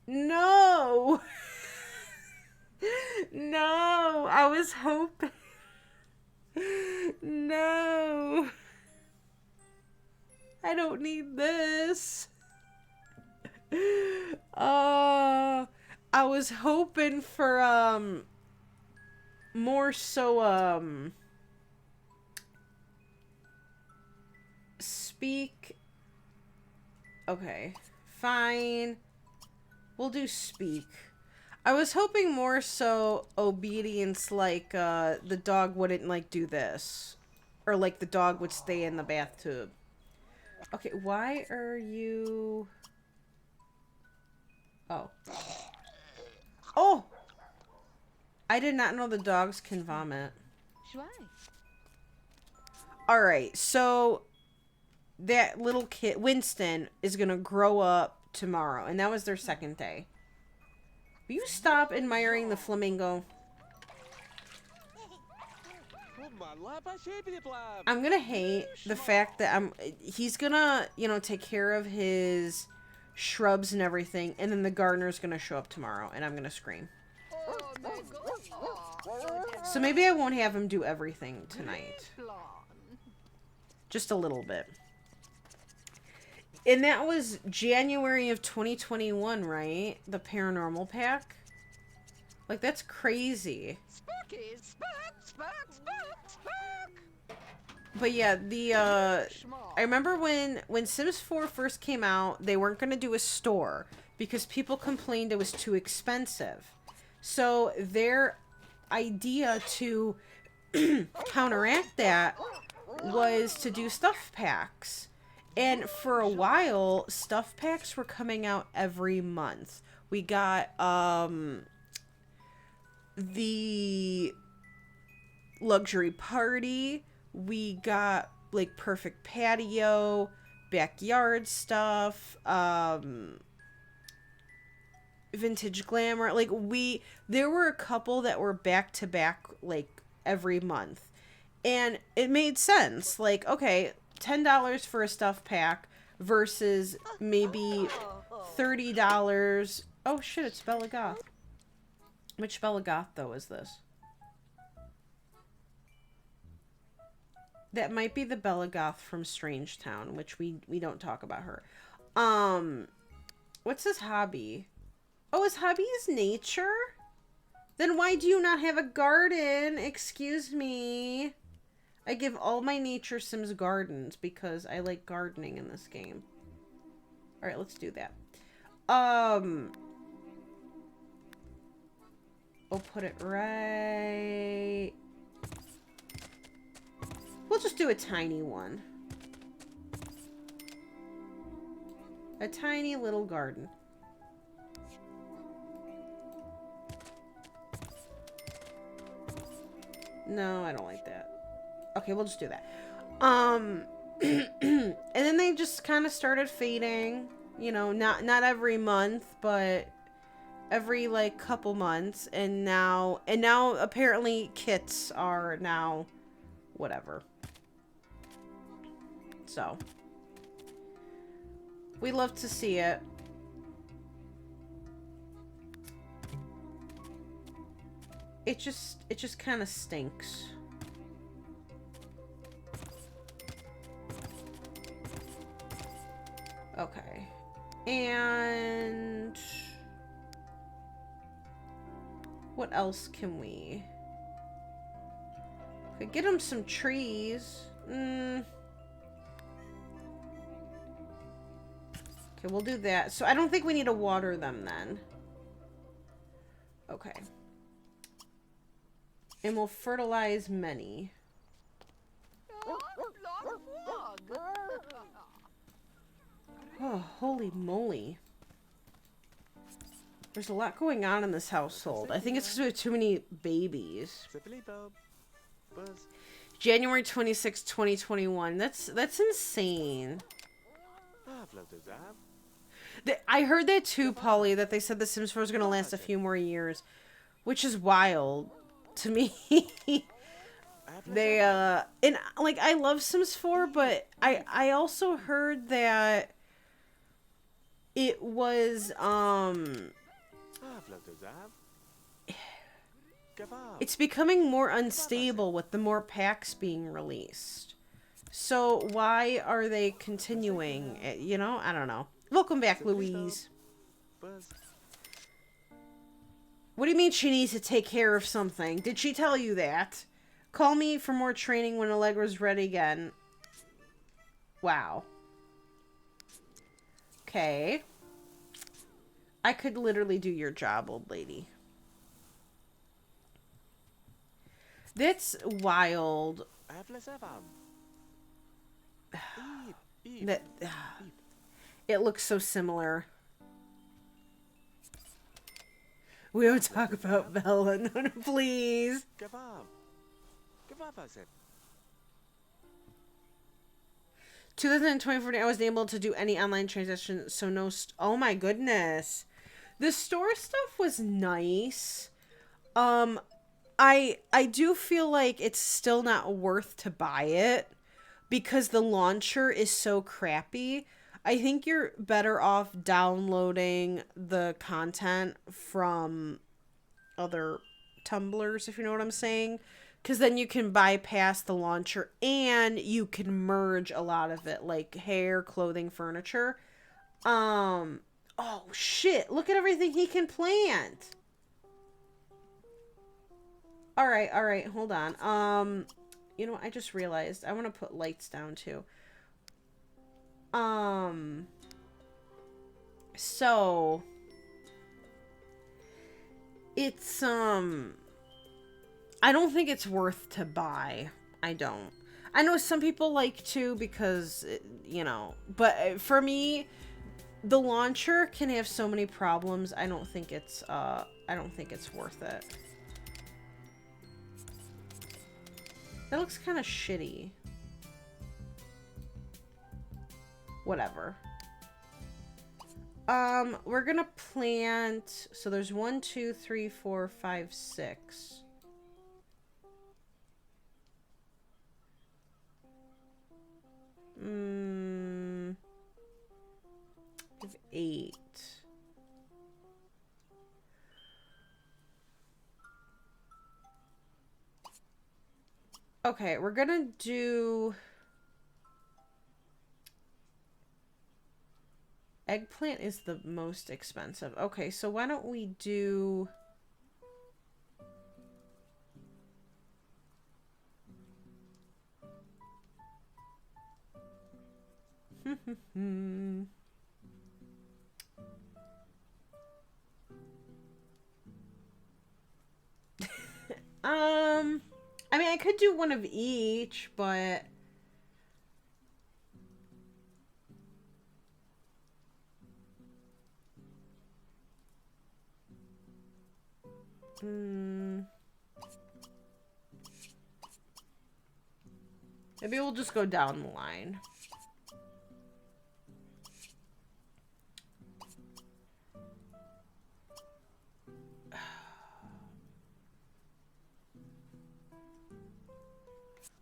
No. No, I was hoping. No. I don't need this. I was hoping for, more so, speak. Okay, fine. We'll do speak. I was hoping more so obedience, like, the dog wouldn't, like, do this. Or, like, the dog would stay in the bathtub. Okay, why are you... Oh. Oh! I did not know the dogs can vomit. Alright, so that little kid, Winston, is gonna grow up tomorrow. And that was their second day. Will you stop admiring the flamingo? I'm gonna hate the fact that he's gonna, you know, take care of his shrubs and everything. And then the gardener's gonna show up tomorrow. And I'm gonna scream. So maybe I won't have him do everything tonight. Just a little bit. And that was January of 2021, right? The paranormal pack? Like, that's crazy. But yeah, I remember when Sims 4 first came out, they weren't going to do a store because people complained it was too expensive. So their idea to counteract that was to do stuff packs. And for a while, stuff packs were coming out every month. We got the luxury party. We got like perfect patio, backyard stuff, vintage glamour. Like there were a couple that were back to back like every month. And it made sense. Like, okay, $10 for a stuff pack versus maybe $30. Oh shit, it's Bella Goth. Which Bella Goth though is this? That might be the Bella Goth from Strange Town, which we don't talk about her. What's his hobby? Oh, his hobby is nature? Then why do you not have a garden? Excuse me. I give all my nature sims gardens because I like gardening in this game. Alright, let's do that. We'll put it right... We'll just do a tiny one. A tiny little garden. No, I don't like that. Okay, we'll just do that. And then they just kind of started fading. You know, not every month, but every like couple months. And now apparently kits are now whatever. So we love to see it. It just kind of stinks. Okay. And what else can we... Could get him some trees. Okay, we'll do that. So I don't think we need to water them then. Okay. And we'll fertilize many. Oh, holy moly. There's a lot going on in this household. I think it's because we have too many babies. January 26, 2021. That's insane. I heard that too, Polly, that they said The Sims 4 was going to last a few more years, which is wild to me. They, and, like, I love Sims 4, but I also heard that it was, it's becoming more unstable with the more packs being released. So why are they continuing it, you know? I don't know. Welcome back, Louise. What do you mean she needs to take care of something? Did she tell you that? Call me for more training when Allegra's ready again. Wow. Okay. I could literally do your job, old lady. That's wild. That it looks so similar. We don't talk about Bella. No, please. 2024, I wasn't able to do any online transactions, so no. Oh my goodness, the store stuff was nice. I do feel like it's still not worth to buy it because the launcher is so crappy. I think you're better off downloading the content from other tumblers, if you know what I'm saying. Because then you can bypass the launcher and you can merge a lot of it, like hair, clothing, furniture. Oh, shit. Look at everything he can plant. All right. Hold on. You know, I just realized I want to put lights down too. So it's, I don't think it's worth to buy. I don't. I know some people like to because, you know, but for me, the launcher can have so many problems. I don't think it's worth it. That looks kind of shitty. Whatever. We're gonna plant, so there's 1, 2, 3, 4, 5, 6. We have 8. Okay, we're gonna do Eggplant is the most expensive. Okay, so why don't we do... I mean, I could do one of each, but... Maybe we'll just go down the line.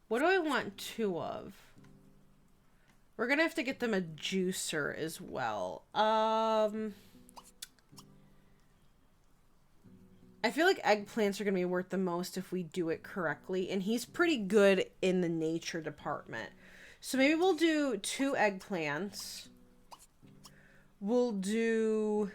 What do I want 2 of? We're gonna have to get them a juicer as well. I feel like eggplants are going to be worth the most if we do it correctly. And he's pretty good in the nature department. So maybe we'll do 2 eggplants. We'll do...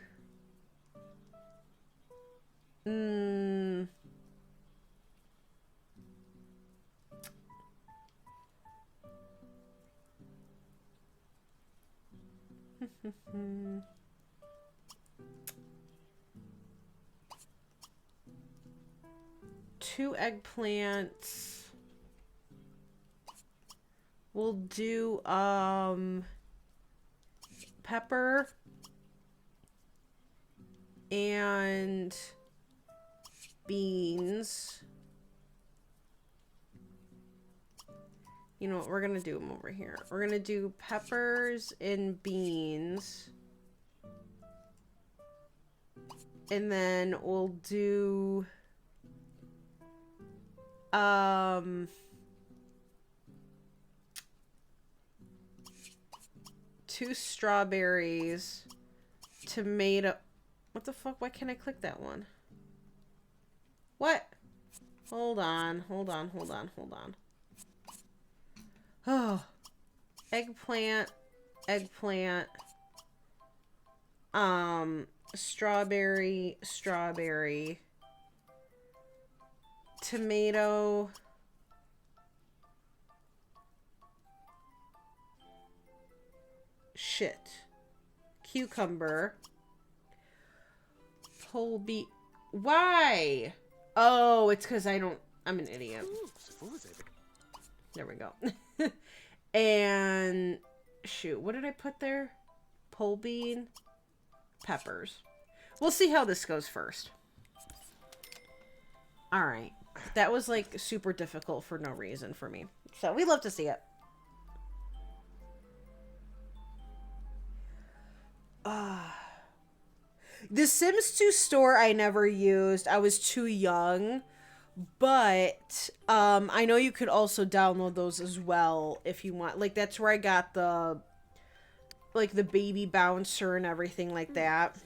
2 eggplants. We'll do pepper and beans. You know what? We're gonna do them over here. We're gonna do peppers and beans. And then we'll do 2 strawberries, tomato. What the fuck? Why can't I click that one? What? Hold on. Oh. Eggplant. Strawberry. Tomato. Shit. Cucumber. Whole beet. Why? Oh, it's because I'm an idiot. There we go. And shoot, what did I put there? Pole bean, peppers. We'll see how this goes first. All right. That was like super difficult for no reason for me. So we love to see it. The Sims 2 store I never used. I was too young. But I know you could also download those as well if you want. Like, that's where I got the baby bouncer and everything like that.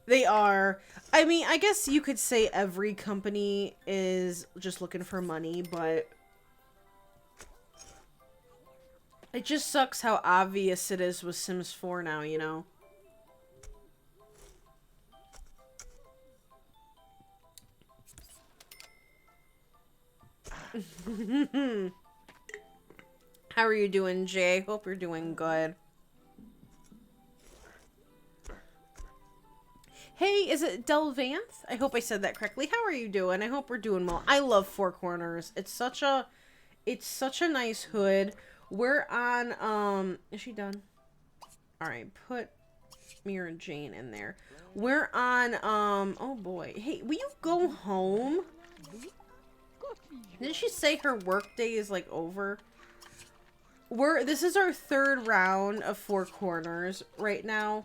They are. I mean, I guess you could say every company is just looking for money, but it just sucks how obvious it is with Sims 4 now, you know? How are you doing, Jay? Hope you're doing good. Hey, is it Delvanth? I hope I said that correctly. How are you doing? I hope we're doing well. I love Four Corners. It's such a nice hood. We're on, is she done? All right, put Mira and Jane in there. We're on, oh boy. Hey, will you go home? Didn't she say her workday is like over? This is our 3rd round of Four Corners right now.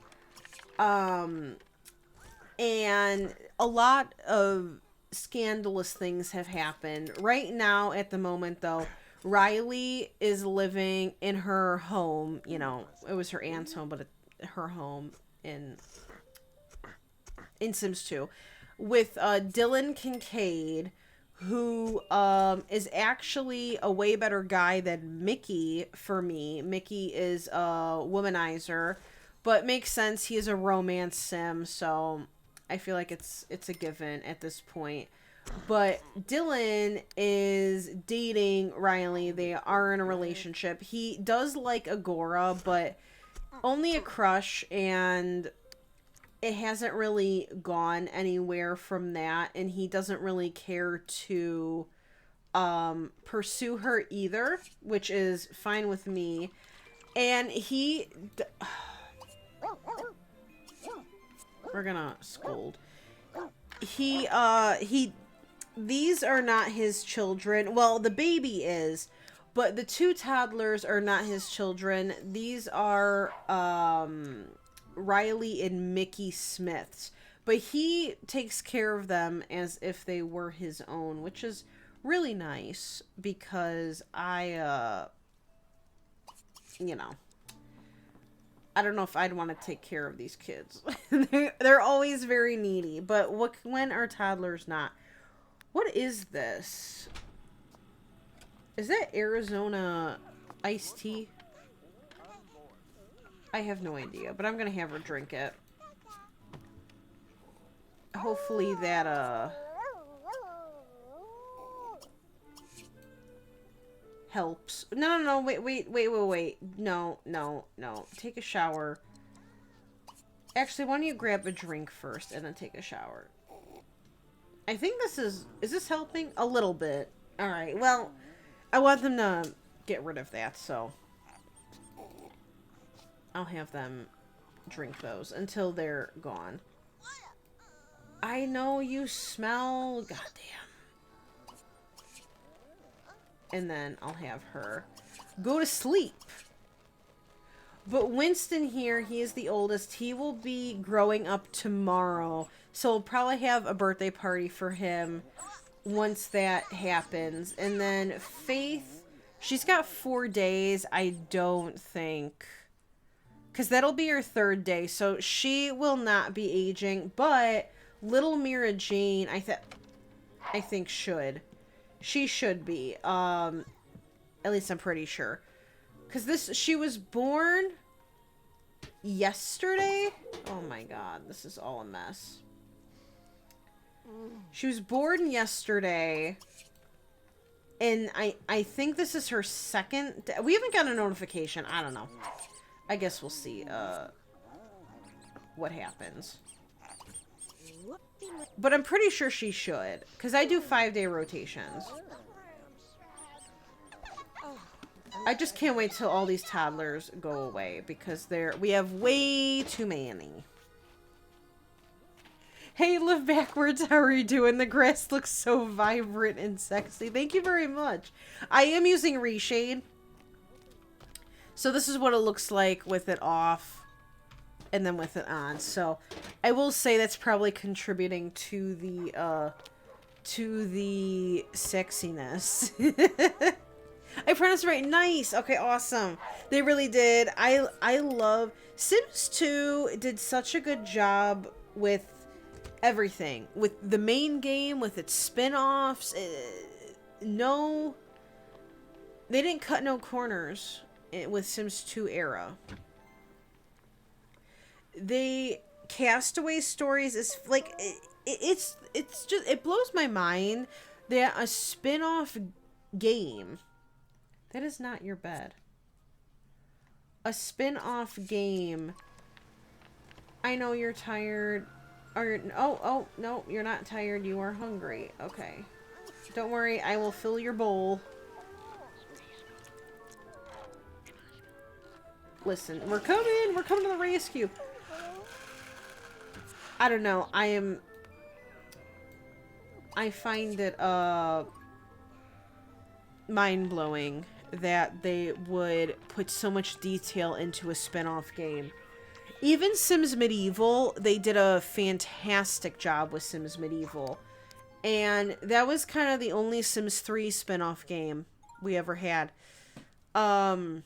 And a lot of scandalous things have happened. Right now, at the moment, though, Riley is living in her home. You know, it was her aunt's home, but her home in Sims 2. With Dylan Kincaid, who is actually a way better guy than Mickey for me. Mickey is a womanizer, but makes sense. He is a romance sim, so I feel like it's a given at this point. But Dylan is dating Riley. They are in a relationship. He does like Agora, but only a crush, and it hasn't really gone anywhere from that, and he doesn't really care to pursue her either, which is fine with me. And we're gonna scold. He these are not his children. Well, the baby is, but the two toddlers are not his children. These are Riley and Mickey Smith's, but he takes care of them as if they were his own, which is really nice because I don't know if I'd want to take care of these kids. They're always very needy, but when are toddlers not? What is this? Is that Arizona iced tea? I have no idea, but I'm gonna have her drink it. Hopefully that, helps. No, wait. No. Take a shower. Actually, why don't you grab a drink first and then take a shower? I think is this helping? A little bit. Alright, well, I want them to get rid of that, so I'll have them drink those until they're gone. I know you smell. Goddamn. And then I'll have her go to sleep. But Winston here, he is the oldest. He will be growing up tomorrow. So we'll probably have a birthday party for him once that happens. And then Faith, she's got 4 days, I don't think. Because that'll be her 3rd day. So she will not be aging. But little Mira Jane, I think should. She should be. At least I'm pretty sure. Because she was born yesterday? Oh my god, this is all a mess. She was born yesterday. And I think this is her 2nd. We haven't got a notification. I don't know. I guess we'll see what happens. But I'm pretty sure she should. Because I do 5-day rotations. I just can't wait till all these toddlers go away. Because we have way too many. Hey, Live Backwards, how are you doing? The grass looks so vibrant and sexy. Thank you very much. I am using Reshade. So this is what it looks like with it off. And then with it on. So I will say that's probably contributing to the sexiness. I pronounced it right. Nice. Okay, awesome. They really did. I love Sims 2 did such a good job with everything. With the main game, with its spin-offs. No, they didn't cut no corners with Sims 2 era. The Castaway stories is like it's just, it blows my mind that a spin-off game, that is not your bed, a spin-off game. I know you're tired, or oh no, you're not tired, you are hungry. Okay, don't worry, I will fill your bowl. Listen, we're coming to the rescue. I don't know. I find it mind-blowing that they would put so much detail into a spin-off game. Even Sims Medieval, they did a fantastic job with Sims Medieval. And that was kind of the only Sims 3 spin-off game we ever had. I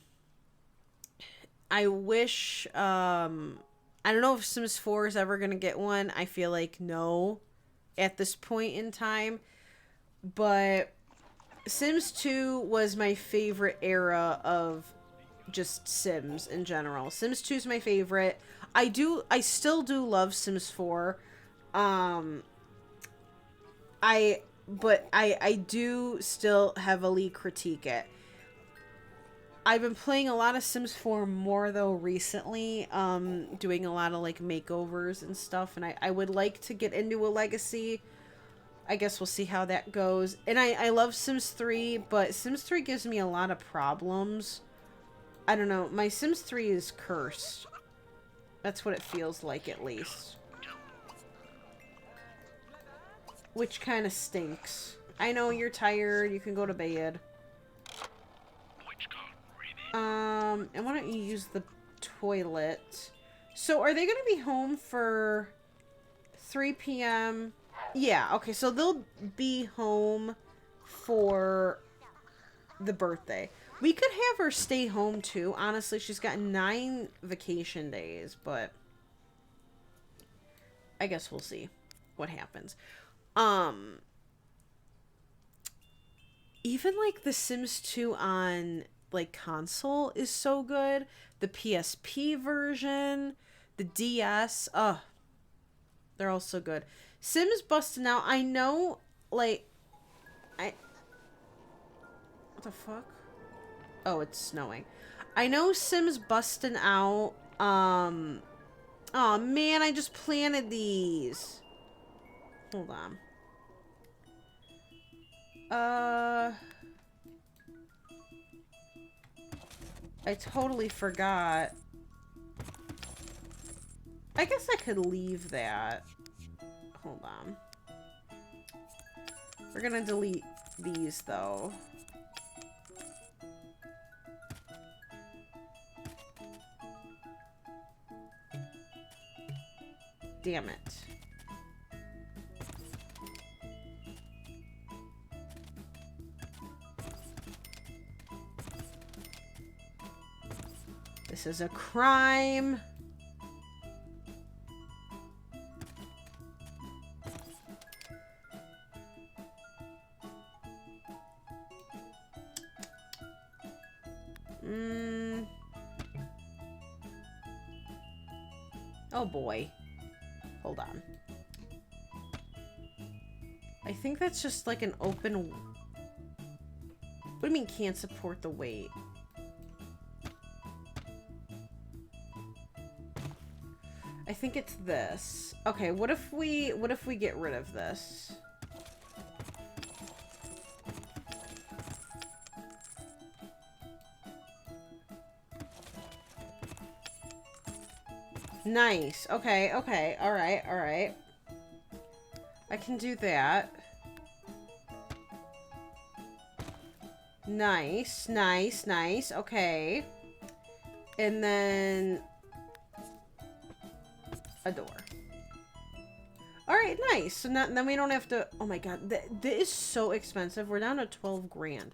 wish I don't know if Sims 4 is ever going to get one. I feel like no at this point in time. But Sims 2 was my favorite era of just Sims in general. Sims 2 is my favorite. I still do love Sims 4. I do still heavily critique it. I've been playing a lot of Sims 4 more though recently, doing a lot of like makeovers and stuff, and I would like to get into a legacy. I guess we'll see how that goes. And I love Sims 3, but Sims 3 gives me a lot of problems. I don't know, my Sims 3 is cursed. That's what it feels like, at least. Which kind of stinks. I know you're tired, you can go to bed. And why don't you use the toilet? So, are they going to be home for 3 p.m.? Yeah, okay, so they'll be home for the birthday. We could have her stay home, too. Honestly, she's got 9 vacation days, but I guess we'll see what happens. Even, like, The Sims 2 on, like, console is so good. The PSP version, the DS, they're all so good. Sims busting out. I know, like, what the fuck? Oh, it's snowing. I know Sims busting out. Oh man, I just planted these. Hold on. I totally forgot. I guess I could leave that. Hold on. We're gonna delete these, though. Damn it. This is a crime. Oh boy. Hold on. I think that's just like an open... What do you mean can't support the weight? I think it's this. Okay, what if we get rid of this? Nice. Okay, okay. Alright, alright. I can do that. Nice, nice, nice. Okay. And then... a door. Alright, nice. So now, then we don't have to... Oh my god. This is so expensive. We're down to 12 grand.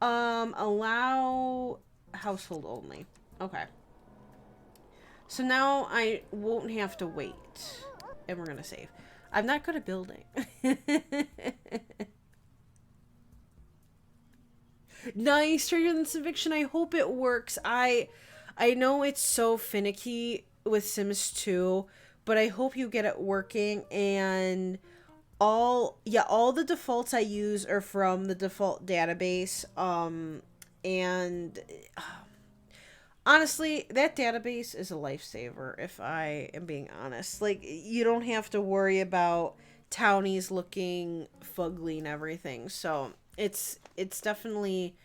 Allow household only. Okay. So now I won't have to wait. And we're gonna save. I'm not good at building. Nice. Stranger Than Eviction. I hope it works. I know it's so finicky with Sims 2, but I hope you get it working. And all the defaults I use are from the default database. And honestly, that database is a lifesaver, if I am being honest. Like, you don't have to worry about townies looking fugly and everything. So it's definitely...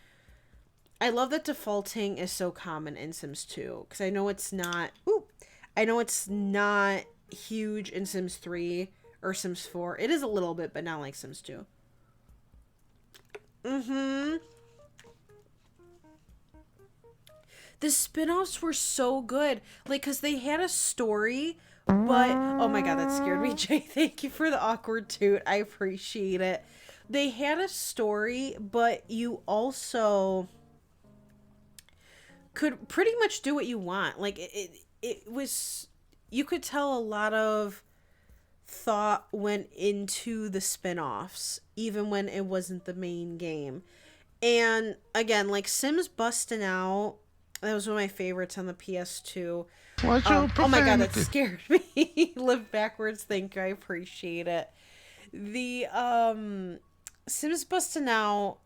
I love that defaulting is so common in Sims 2, because I know it's not... I know it's not huge in Sims 3 or Sims 4. It is a little bit, but not like Sims 2. The spin-offs were so good. Like, because they had a story, but... Oh my god, that scared me, Jay. Thank you for the awkward toot. I appreciate it. They had a story, but you also could pretty much do what you want. Like, it was... You could tell a lot of thought went into the spin-offs, even when it wasn't the main game. And again, like Sims Bustin' Out, that was one of my favorites on the PS2. Watch your Oh my god, that profanity. scared me. Live backwards, thank you, I appreciate it. The Sims Bustin' Out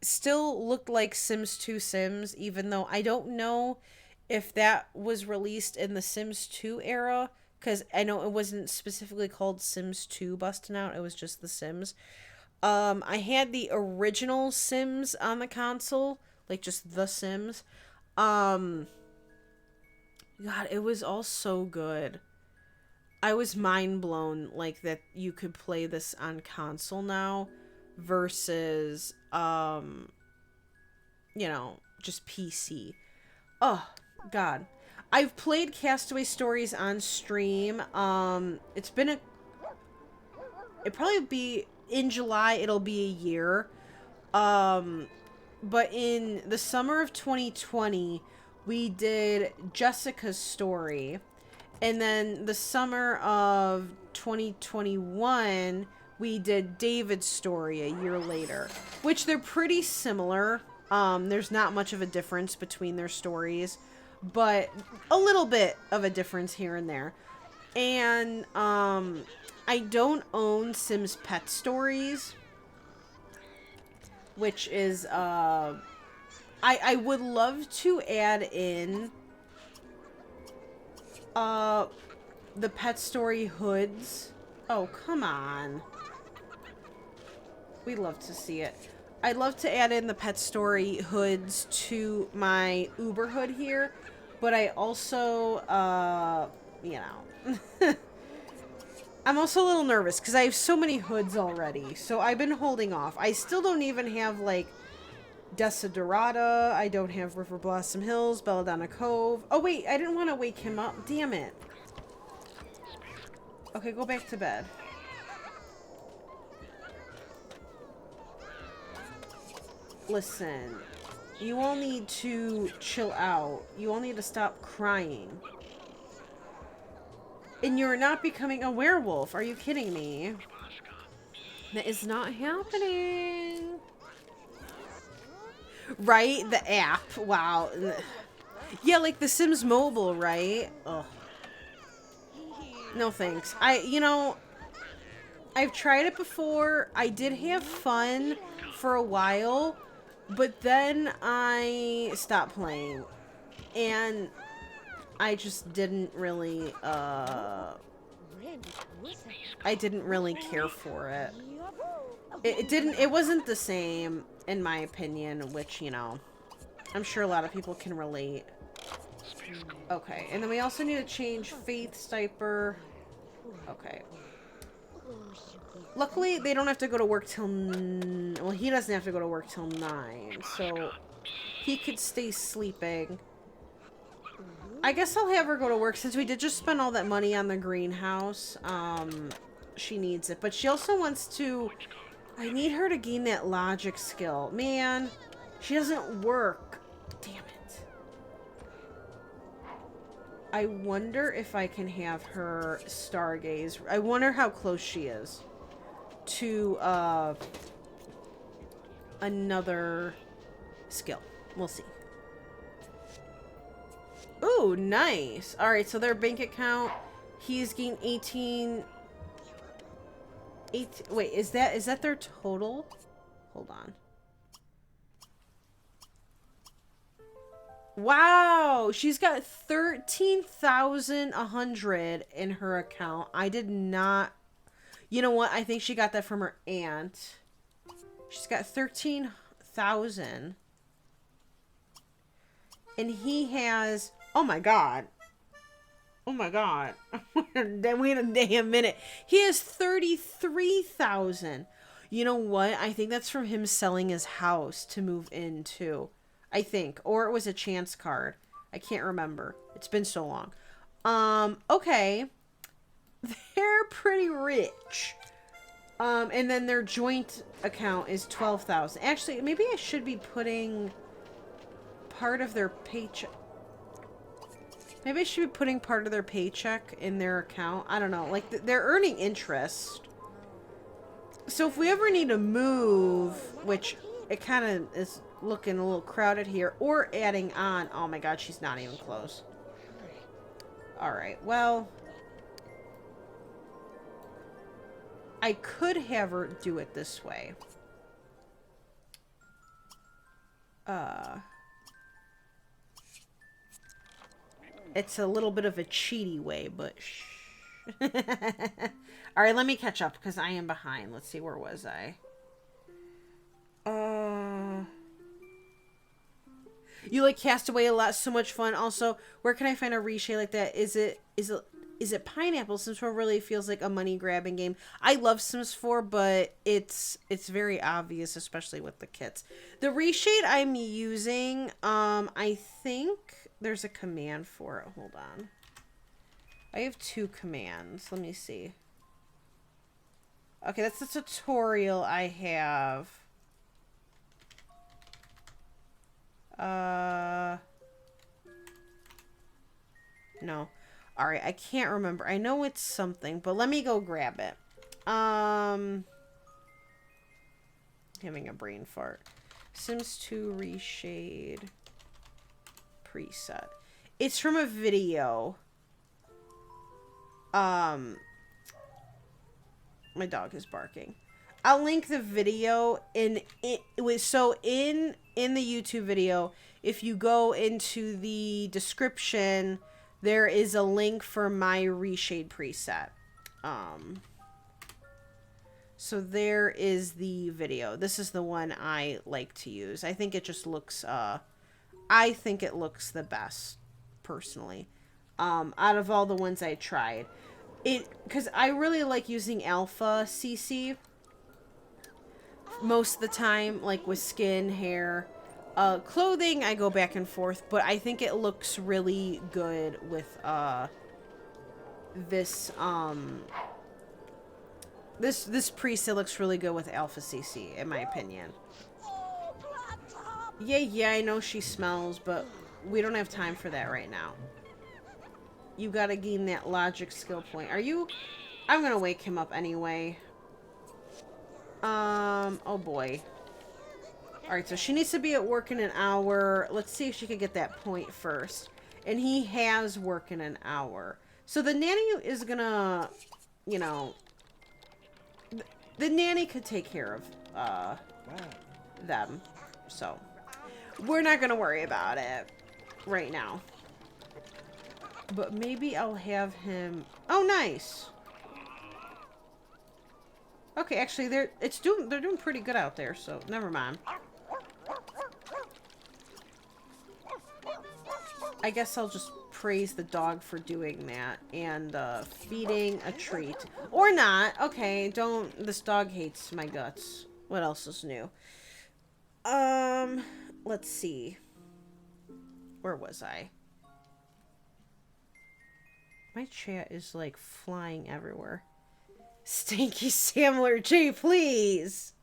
still looked like Sims 2 Sims, even though I don't know if that was released in the Sims 2 era, because I know it wasn't specifically called Sims 2 Bustin' Out, it was just The Sims. I had the original Sims on the console, like just The Sims. God, it was all so good. I was mind blown, like, that you could play this on console now versus, just PC. Oh, God. I've played Castaway Stories on stream. It'll probably be, in July, it'll be a year. But in the summer of 2020, we did Jessica's story. And then the summer of 2021, we did David's story a year later. Which they're pretty similar. There's not much of a difference between their stories. But a little bit of a difference here and there. And I don't own Sims Pet Stories. Which is, I would love to add in the Pet Story hoods. Oh, come on. We'd love to see it. I'd love to add in the Pet Story hoods to my Uber hood here, but I also, I'm also a little nervous because I have so many hoods already, so I've been holding off. I still don't even have, like, Desiderata. I don't have River Blossom Hills, Belladonna Cove. Oh, wait, I didn't want to wake him up. Damn it. Okay, go back to bed. Listen, you all need to chill out. You all need to stop crying. And you're not becoming a werewolf. Are you kidding me? That is not happening. Right? The app. Wow. Yeah, like the Sims Mobile, right? Ugh. No thanks. I've tried it before. I did have fun for a while, but then I stopped playing. And I just didn't really, I didn't really care for it. It wasn't the same, in my opinion, which, I'm sure a lot of people can relate. Okay, and then we also need to change Faith's diaper. Okay. Luckily, they don't have to go to work till... Well, he doesn't have to go to work till 9, so he could stay sleeping. I guess I'll have her go to work since we did just spend all that money on the greenhouse. She needs it, but she also wants to... I need her to gain that logic skill. Man, she doesn't work. Damn it. I wonder if I can have her stargaze. I wonder how close she is to another skill. We'll see. Ooh, nice. Alright, so their bank account, he's gained 18... Wait, is that their total? Hold on. Wow, she's got 13,100 in her account. I did not... You know what? I think she got that from her aunt. She's got 13,000. And he has... Oh my god. Oh my god. Wait a damn minute. He has 33,000. You know what? I think that's from him selling his house to move into. I think. Or it was a chance card. I can't remember. It's been so long. Okay. They're pretty rich. And then their joint account is 12,000. Actually, maybe I should be putting part of their paycheck. Maybe I should be putting part of their paycheck in their account. I don't know. Like, they're earning interest. So if we ever need to move, which it kind of is looking a little crowded here, or adding on. Oh my god, she's not even close. Alright, well, I could have her do it this way. It's a little bit of a cheaty way, but shh. Alright, let me catch up, because I am behind. Let's see, where was I? You like Castaway a lot, so much fun. Also, where can I find a reshade like that? Is it Pineapple? Sims 4 really feels like a money grabbing game. I love Sims 4, but it's very obvious, especially with the kits. The reshade I'm using, I think there's a command for it. Hold on. I have 2 commands. Let me see. Okay, that's the tutorial I have. No. Alright, I can't remember. I know it's something, but let me go grab it. Having a brain fart. Sims 2 reshade preset. It's from a video. My dog is barking. I'll link the video in the YouTube video. If you go into the description, there is a link for my reshade preset. So there is the video. This is the one I like to use. I think it just looks I think it looks the best personally. Out of all the ones I tried. Because I really like using Alpha CC most of the time, like with skin, hair, clothing. I go back and forth, but I think it looks really good with this this preset looks really good with Alpha CC, in my opinion. Yeah, I know she smells, but we don't have time for that right now. You gotta gain that logic skill point. I'm gonna wake him up anyway. Oh boy. Alright, so she needs to be at work in an hour. Let's see if she can get that point first. And he has work in an hour. So the nanny is gonna, you know, the nanny could take care of, them. So, we're not gonna worry about it right now. But maybe I'll have him... Oh, nice! Okay, actually, they're doing pretty good out there, so never mind. I guess I'll just praise the dog for doing that and feeding a treat. Or not. Okay, don't... This dog hates my guts. What else is new? Let's see. Where was I? My chat is like flying everywhere. Stinky Samler J, please.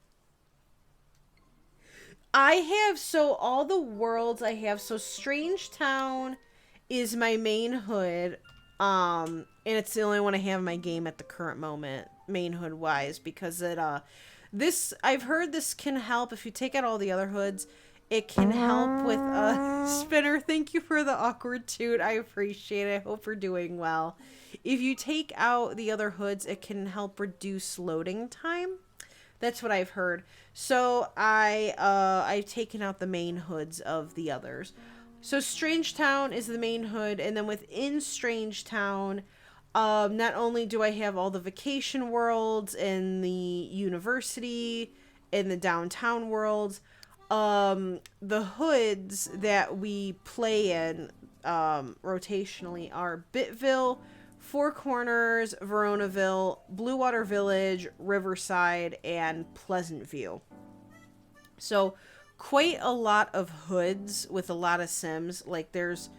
I have, so all the worlds I have, so Strange Town is my main hood. And it's the only one I have in my game at the current moment, main hood wise, because it, I've heard this can help if you take out all the other hoods. It can help with Spinner. Thank you for the awkward toot. I appreciate it. I hope you're doing well. If you take out the other hoods, it can help reduce loading time. That's what I've heard. So I've taken out the main hoods of the others. So Strange Town is the main hood, and then within Strange Town, not only do I have all the vacation worlds and the university and the downtown worlds, the hoods that we play in rotationally are Bitville, Four Corners, Veronaville, Blue Water Village, Riverside, and Pleasant View. So quite a lot of hoods with a lot of Sims. Like there's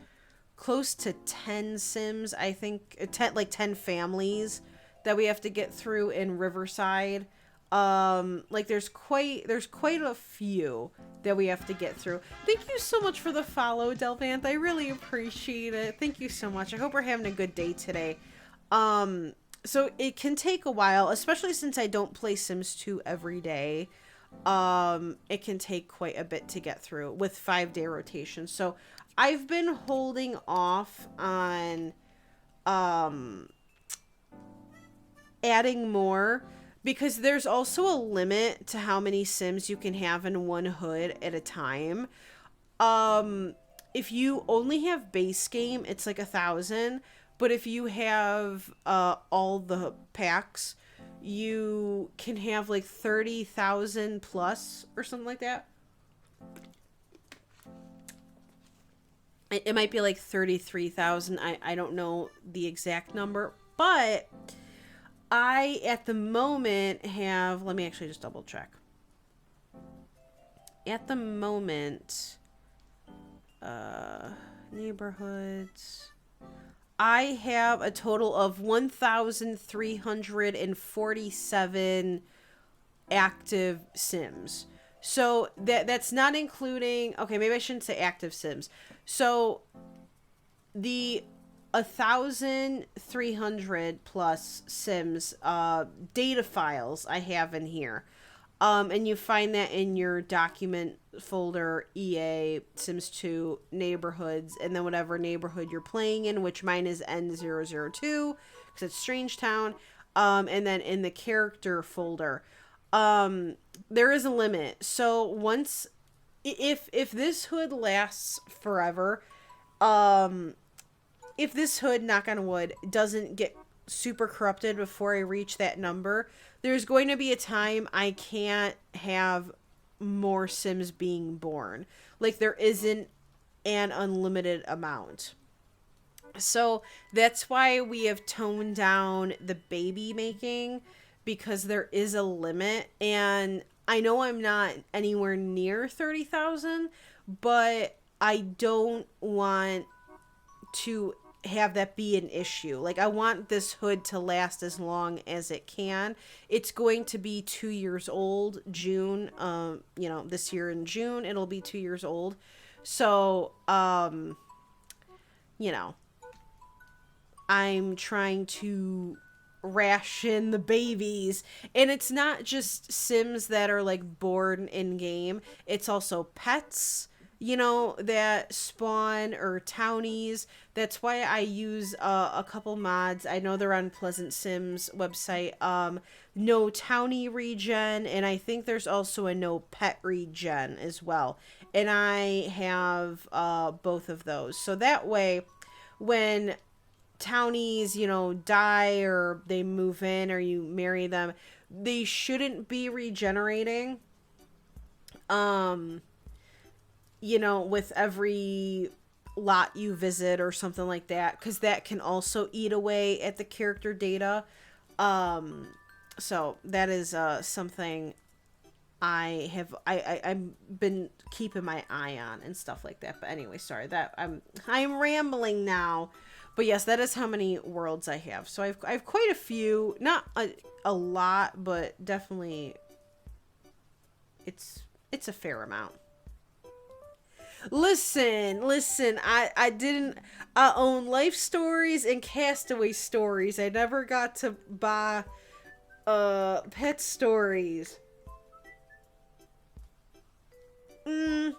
close to 10 Sims, I think, 10 families that we have to get through in Riverside. Like there's quite a few that we have to get through. Thank you so much for the follow, Delvanth. I really appreciate it. Thank you so much. I hope we're having a good day today. So it can take a while, especially since I don't play Sims 2 every day. It can take quite a bit to get through with 5-day rotations. So I've been holding off on adding more because there's also a limit to how many Sims you can have in one hood at a time. If you only have base game, it's like 1,000. But if you have all the packs, you can have like 30,000 plus or something like that. It might be like 33,000. I don't know the exact number. But I, at the moment, have... Let me actually just double check. At the moment... neighborhoods... I have a total of 1,347 active Sims. So that's not including... Okay, maybe I shouldn't say active Sims. So the 1,300 plus Sims data files I have in here. And you find that in your document folder, EA, Sims 2, neighborhoods, and then whatever neighborhood you're playing in, which mine is N002, because it's Strangetown, and then in the character folder. There is a limit. So once, if this hood lasts forever, if this hood, knock on wood, doesn't get super corrupted before I reach that number, there's going to be a time I can't have more Sims being born. Like, there isn't an unlimited amount. So that's why we have toned down the baby making, because there is a limit. And I know I'm not anywhere near 30,000, but I don't want to have that be an issue. Like, I want this hood to last as long as it can. It's going to be 2 years old June, this year in June it'll be 2 years old. So I'm trying to ration the babies, and it's not just Sims that are like born in game, it's also pets, that spawn, or townies. That's why I use a couple mods. I know they're on Pleasant Sims website. No townie regen, and I think there's also a no pet regen as well. And I have both of those. So that way, when townies, die, or they move in, or you marry them, they shouldn't be regenerating. With every lot you visit or something like that, because that can also eat away at the character data. So that is something I've been keeping my eye on and stuff like that. But anyway, sorry that I'm rambling now. But yes, that is how many worlds I have. So I've quite a few, not a lot, but definitely it's a fair amount. Listen, I own Life Stories and Castaway Stories. I never got to buy Pet Stories. It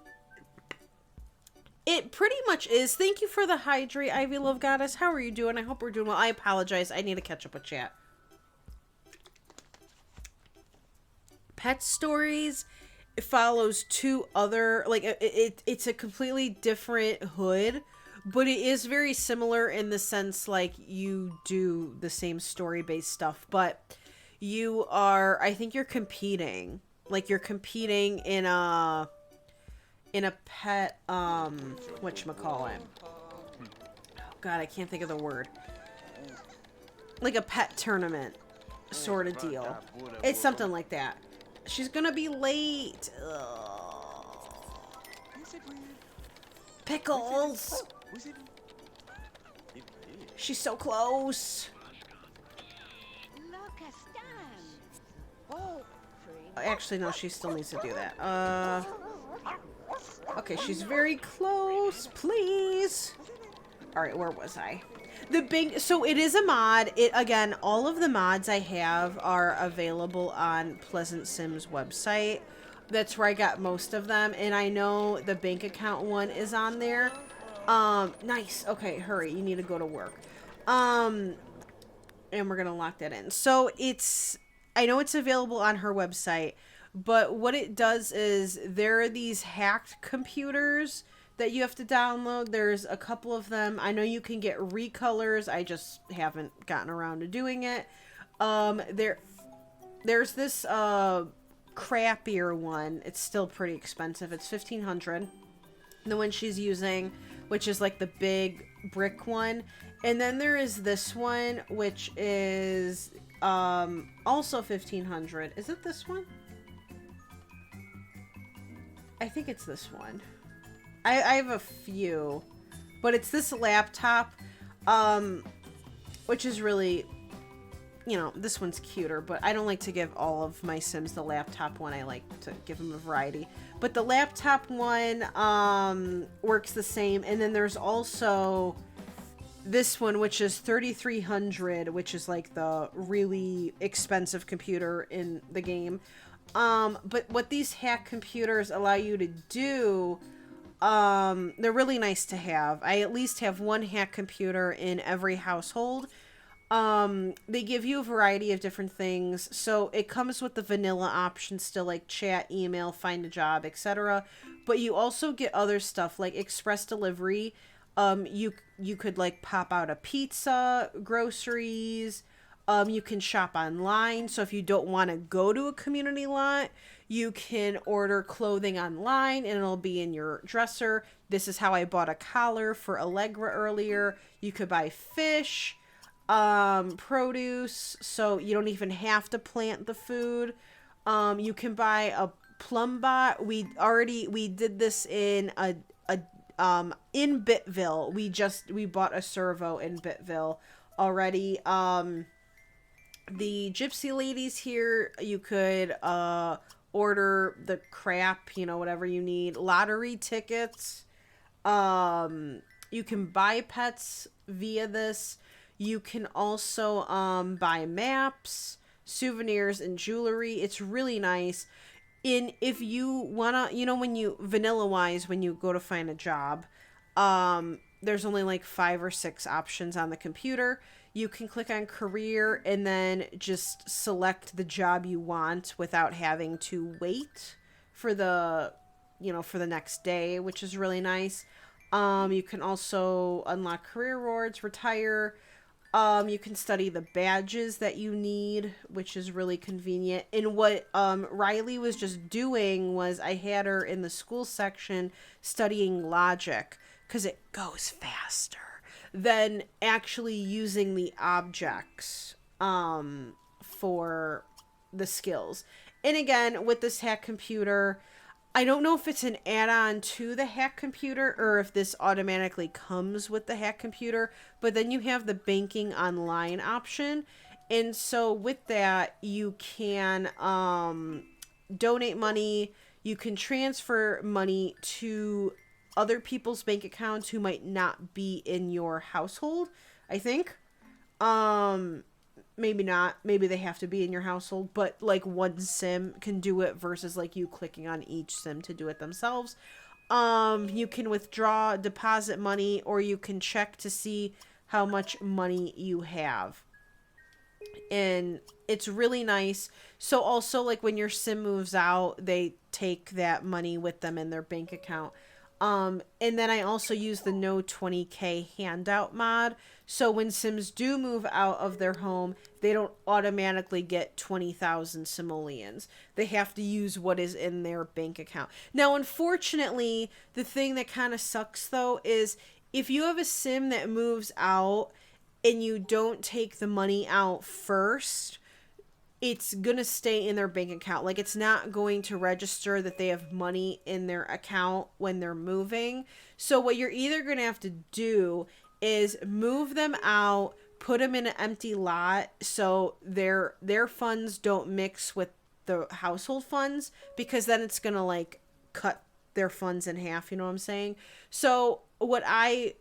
pretty much is. Thank you for the hydrate, Ivy Love Goddess. How are you doing? I hope we're doing well. I apologize. I need to catch up with chat. Pet Stories... It follows two other, it's a completely different hood, but it is very similar in the sense, like, you do the same story-based stuff, but I think you're competing. Like, you're competing in a pet, whatchamacallit. Oh, God, I can't think of the word. Like a pet tournament sort of deal. It's something like that. She's gonna be late. Ugh. Pickles! She's so close. Actually, no, she still needs to do that. Okay, she's very close. Please. All right, where was I? So it is a mod. Again, all of the mods I have are available on Pleasant Sims website. That's where I got most of them, and I know the bank account one is on there. Nice. Okay, hurry. You need to go to work. And we're gonna lock that in. So I know it's available on her website, but what it does is there are these hacked computers that you have to download. There's a couple of them. I know you can get recolors. I just haven't gotten around to doing it. There's this crappier one. It's still pretty expensive. It's $1,500. The one she's using, which is like the big brick one. And then there is this one, which is also $1,500. Is it this one? I think it's this one. I have a few, but it's this laptop, which is really, this one's cuter, but I don't like to give all of my Sims the laptop one. I like to give them a variety. But the laptop one works the same. And then there's also this one, which is $3,300, which is like the really expensive computer in the game. But what these hack computers allow you to do, they're really nice to have. I at least have one hack computer in every household. They give you a variety of different things. So it comes with the vanilla options still, like chat, email, find a job, etc. But you also get other stuff like express delivery. You could like pop out a pizza, groceries. You can shop online. So if you don't want to go to a community lot, you can order clothing online and it'll be in your dresser. This is how I bought a collar for Allegra earlier. You could buy fish, produce, so you don't even have to plant the food. You can buy a plumb bot. We did this in in Bitville. We bought a servo in Bitville already. The gypsy ladies here, you could order the crap, whatever you need. Lottery tickets. You can buy pets via this. You can also buy maps, souvenirs, and jewelry. It's really nice. If you wanna, vanilla-wise, when you go to find a job, there's only like 5 or 6 options on the computer. You can click on career and then just select the job you want without having to wait for the next day, which is really nice. You can also unlock career rewards, retire. You can study the badges that you need, which is really convenient. And what Riley was just doing was I had her in the school section studying logic because it goes faster than actually using the objects for the skills. And again, with this hack computer, I don't know if it's an add-on to the hack computer or if this automatically comes with the hack computer, but then you have the banking online option. And so with that, you can donate money, you can transfer money to other people's bank accounts who might not be in your household, I think. Maybe not. Maybe they have to be in your household, but like one sim can do it versus like you clicking on each sim to do it themselves. You can withdraw, deposit money, or you can check to see how much money you have. And it's really nice. So also like when your sim moves out, they take that money with them in their bank account. And then I also use the no 20k handout mod. So when Sims do move out of their home, they don't automatically get 20,000 simoleons. They have to use what is in their bank account. Now, unfortunately, the thing that kind of sucks though is if you have a Sim that moves out and you don't take the money out first, it's going to stay in their bank account. Like, it's not going to register that they have money in their account when they're moving. So what you're either going to have to do is move them out, put them in an empty lot so their funds don't mix with the household funds, because then it's gonna like cut their funds in half, you know what I'm saying? So what I,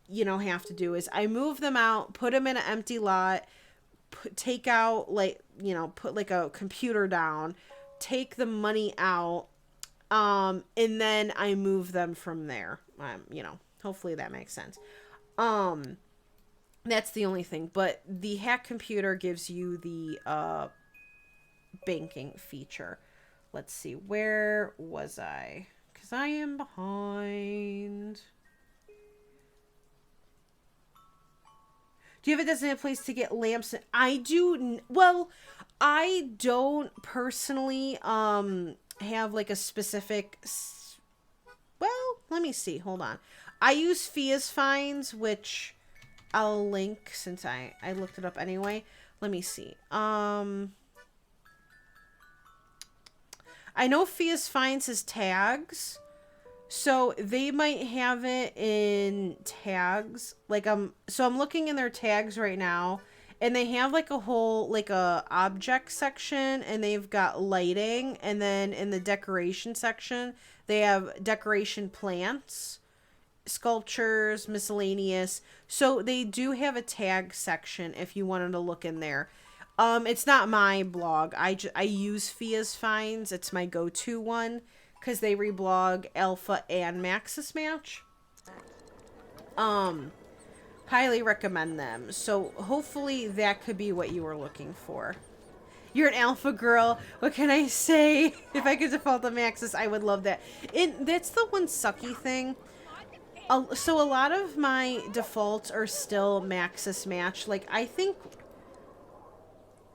have to do is I move them out, put them in an empty lot, take out like, put like a computer down, take the money out, and then I move them from there. Hopefully that makes sense. That's the only thing, but the hack computer gives you the banking feature. Let's see, where was I? Because I am behind. Do you have a designated place to get lamps? I do. Well, I don't personally have like a specific. Well, let me see. Hold on. I use Fia's Finds, which I'll link since I looked it up anyway. Let me see. I know Fia's Finds has tags, so they might have it in tags. Like so I'm looking in their tags right now, and they have like a whole like a object section, and they've got lighting, and then in the decoration section they have decoration plants, sculptures, miscellaneous. So they do have a tag section if you wanted to look in there. It's not my blog. I use Fia's Finds. It's my go-to one because they reblog Alpha and Maxis Match. Highly recommend them. So hopefully that could be what you were looking for. You're an alpha girl. What can I say? If I could default to Maxis, I would love that. That's the one sucky thing. So a lot of my defaults are still Maxis Match. Like, I think...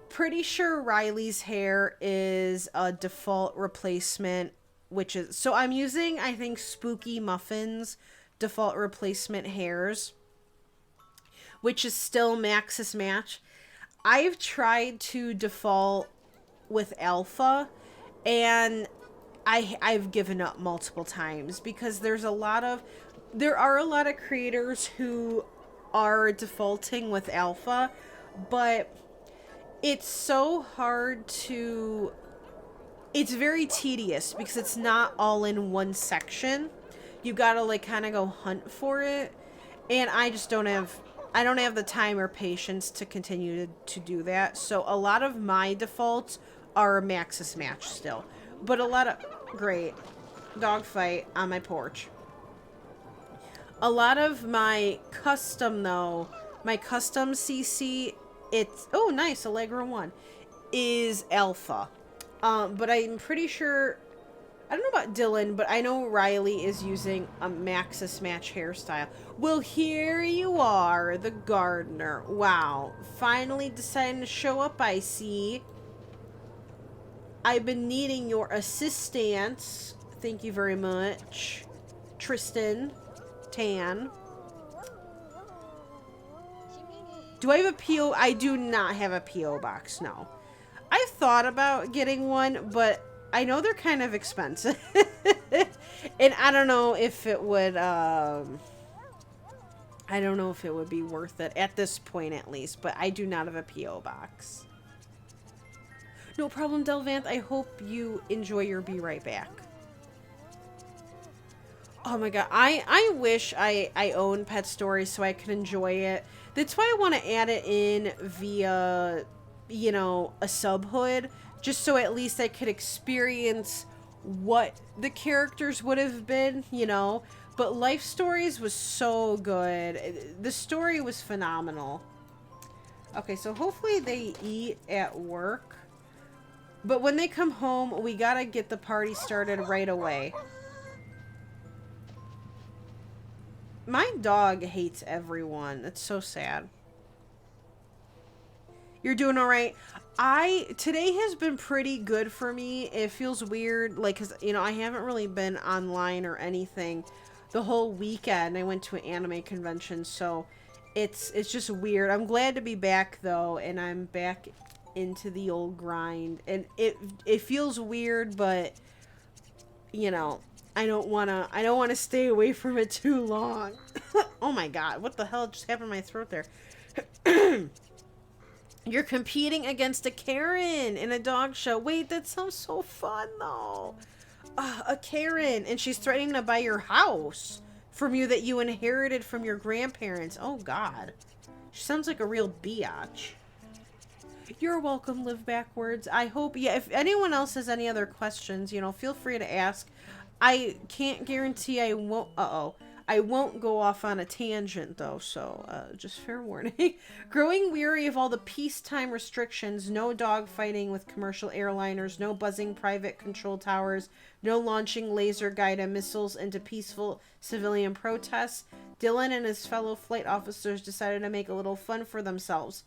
Pretty sure Riley's hair is a default replacement, which is... So I'm using, I think, Spooky Muffin's default replacement hairs, which is still Maxis Match. I've tried to default with Alpha, and I've given up multiple times because there are a lot of creators who are defaulting with Alpha, but it's so hard to... It's very tedious because it's not all in one section. You gotta like kind of go hunt for it, and I just don't have the time or patience to continue to do that. So a lot of my defaults are Maxis Match still, but a lot of... Great. Dogfight on my porch. A lot of my custom, though, my custom CC, it's... Oh, nice. Allegra 1 is Alpha. But I'm pretty sure... I don't know about Dylan, but I know Riley is using a Maxis Match hairstyle. Well, here you are, the gardener. Wow. Finally deciding to show up, I see. I've been needing your assistance. Thank you very much. Tristan. Tan. Do I have a P.O.? I do not have a P.O. box, no. I've thought about getting one, but I know they're kind of expensive. And I don't know if it would, I don't know if it would be worth it at this point, at least, but I do not have a P.O. box. No problem, Delvanth. I hope you enjoy your Be Right Back. Oh my god, I wish I owned Pet Stories so I could enjoy it. That's why I want to add it in via, you know, a subhood, just so at least I could experience what the characters would have been, you know. But Life Stories was so good. The story was phenomenal. Okay, so hopefully they eat at work. But when they come home, we gotta get the party started right away. My dog hates everyone. It's so sad. You're doing all right. Today has been pretty good for me. It feels weird, like, cause you know I haven't really been online or anything the whole weekend. I went to an anime convention, so it's just weird. I'm glad to be back though, and I'm back into the old grind. And it feels weird, but you know, I don't wanna stay away from it too long. Oh my god, what the hell just happened to my throat there? You're competing against a Karen in a dog show. Wait, that sounds so fun, though. A Karen, and she's threatening to buy your house from you that you inherited from your grandparents. Oh, God. She sounds like a real biatch. You're welcome, Live Backwards. I hope, yeah, if anyone else has any other questions, you know, feel free to ask. I can't guarantee I won't, I won't go off on a tangent, though, so just fair warning. Growing weary of all the peacetime restrictions, no dogfighting with commercial airliners, no buzzing private control towers, no launching laser-guided missiles into peaceful civilian protests, Dylan and his fellow flight officers decided to make a little fun for themselves.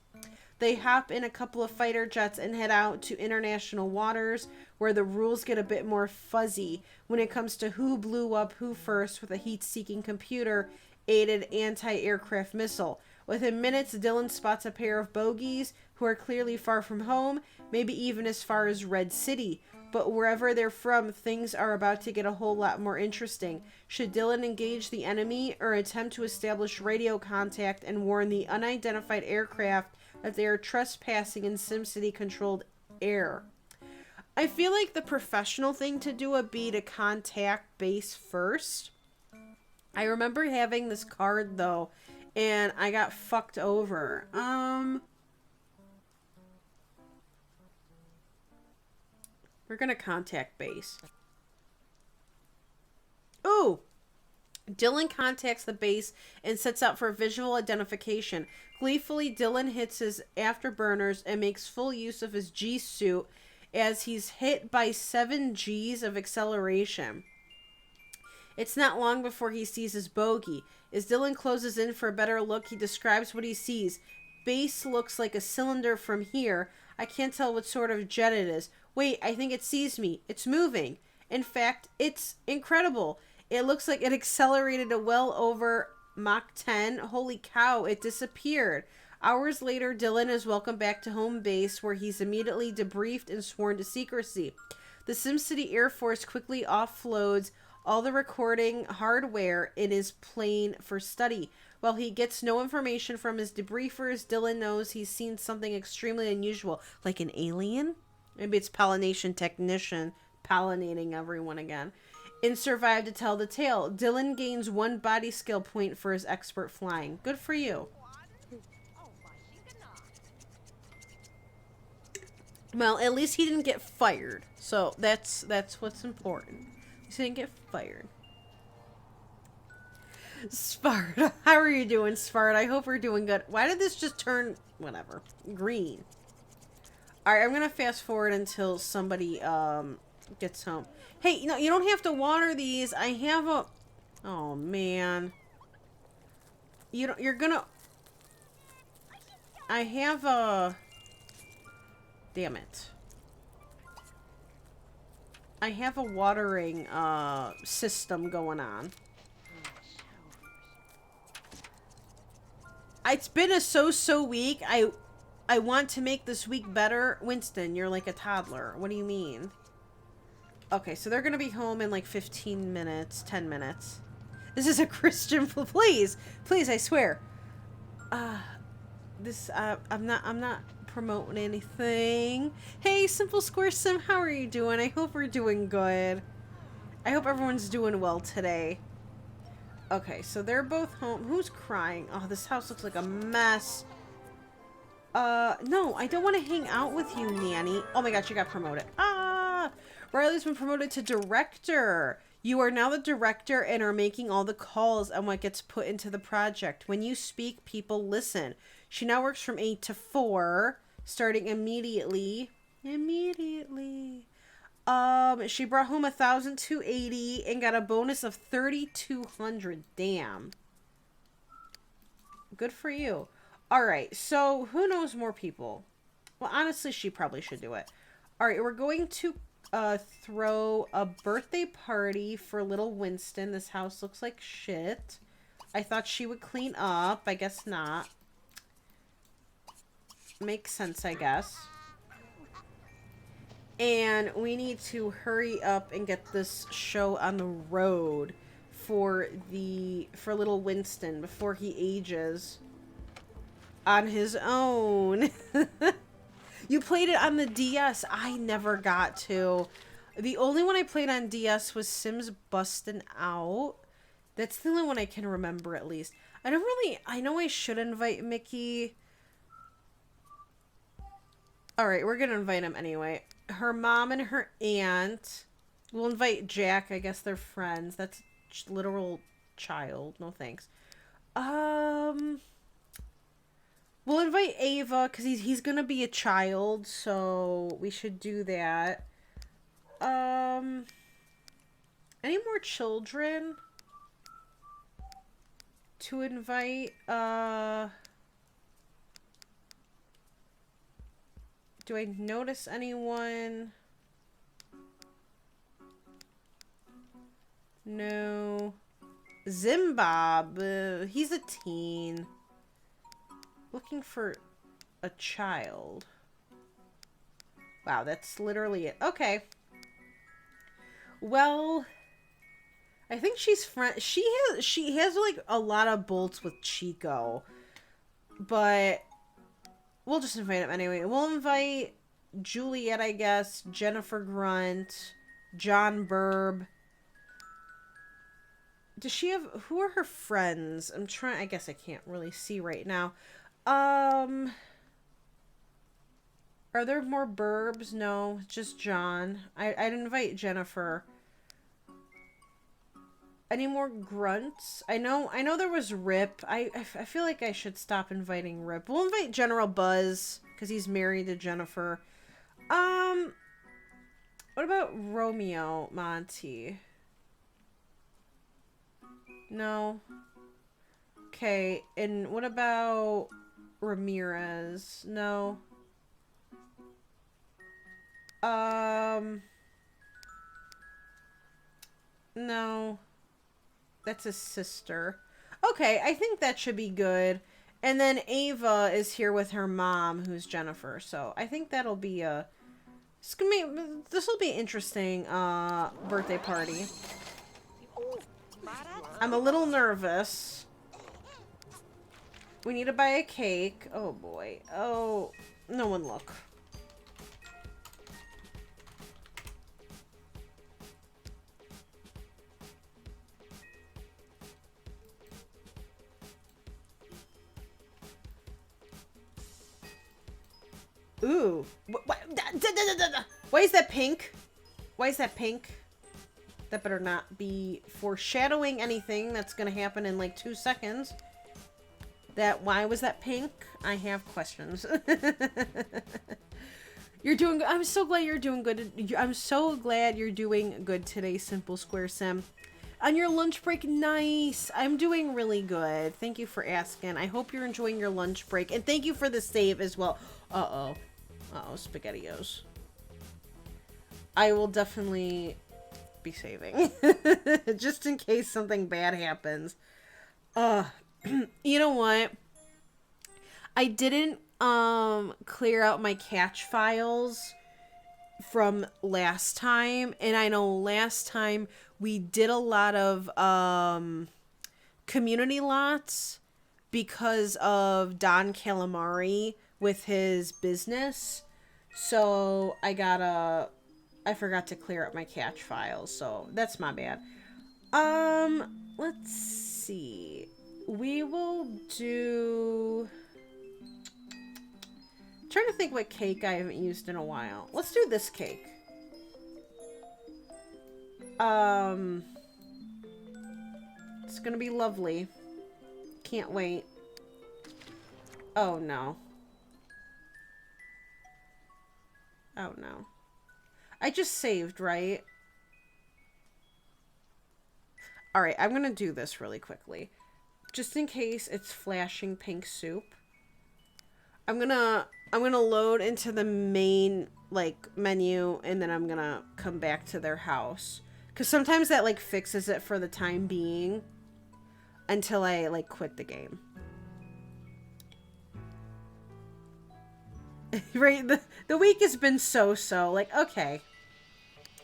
They hop in a couple of fighter jets and head out to international waters where the rules get a bit more fuzzy when it comes to who blew up who first with a heat-seeking computer-aided anti-aircraft missile. Within minutes, Dylan spots a pair of bogeys who are clearly far from home, maybe even as far as Red City. But wherever they're from, things are about to get a whole lot more interesting. Should Dylan engage the enemy or attempt to establish radio contact and warn the unidentified aircraft that they are trespassing in SimCity-controlled air? I feel like the professional thing to do would be to contact base first. I remember having this card, though, and I got fucked over. We're gonna contact base. Ooh! Dylan contacts the base and sets out for visual identification. Gleefully, Dylan hits his afterburners and makes full use of his G-suit as he's hit by 7 Gs of acceleration. It's not long before he sees his bogey. As Dylan closes in for a better look, he describes what he sees. Base looks like a cylinder from here. I can't tell what sort of jet it is. Wait, I think it sees me. It's moving. In fact, it's incredible. It looks like it accelerated to well over Mach 10. Holy cow, it disappeared. Hours later, Dylan is welcomed back to home base where he's immediately debriefed and sworn to secrecy. The SimCity Air Force quickly offloads all the recording hardware in his plane for study. While he gets no information from his debriefers, Dylan knows he's seen something extremely unusual, like an alien? Maybe it's pollination technician pollinating everyone again. And survived to tell the tale. Dylan gains 1 body skill point for his expert flying. Good for you. Well, at least he didn't get fired. So that's what's important. He didn't get fired. Spart, how are you doing, Spart? I hope we're doing good. Why did this just turn, whatever, green? Alright, I'm gonna fast forward until somebody gets home. Hey, you know, you don't have to water these. I have a... Oh, man. You're gonna... I have a... Damn it. I have a watering system going on. It's been a so-so week. I want to make this week better. Winston, you're like a toddler. What do you mean? Okay, so they're going to be home in like 15 minutes, 10 minutes. This is a Christian, please, I swear. I'm not promoting anything. Hey, Simple Square Sim, how are you doing? I hope we're doing good. I hope everyone's doing well today. Okay, so they're both home. Who's crying? Oh, this house looks like a mess. No, I don't want to hang out with you, Nanny. Oh my god, she got promoted. Ah! Riley's been promoted to director. You are now the director and are making all the calls on what gets put into the project. When you speak, people listen. She now works from 8 to 4, starting immediately. She brought home 1,280 and got a bonus of 3,200. Damn. Good for you. Alright, so who knows more people? Well, honestly, she probably should do it. Alright, we're going to throw a birthday party for little Winston. This house looks like shit. I thought she would clean up. I guess not. Makes sense, I guess. And we need to hurry up and get this show on the road for little Winston before he ages. on his own. You played it on the DS. I never got to. The only one I played on DS was Sims Bustin' Out. That's the only one I can remember, at least. I know I should invite Mickey. Alright, we're gonna invite him anyway. Her mom and her aunt. We'll invite Jack. I guess they're friends. That's a literal child. No thanks. We'll invite Ava, because he's gonna be a child, so we should do that. Any more children to invite? Do I notice anyone? No. Zimbob, he's a teen. Looking for a child. Wow, that's literally it. Okay. Well, I think she's friend. She has like a lot of bolts with Chico, but we'll just invite him anyway. We'll invite Juliet, I guess, Jennifer Grunt, John Burb. Does she have? Who are her friends? I'm trying. I guess I can't really see right now. Are there more Burbs? No, just John. I'd invite Jennifer. Any more Grunts? I know there was Rip. I feel like I should stop inviting Rip. We'll invite General Buzz, because he's married to Jennifer. What about Romeo Monty? No. Okay, and what about Ramirez? No. No. That's his sister. Okay, I think that should be good. And then Ava is here with her mom, who's Jennifer. So I think that'll be a... This will be an interesting birthday party. I'm a little nervous. We need to buy a cake. Oh boy. Oh, no one look. Ooh. Why is that pink? Why is that pink? That better not be foreshadowing anything that's going to happen in like 2 seconds. Why was that pink? I have questions. You're doing good. I'm so glad you're doing good. I'm so glad you're doing good today, Simple Square Sim. On your lunch break, nice. I'm doing really good. Thank you for asking. I hope you're enjoying your lunch break. And thank you for the save as well. Uh-oh. Uh-oh, SpaghettiOs. I will definitely be saving. Just in case something bad happens. You know what? I didn't clear out my catch files from last time, and I know last time we did a lot of community lots because of Don Calamari with his business. So I forgot to clear up my catch files, so that's my bad. Let's see. We will do... I'm trying to think what cake I haven't used in a while. Let's do this cake. It's gonna be lovely. Can't wait. Oh no. Oh no. I just saved, right? Alright, I'm gonna do this really quickly. Just in case it's flashing pink soup. I'm gonna load into the main, like, menu, and then I'm gonna come back to their house. Because sometimes that, like, fixes it for the time being. Until I, like, quit the game. Right? The week has been so-so. Like, okay.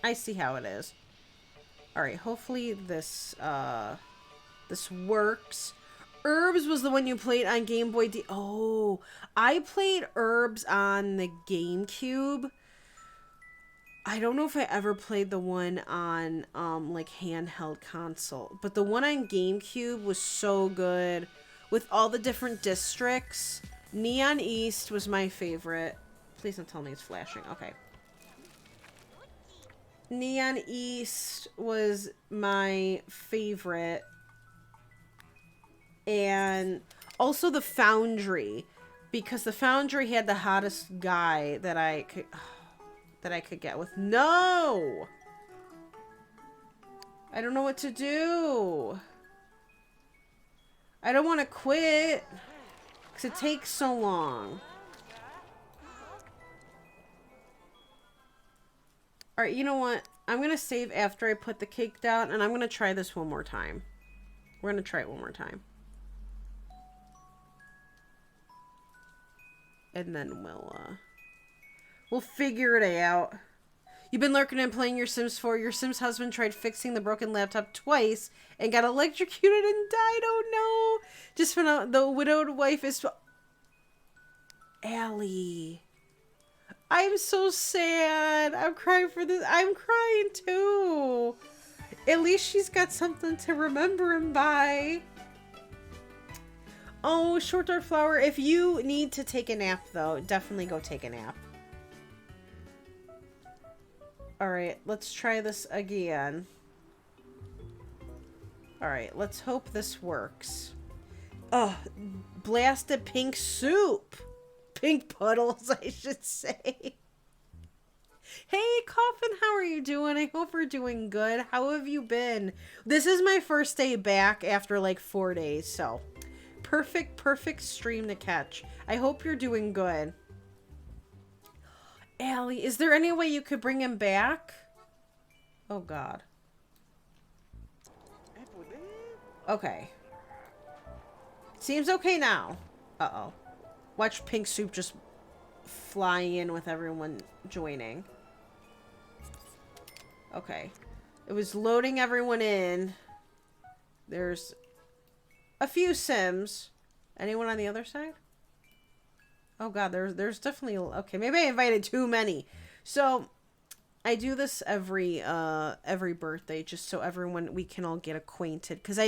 I see how it is. Alright, hopefully this works. Herbs was the one you played on Game Boy D. Oh, I played Herbs on the GameCube. I don't know if I ever played the one on like handheld console, but the one on GameCube was so good with all the different districts. Neon East was my favorite. Please don't tell me it's flashing. Okay. Neon East was my favorite. And also the Foundry, because the Foundry had the hottest guy that I could get with. No! I don't know what to do. I don't want to quit because it takes so long. All right, you know what? I'm going to save after I put the cake down, and I'm going to try this one more time. We're going to try it one more time. And then we'll figure it out. You've been lurking and playing your Sims 4. Your Sims husband tried fixing the broken laptop twice and got electrocuted and died. Oh no! Just found out the widowed wife is... Allie. I'm so sad. I'm crying for this. I'm crying too. At least she's got something to remember him by. Oh, Short Dark Flower. If you need to take a nap, though, definitely go take a nap. Alright, let's try this again. Alright, let's hope this works. Oh, blasted pink soup. Pink puddles, I should say. Hey, Coffin, how are you doing? I hope you're doing good. How have you been? This is my first day back after like 4 days, so... Perfect stream to catch. I hope you're doing good. Allie, is there any way you could bring him back? Oh, God. Okay. Seems okay now. Uh-oh. Watch Pink Soup just fly in with everyone joining. Okay. It was loading everyone in. There's a few Sims. Anyone on the other side? Oh god, there's definitely... Okay, maybe I invited too many. So, I do this every birthday just so we can all get acquainted. Because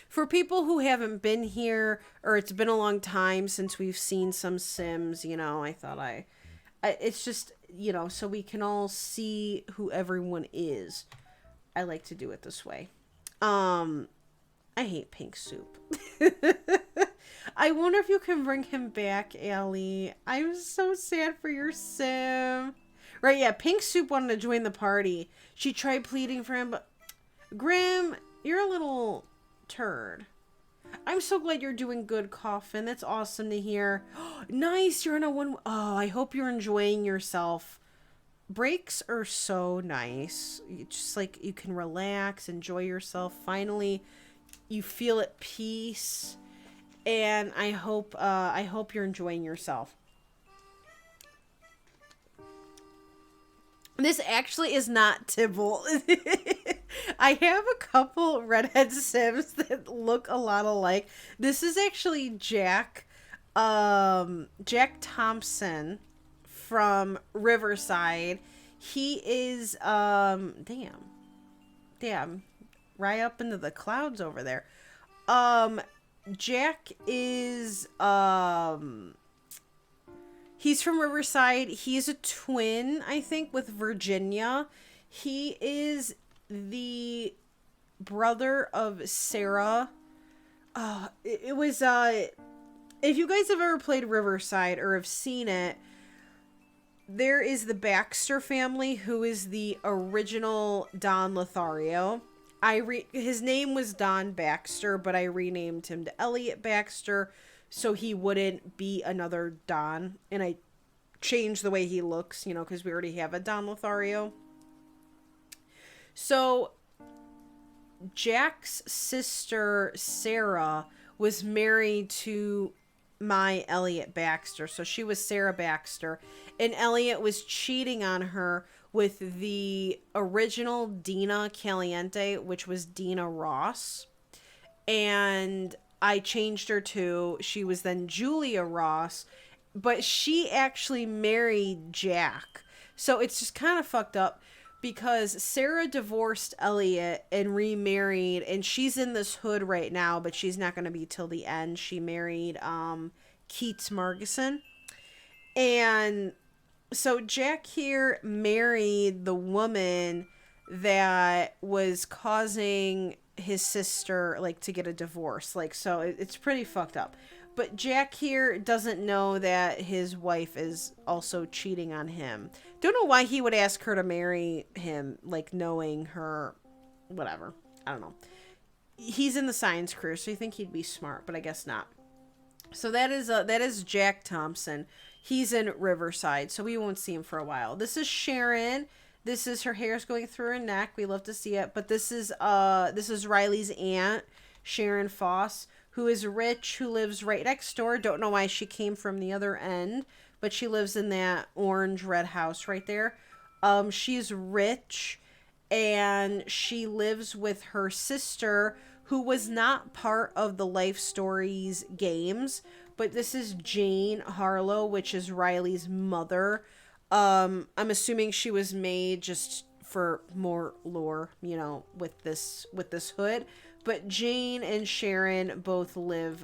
for people who haven't been here, or it's been a long time since we've seen some Sims, you know, I thought it's just, you know, so we can all see who everyone is. I like to do it this way. I hate Pink Soup. I wonder if you can bring him back, Allie. I'm so sad for your Sim. Right, yeah, Pink Soup wanted to join the party. She tried pleading for him, but... Grim, you're a little turd. I'm so glad you're doing good, Coffin. That's awesome to hear. Nice, you're on a one... Oh, I hope you're enjoying yourself. Breaks are so nice. Just like you can relax, enjoy yourself. Finally, you feel at peace. And I hope you're enjoying yourself. This actually is not Tibble. I have a couple redhead Sims that look a lot alike. This is actually Jack Thompson from Riverside. He is, damn, right up into the clouds over there. Jack is, he's from Riverside. He's a twin, I think, with Virginia. He is the brother of Sarah. It was, if you guys have ever played Riverside or have seen it, there is the Baxter family, who is the original Don Lothario. His name was Don Baxter, but I renamed him to Elliot Baxter so he wouldn't be another Don. And I changed the way he looks, you know, because we already have a Don Lothario. So Jack's sister, Sarah, was married to my Elliot Baxter. So she was Sarah Baxter. And Elliot was cheating on her with the original Dina Caliente, which was Dina Ross. And I changed her to, she was then Julia Ross, but she actually married Jack. So it's just kind of fucked up because Sarah divorced Elliot and remarried, and she's in this hood right now, but she's not going to be till the end. She married Keats Margison. And so Jack here married the woman that was causing his sister like to get a divorce. Like, so it's pretty fucked up. But Jack here doesn't know that his wife is also cheating on him. Don't know why he would ask her to marry him, like knowing her, whatever. I don't know. He's in the science career, so you think he'd be smart, but I guess not. So that is Jack Thompson. He's in Riverside, so we won't see him for a while. This is Sharon. This is her hair's going through her neck. We love to see it. But this is Riley's aunt, Sharon Foss, who is rich, who lives right next door. Don't know why she came from the other end, but she lives in that orange red house right there. She's rich, and she lives with her sister, who was not part of the Life Stories games, but this is Jane Harlow, which is Riley's mother. I'm assuming she was made just for more lore, you know, with this hood. But Jane and Sharon both live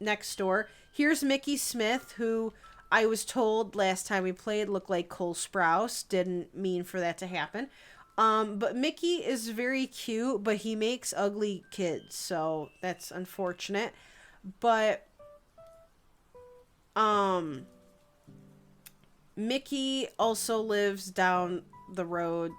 next door. Here's Mickey Smith, who I was told last time we played looked like Cole Sprouse. Didn't mean for that to happen. But Mickey is very cute, but he makes ugly kids, so that's unfortunate. But Mickey also lives down the road.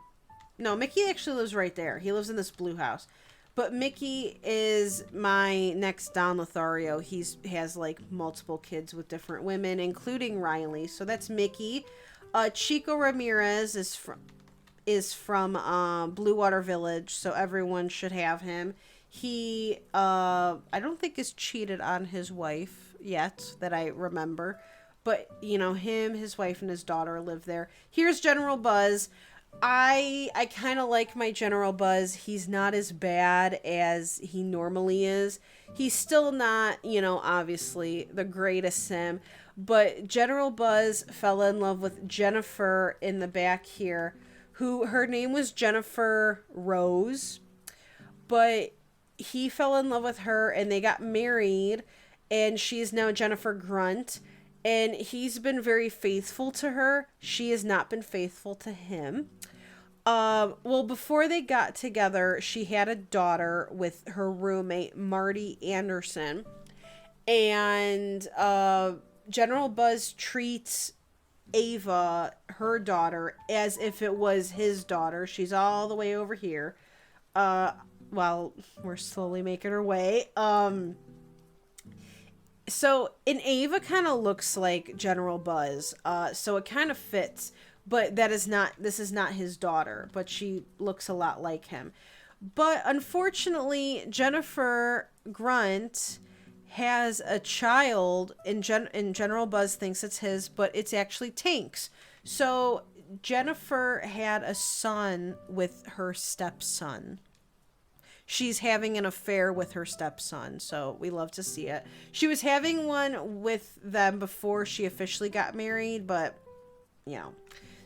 No, Mickey actually lives right there. He lives in this blue house. But Mickey is my next Don Lothario. He has like multiple kids with different women, including Riley. So that's Mickey. Chico Ramirez is from Blue Water Village, so everyone should have him. He I don't think is cheated on his wife yet that I remember. But, you know, him, his wife, and his daughter live there. Here's General Buzz. I kind of like my General Buzz. He's not as bad as he normally is. He's still not, you know, obviously the greatest sim. But General Buzz fell in love with Jennifer in the back here, who her name was Jennifer Rose. But he fell in love with her and they got married. And she's now Jennifer Grunt. And he's been very faithful to her. She has not been faithful to him. Well, before they got together, she had a daughter with her roommate, Marty Anderson. And General Buzz treats Ava, her daughter, as if it was his daughter. She's all the way over here. While we're slowly making her way. So, and Ava kind of looks like General Buzz, so it kind of fits, but this is not his daughter, but she looks a lot like him. But unfortunately, Jennifer Grunt has a child, and General Buzz thinks it's his, but it's actually Tank's. So, Jennifer had a son with her stepson. She's having an affair with her stepson, so we love to see it. She was having one with them before she officially got married, but, you know,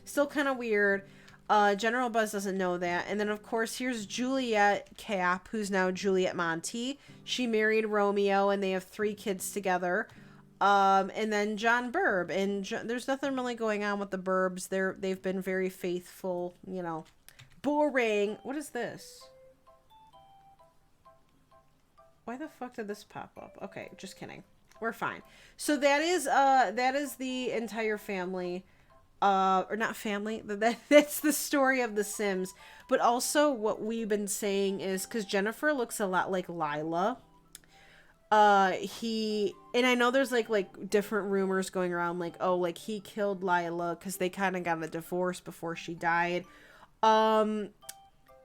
still kind of weird. General Buzz doesn't know that. And then, of course, here's Juliet Cap, who's now Juliet Monty. She married Romeo, and they have 3 kids together. And then John Burb. And there's nothing really going on with the Burbs. They've been very faithful, you know. Boring. What is this? Why the fuck did this pop up? Okay, just kidding. We're fine. So that is the entire family, or not family. That's the story of The Sims. But also what we've been saying is, because Jennifer looks a lot like Lila. And I know there's like different rumors going around, like, oh, like he killed Lila because they kind of got a divorce before she died.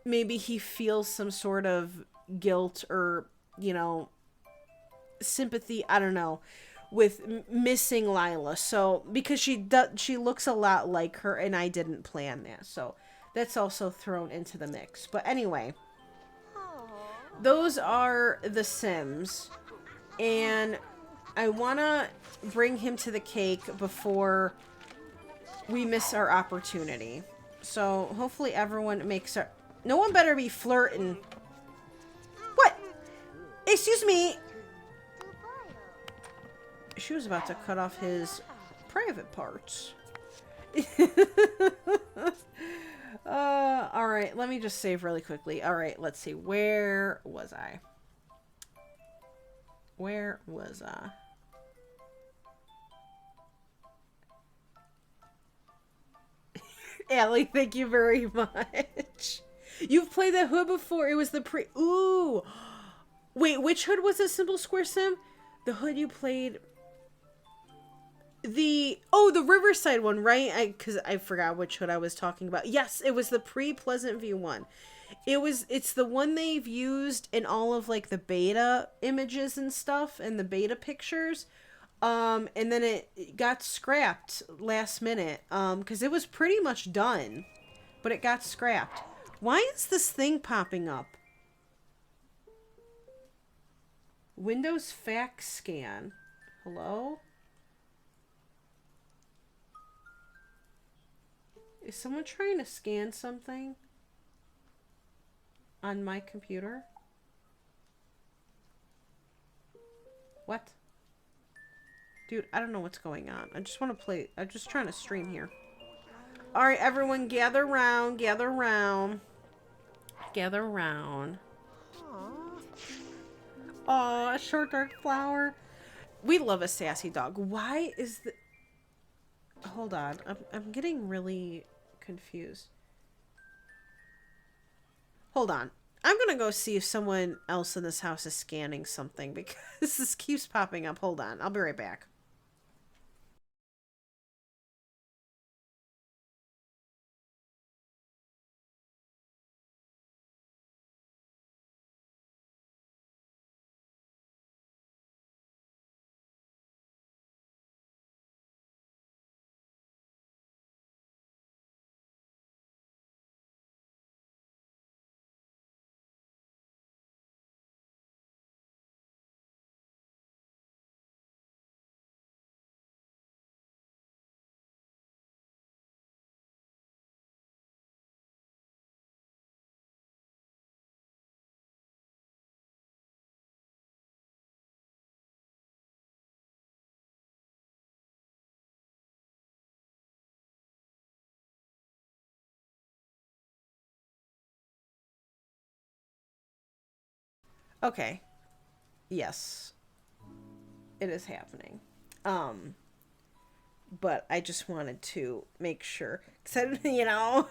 Maybe he feels some sort of guilt or, you know, sympathy, I don't know, with missing Lila. So, because she looks a lot like her, and I didn't plan that. So, that's also thrown into the mix. But anyway, those are the Sims. And I want to bring him to the cake before we miss our opportunity. So hopefully everyone makes our... No one better be flirting. What? Excuse me. She was about to cut off his private parts. Alright, let me just save really quickly. Alright, let's see. Where was I? Where was I? Allie, thank you very much. You've played that hood before. It was the Ooh! Wait, which hood was this, Simple Square Sim? The hood you played... the Riverside one, right? Because I forgot which hood I was talking about. Yes, it was the pre-Pleasant View one. It's the one they've used in all of like the beta images and stuff and the beta pictures. And then it got scrapped last minute. Because it was pretty much done, but it got scrapped. Why is this thing popping up? Windows fax scan. Hello? Is someone trying to scan something on my computer? What? Dude, I don't know what's going on. I just want to play. I'm just trying to stream here. Alright, everyone, gather round, gather round. Gather round. Aw, a short dark flower. We love a sassy dog. Why is the... Hold on. I'm getting really confused. Hold on. I'm gonna go see if someone else in this house is scanning something because this keeps popping up. Hold on. I'll be right back. Okay. Yes. It is happening. But I just wanted to make sure. Cause you know,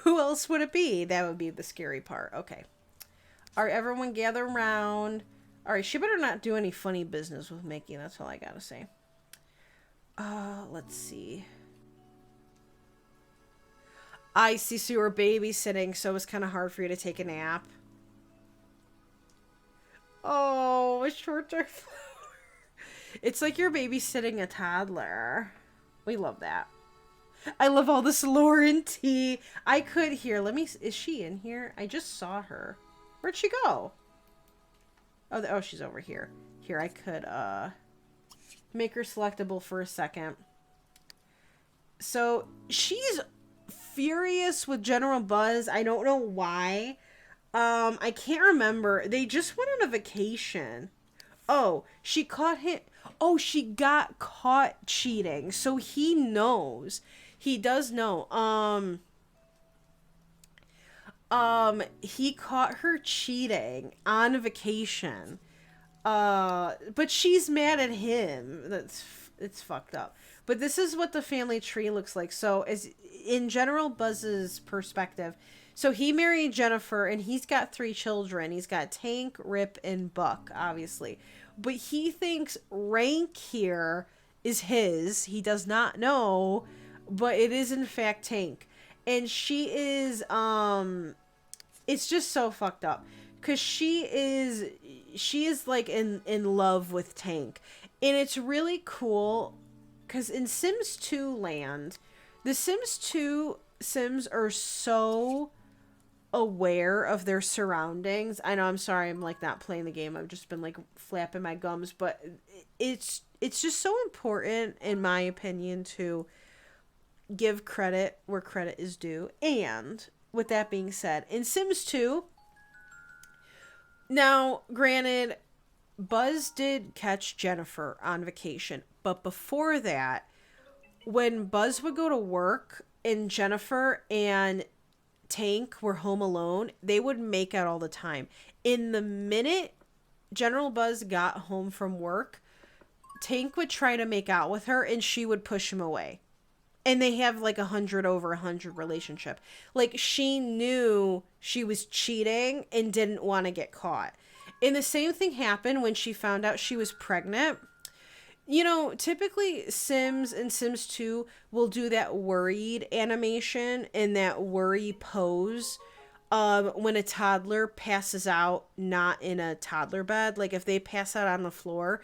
who else would it be? That would be the scary part. Okay. Alright, everyone gather around. Alright, she better not do any funny business with Mickey. That's all I gotta say. Let's see. I see, so you were babysitting, so it was kind of hard for you to take a nap. Oh, a short dark flower. It's like you're babysitting a toddler. We love that. I love all this Lauren tea. I could hear. Let me... Is she in here? I just saw her. Where'd she go? Oh, she's over here. Here, I could, make her selectable for a second. So, she's furious with General Buzz. I don't know why. I can't remember. They just went on a vacation. Oh, she caught him. Oh, she got caught cheating. So he knows. He does know. He caught her cheating on vacation. But she's mad at him. It's fucked up. But this is what the family tree looks like. So as in General Buzz's perspective, so he married Jennifer and he's got 3 children. He's got Tank, Rip, and Buck, obviously. But he thinks Rank here is his. He does not know, but it is in fact Tank. And she is, it's just so fucked up. Because she is like in love with Tank. And it's really cool because in Sims 2 land, the Sims 2 Sims are so aware of their surroundings. I know, I'm sorry, I'm like not playing the game. I've just been like flapping my gums, but it's just so important, in my opinion, to give credit where credit is due. And with that being said, in Sims 2, now granted, Buzz did catch Jennifer on vacation, but before that, when Buzz would go to work and Jennifer and Tank were home alone, they would make out all the time. In the minute General Buzz got home from work, Tank would try to make out with her and she would push him away. And they have like 100/100 relationship. Like, she knew she was cheating and didn't want to get caught. And the same thing happened when she found out she was pregnant. You know, typically Sims and Sims 2 will do that worried animation and that worry pose when a toddler passes out not in a toddler bed. Like, if they pass out on the floor,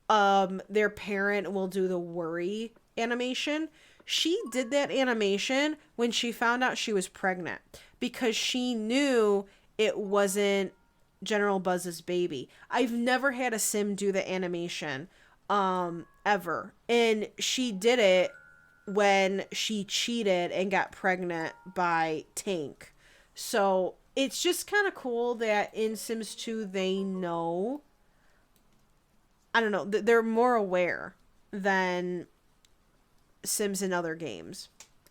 their parent will do the worry animation. She did that animation when she found out she was pregnant because she knew it wasn't General Buzz's baby. I've never had a Sim do the animation ever. And she did it when she cheated and got pregnant by Tank. So it's just kind of cool that in Sims 2 they know, I don't know, they're more aware than Sims in other games,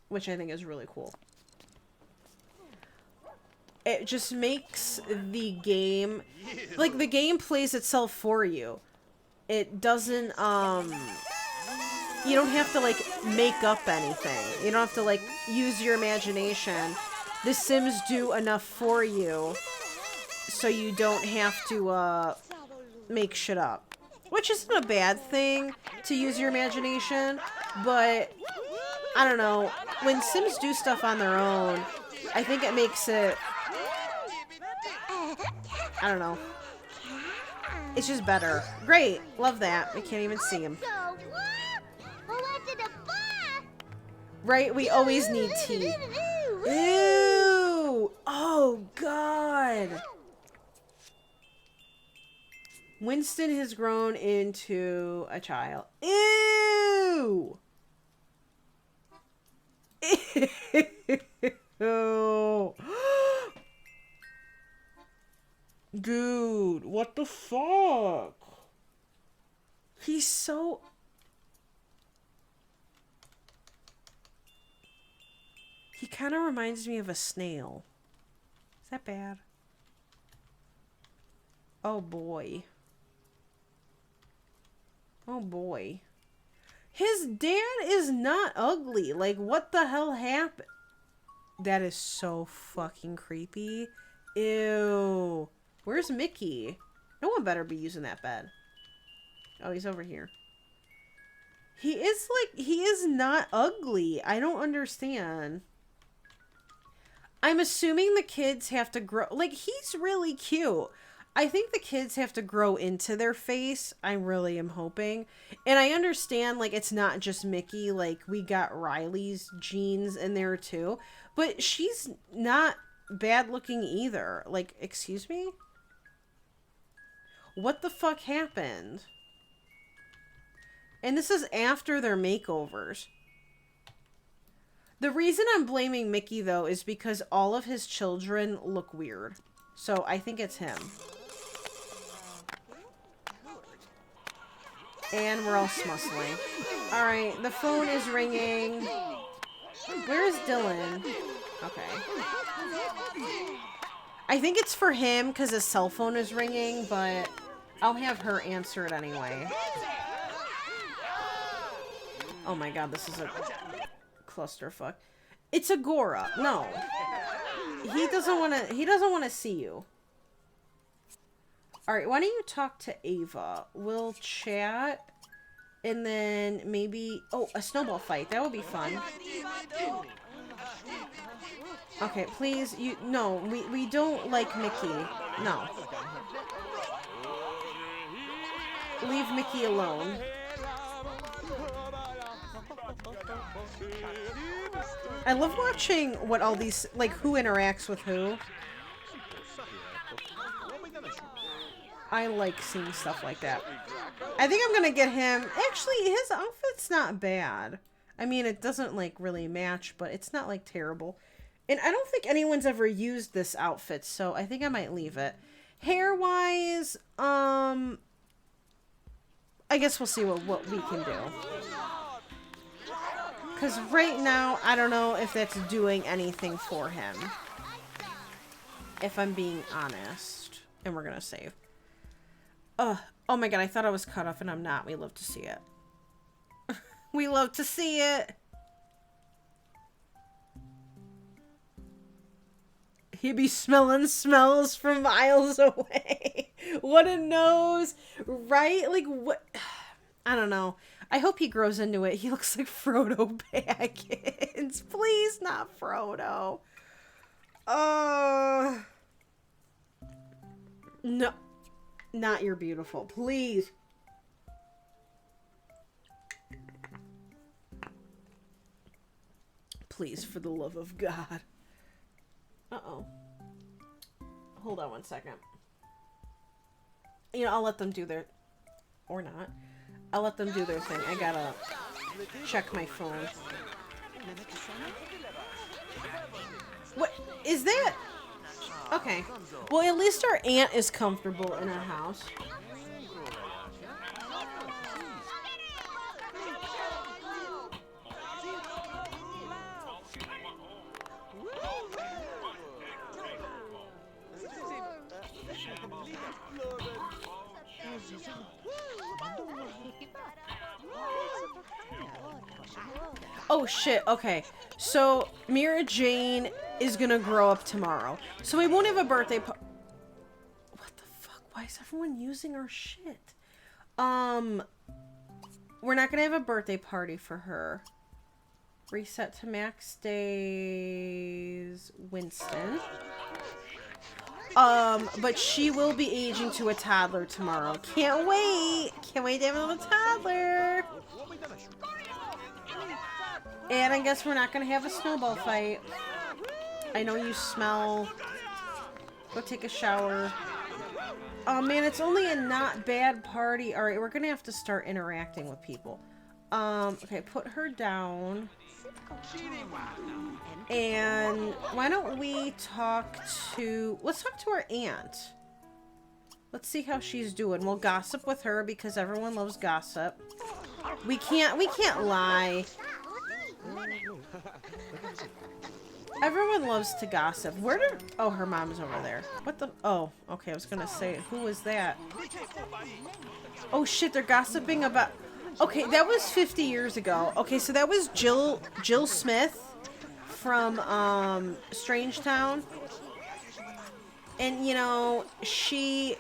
which I think is really cool. It just makes the game, like, the game plays itself for you. It doesn't, you don't have to, like, make up anything. You don't have to, like, use your imagination. The Sims do enough for you so you don't have to, make shit up. Which isn't a bad thing, to use your imagination, but, I don't know, when Sims do stuff on their own, I think it makes it, I don't know. It's just better. Great. Love that. I can't even see him. Right? We always need tea. Ew! Oh, God. Winston has grown into a child. Ew! Ew. Dude, what the fuck? He's so... He kind of reminds me of a snail. Is that bad? Oh boy. Oh boy. His dad is not ugly. Like, what the hell happened? That is so fucking creepy. Ew. Where's Mickey? No one better be using that bed. Oh, he's over here. He is not ugly. I don't understand. I'm assuming the kids have to grow... Like, he's really cute. I think the kids have to grow into their face. I really am hoping. And I understand, like, it's not just Mickey. Like, we got Riley's genes in there, too. But she's not bad looking either. Like, excuse me? What the fuck happened? And this is after their makeovers. The reason I'm blaming Mickey, though, is because all of his children look weird. So I think it's him. And we're all smussling. Alright, the phone is ringing. Where's Dylan? Okay. I think it's for him because his cell phone is ringing, but I'll have her answer it anyway. Oh my god, this is a clusterfuck. It's Agora. No. He doesn't want to see you. Alright, why don't you talk to Ava? We'll chat. And then maybe... Oh, a snowball fight. That would be fun. Okay, please. No, we don't like Mickey. No. Leave Mickey alone. I love watching what all these, like, who interacts with who. I like seeing stuff like that. I think I'm gonna get him. Actually, his outfit's not bad. I mean, it doesn't, like, really match, but it's not, like, terrible. And I don't think anyone's ever used this outfit, so I think I might leave it. Hair-wise, I guess we'll see what we can do. Because right now, I don't know if that's doing anything for him. If I'm being honest. And we're gonna save. Oh my god, I thought I was cut off and I'm not. We love to see it. We love to see it. He'd be smelling smells from miles away. What a nose. Right? Like, what? I don't know. I hope he grows into it. He looks like Frodo Baggins. Please, not Frodo. No. Not You're Beautiful. Please. Please, for the love of God. Uh-oh. Hold on one second. You know, I'll let them do their... Or not. I'll let them do their thing. I gotta check my phone. What? Is that... Okay. Well, at least our aunt is comfortable in our house. Oh shit, okay. So, Mira Jane is gonna grow up tomorrow. So we won't have a birthday What the fuck? Why is everyone using our shit? We're not gonna have a birthday party for her. Reset to max days Winston. But she will be aging to a toddler tomorrow. Can't wait! Can't wait to have a little toddler! And I guess we're not gonna have a snowball fight. I know you smell. Go take a shower. Oh man, it's only a not bad party. Alright, we're gonna have to start interacting with people. Okay, put her down. And why don't we talk to... Let's talk to our aunt. Let's see how she's doing. We'll gossip with her because everyone loves gossip. We can't lie. Everyone loves to gossip. Where did... Oh, her mom's over there. What the... Oh, okay, I was gonna say, who was that? Oh shit, they're gossiping about... Okay, that was 50 years ago. Okay, so that was Jill Smith from, Strangetown. And, you know, she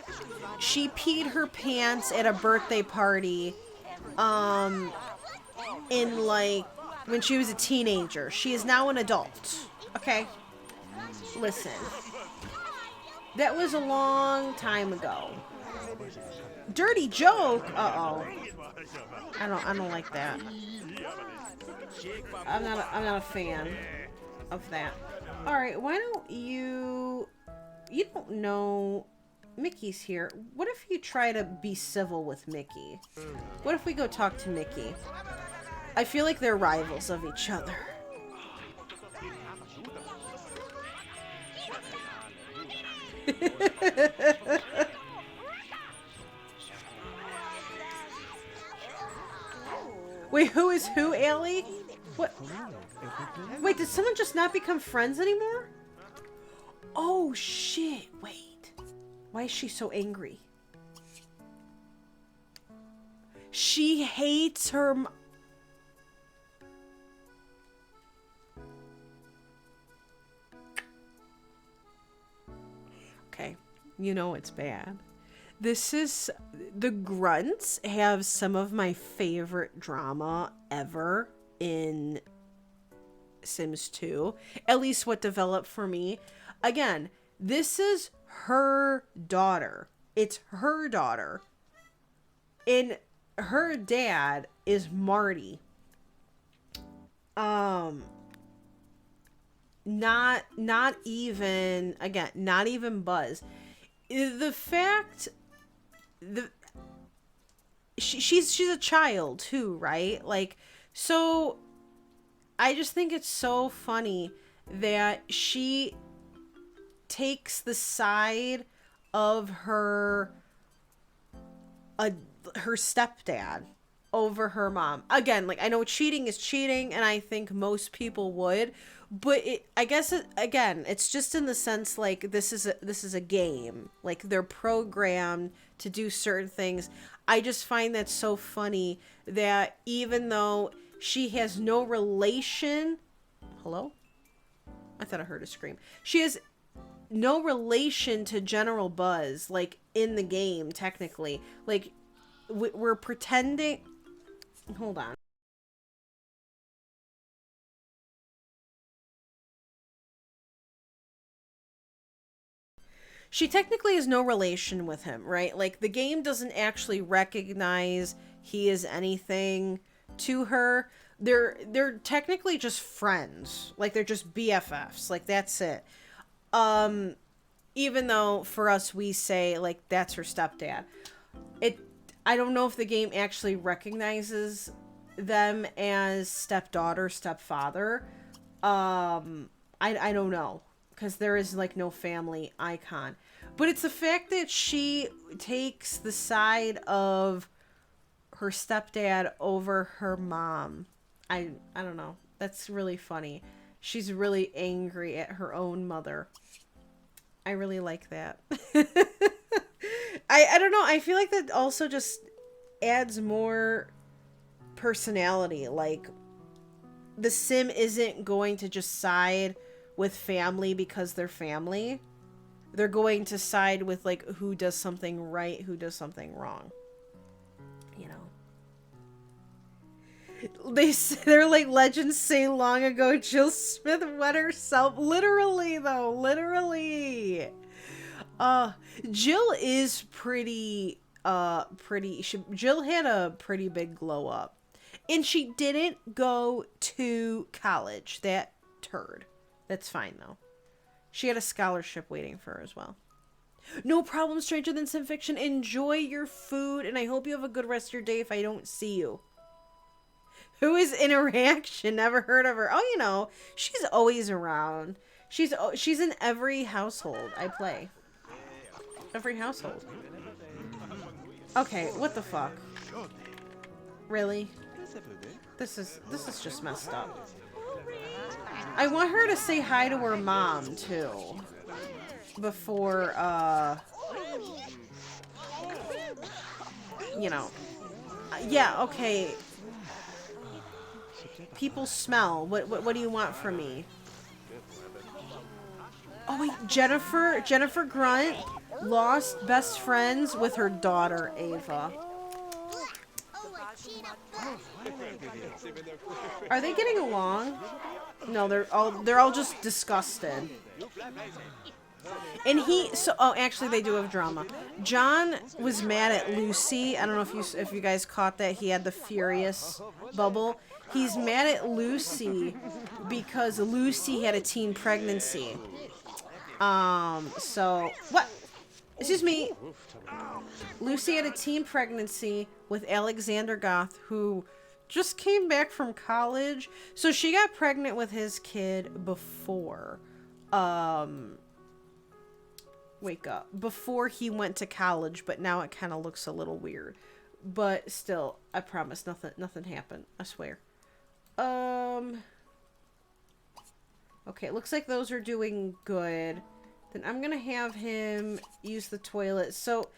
peed her pants at a birthday party, in, like, when she was a teenager. She is now an adult. Okay? Listen. That was a long time ago. Dirty joke? Uh-oh. I don't like that. I'm not a fan of that. Alright, why don't you... You don't know... Mickey's here. What if you try to be civil with Mickey? What if we go talk to Mickey? I feel like they're rivals of each other. Wait, who is who, Allie? What? Wait, did someone just not become friends anymore? Oh, shit. Wait. Why is she so angry? She hates her... Okay. You know it's bad. This is... The grunts have some of my favorite drama ever in Sims 2. At least what developed for me. Again, this is her daughter. It's her daughter. And her dad is Marty. not even, again, not even Buzz. The fact she's a child too, right? Like, so I just think it's so funny that she takes the side of her stepdad over her mom. Again, like, I know cheating is cheating, and I think most people would, but I guess again, it's just in the sense, like, this is a game. Like, they're programmed to do certain things. I just find that so funny that even though she has no relation, hello? I thought I heard a scream. She has no relation to General Buzz, like, in the game, technically. Like, we're pretending. Hold on. She technically has no relation with him, right? Like, the game doesn't actually recognize he is anything to her. They're technically just friends. Like, they're just BFFs. Like, that's it. Even though for us we say, like, that's her stepdad. I don't know if the game actually recognizes them as stepdaughter, stepfather. I don't know, because there is, like, no family icon. But it's the fact that she takes the side of her stepdad over her mom. I don't know. That's really funny. She's really angry at her own mother. I really like that. I don't know. I feel like that also just adds more personality. Like, the sim isn't going to just side with family because they're family. They're going to side with, like, who does something right, who does something wrong. You know. They're like, legends say long ago Jill Smith wet herself. Literally, though. Literally. Jill is pretty, Jill had a pretty big glow up. And she didn't go to college. That turd. That's fine, though. She had a scholarship waiting for her as well. No problem, Stranger Than Sim Fiction. Enjoy your food, and I hope you have a good rest of your day if I don't see you. Who is Interaction? Never heard of her. Oh, you know, she's always around. She's in every household I play. Every household. Okay, what the fuck? Really? This is just messed up. I want her to say hi to her mom, too. Before, you know. Yeah, okay. People smell. What do you want from me? Oh, wait, Jennifer Grunt lost best friends with her daughter, Ava. Are they getting along? No, they're all just disgusted. And actually they do have drama. John was mad at Lucy. I don't know if you guys caught that. He had the furious bubble. He's mad at Lucy because Lucy had a teen pregnancy. So what? Excuse me. Lucy had a teen pregnancy with Alexander Goth, who just came back from college. So she got pregnant with his kid before, wake up, before he went to college, but now it kind of looks a little weird. But still, I promise nothing happened. I swear. Okay, it looks like those are doing good. Then I'm gonna have him use the toilet. So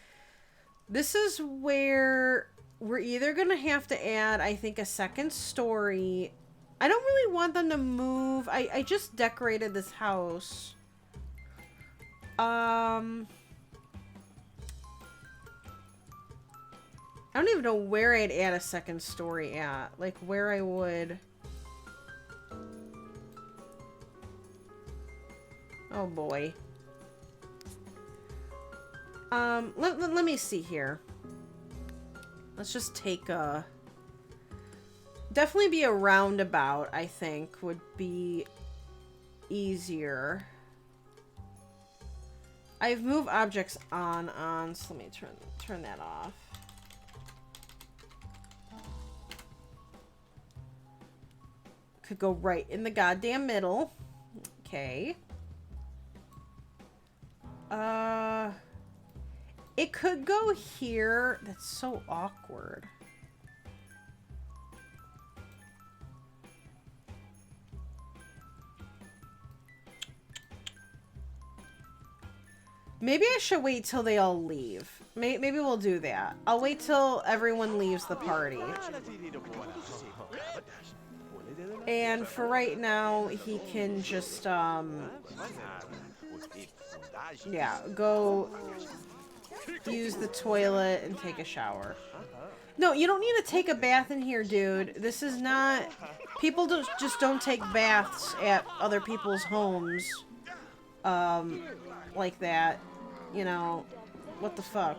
this is where we're either gonna have to add, I think, a second story. I don't really want them to move. I just decorated this house. I don't even know where I'd add a second story at. Like, where I would... Oh, boy. Let me see here. Let's just take a... Definitely be a roundabout, I think, would be easier. I have move objects on, so let me turn that off. Could go right in the goddamn middle. Okay. It could go here. That's so awkward. Maybe I should wait till they all leave. Maybe we'll do that. I'll wait till everyone leaves the party. And for right now, he can just, yeah, go use the toilet and take a shower. No, you don't need to take a bath in here, dude. This is not... People just don't take baths at other people's homes. Like that. You know, what the fuck?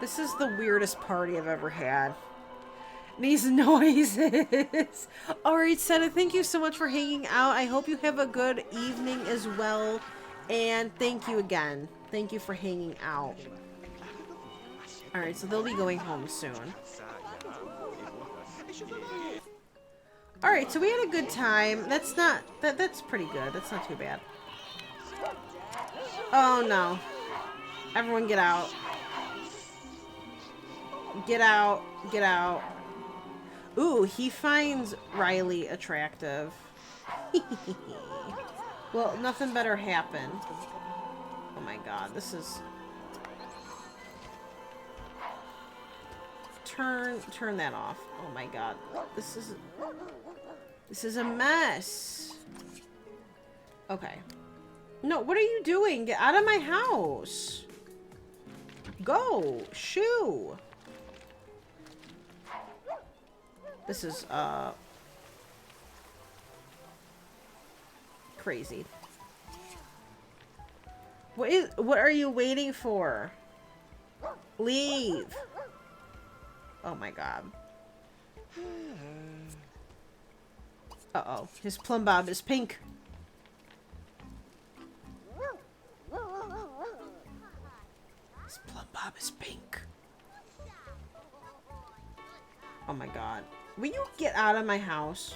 This is the weirdest party I've ever had. These noises. Alright, Senna, thank you so much for hanging out. I hope you have a good evening as well. And thank you again. Thank you for hanging out. Alright, so they'll be going home soon. Alright, so we had a good time. That's pretty good. That's not too bad. Oh no. Everyone get out. Get out. Get out. Ooh, he finds Riley attractive. Well, nothing better happened. Oh my god, this is... Turn that off. Oh my god. This is a mess. Okay. No, what are you doing? Get out of my house. Go. Shoo. This is, crazy. What are you waiting for? Leave. Oh my god. Uh-oh. His plumb bob is pink. His plumb bob is pink. Oh my god. Will you get out of my house?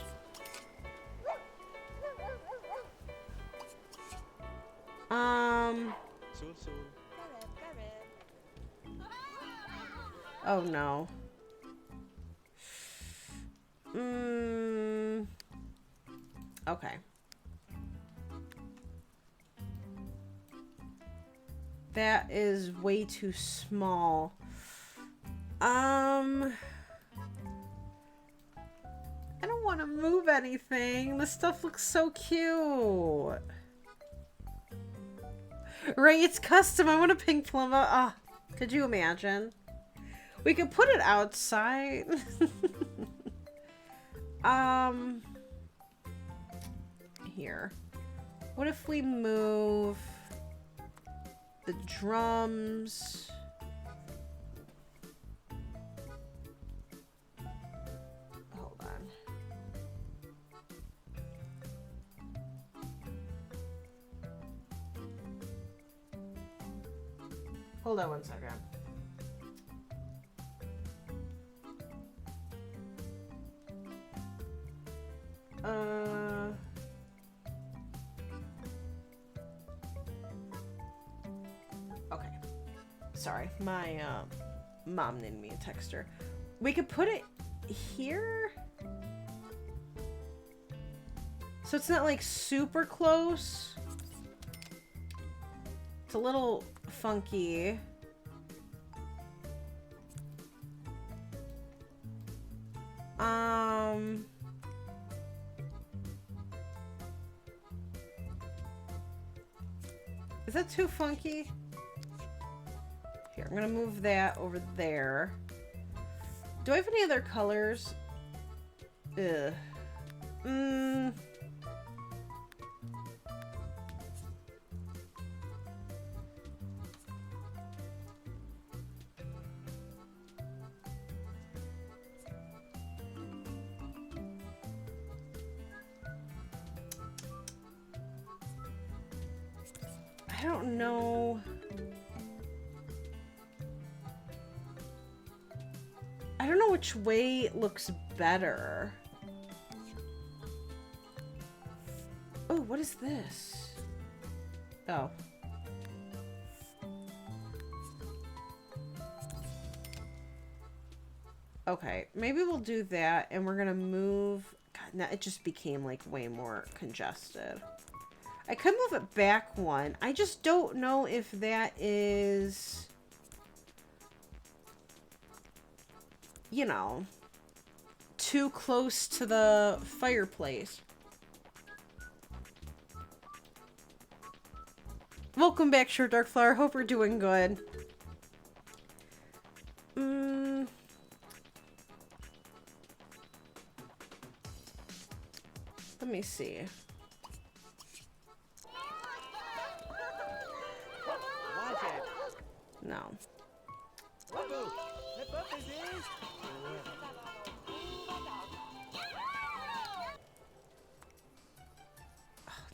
Oh no. Okay. That is way too small. I don't want to move anything. This stuff looks so cute. Right, it's custom. I want a pink plumber. Ah, could you imagine? We could put it outside. Here. What if we move the drums? Hold on. Hold on 1 second. Okay. Sorry, my mom named me a texter. We could put it here. So it's not like super close. It's a little funky. Is that too funky? Here, I'm gonna move that over there. Do I have any other colors? Ugh. don't know. I don't know which way looks better. Oh, what is this? Oh. Okay, maybe we'll do that, and we're gonna move... God, now it just became, like, way more congested. I could move it back one. I just don't know if that is... You know, too close to the fireplace. Welcome back, Short Dark Flower. Hope we're doing good. Let me see. No.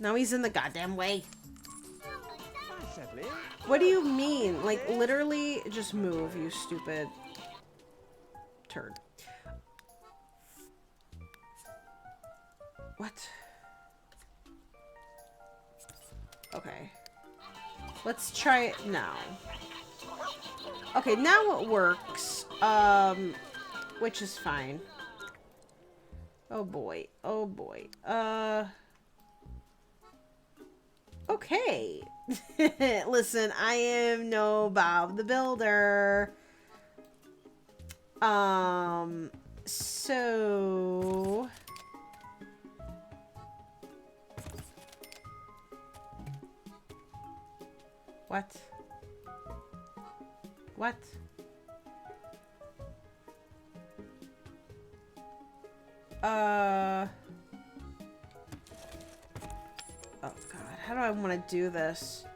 Now he's in the goddamn way. What do you mean? Like, literally, just move, you stupid turd. What? Okay. Let's try it now. Okay, now it works. Which is fine. Oh boy. Oh boy. Okay. Listen, I am no Bob the Builder. So... What? What? Oh God, how do I want to do this?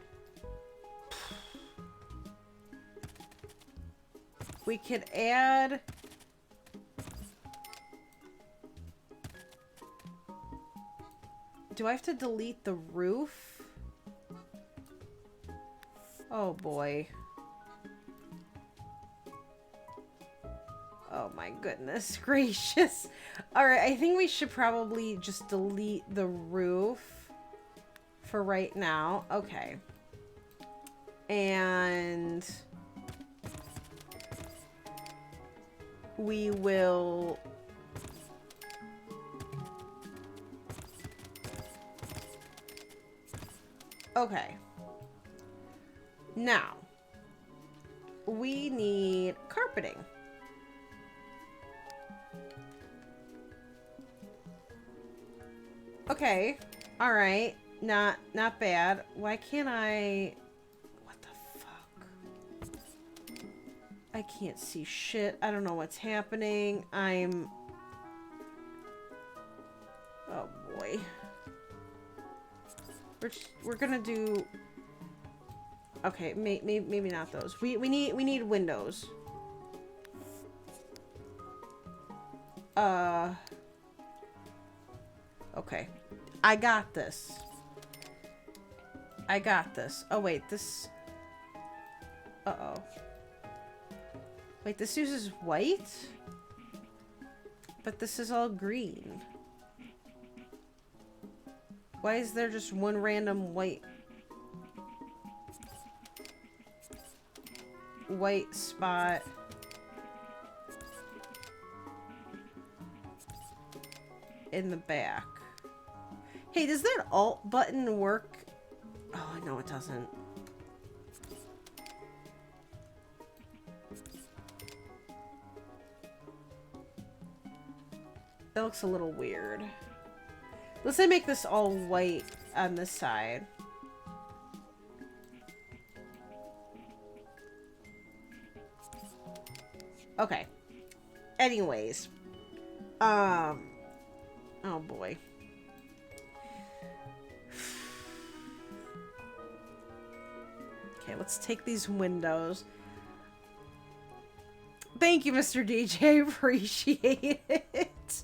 We could add... Do I have to delete the roof? Oh boy. Oh my goodness gracious. Alright, I think we should probably just delete the roof for right now. Okay. And we will... Okay. Now, we need carpeting. Okay. All right. Not bad. Why can't I... What the fuck? I can't see shit. I don't know what's happening. I'm... Oh boy. We're gonna do... Okay, maybe not those. We need windows. Okay. I got this. I got this. Oh wait, this... Uh-oh. Wait, this uses white? But this is all green. Why is there just one random white spot? In the back. Hey, does that alt button work? Oh, no, it doesn't. That looks a little weird. Let's say make this all white on this side. Okay. Anyways. Oh boy. Okay, let's take these windows. Thank you, Mr. DJ. Appreciate it.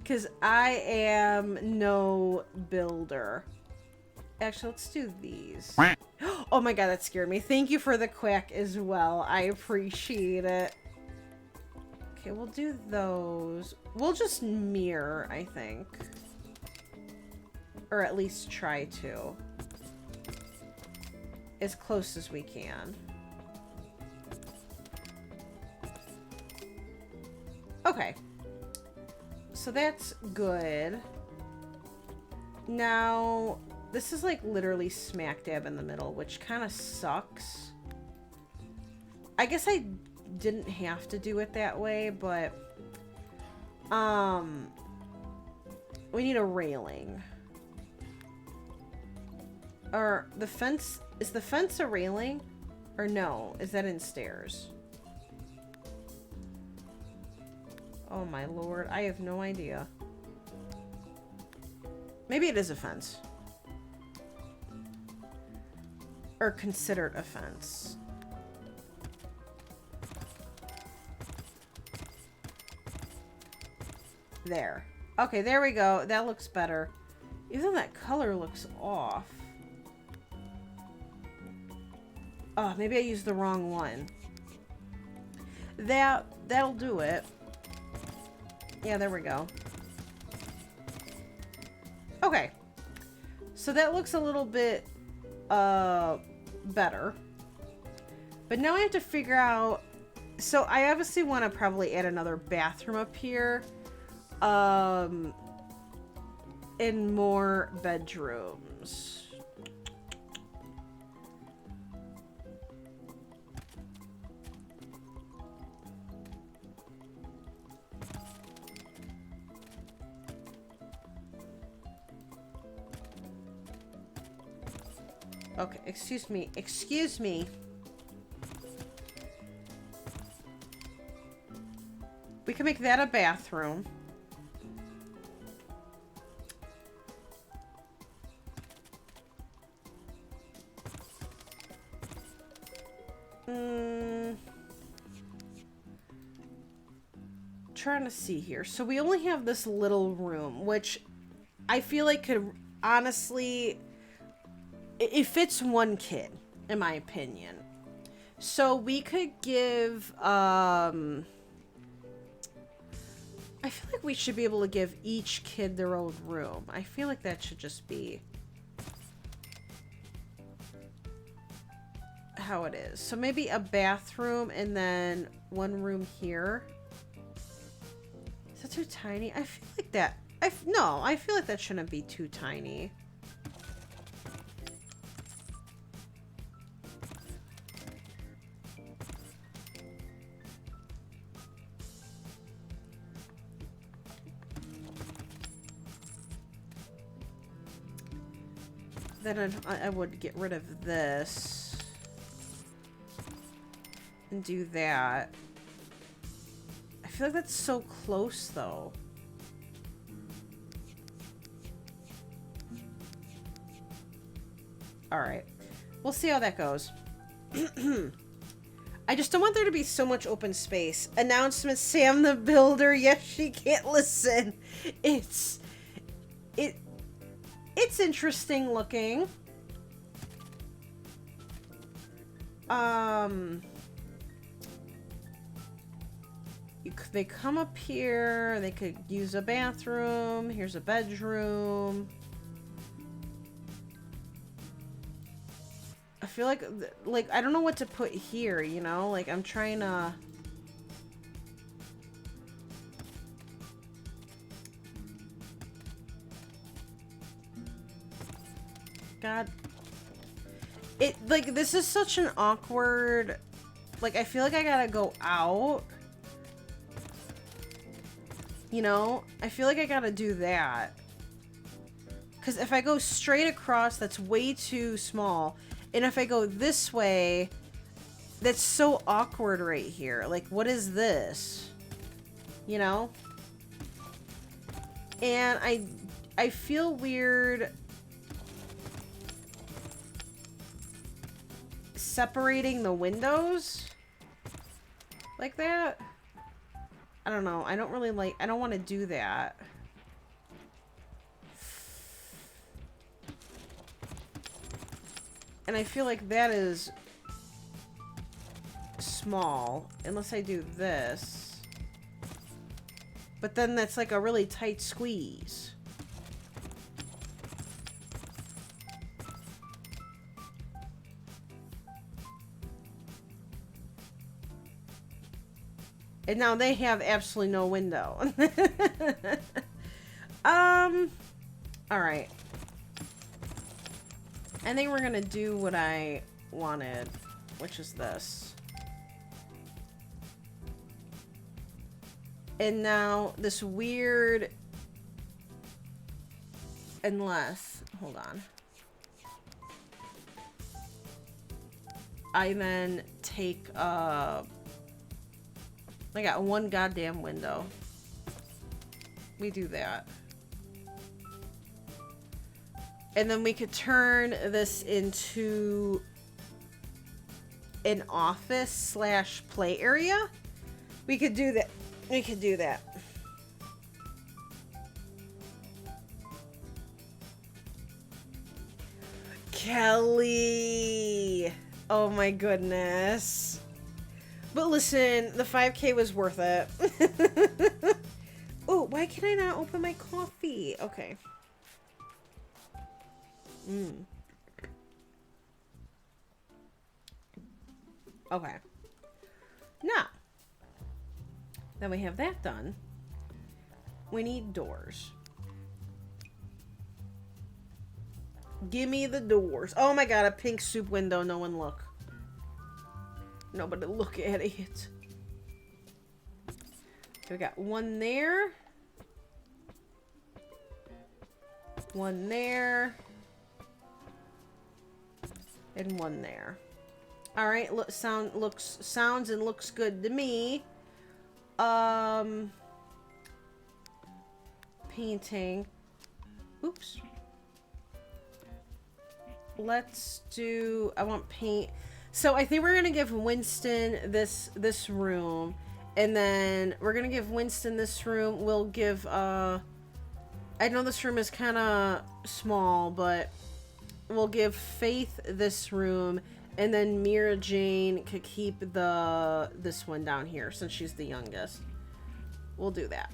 Because I am no builder. Actually, let's do these. Oh my god, that scared me. Thank you for the quack as well. I appreciate it. Okay, we'll do those. We'll just mirror, I think. Or at least try to. As close as we can. Okay. So that's good. Now, this is like literally smack dab in the middle, which kind of sucks. I guess I didn't have to do it that way, but we need a railing. Or the fence, is the fence a railing? Or no, is that in stairs? Oh my lord, I have no idea. Maybe it is a fence. Or considered a fence. There. Okay, there we go. That looks better. Even though that color looks off. Oh, maybe I used the wrong one. That'll do it. Yeah, there we go. Okay. So that looks a little bit better. But now I have to figure out, so I obviously want to probably add another bathroom up here. And more bedrooms. Okay, excuse me. Excuse me. We can make that a bathroom. Trying to see here. So we only have this little room, which I feel like could honestly... It fits one kid, in my opinion. So we could give, I feel like we should be able to give each kid their own room. I feel like that should just be how it is. So maybe a bathroom and then one room here. Is that too tiny? I feel like that, no, I feel like that shouldn't be too tiny. Then I would get rid of this and do that. I feel like that's so close though. All right, we'll see how that goes. I just don't want there to be so much open space. Announcement, Sam the Builder. Yes, she can't listen. It's interesting looking. They come up here. They could use a bathroom. Here's a bedroom. I feel like I don't know what to put here, you know? Like, I'm trying to... God. Like, this is such an awkward... Like, I feel like I gotta go out. You know? I feel like I gotta do that. Because if I go straight across, that's way too small. And if I go this way, that's so awkward right here. Like, what is this? You know? And I feel weird separating the windows like that. I don't know. I don't really like... I don't want to do that. And I feel like that is small, unless I do this. But then that's like a really tight squeeze. And now they have absolutely no window. Alright. I think we're gonna do what I wanted, which is this. And now this weird... Unless... Hold on. I then take, I got one goddamn window. We do that. And then we could turn this into an office slash play area. We could do that. We could do that. Kelly. Oh my goodness. But listen, the 5K was worth it. Oh, why can I not open my coffee? Okay. Okay. Now, then we have that done. We need doors. Give me the doors. Oh my god, a pink soup window. No one look. Nobody look at it. So we got one there. One there. And one there. All right, sounds and looks good to me. Painting. Oops. Let's do, I want paint. So I think we're going to give Winston this room, and then we're going to give Winston this room. We'll give, I know this room is kind of small, but we'll give Faith this room, and then Mira Jane could keep this one down here since she's the youngest. We'll do that.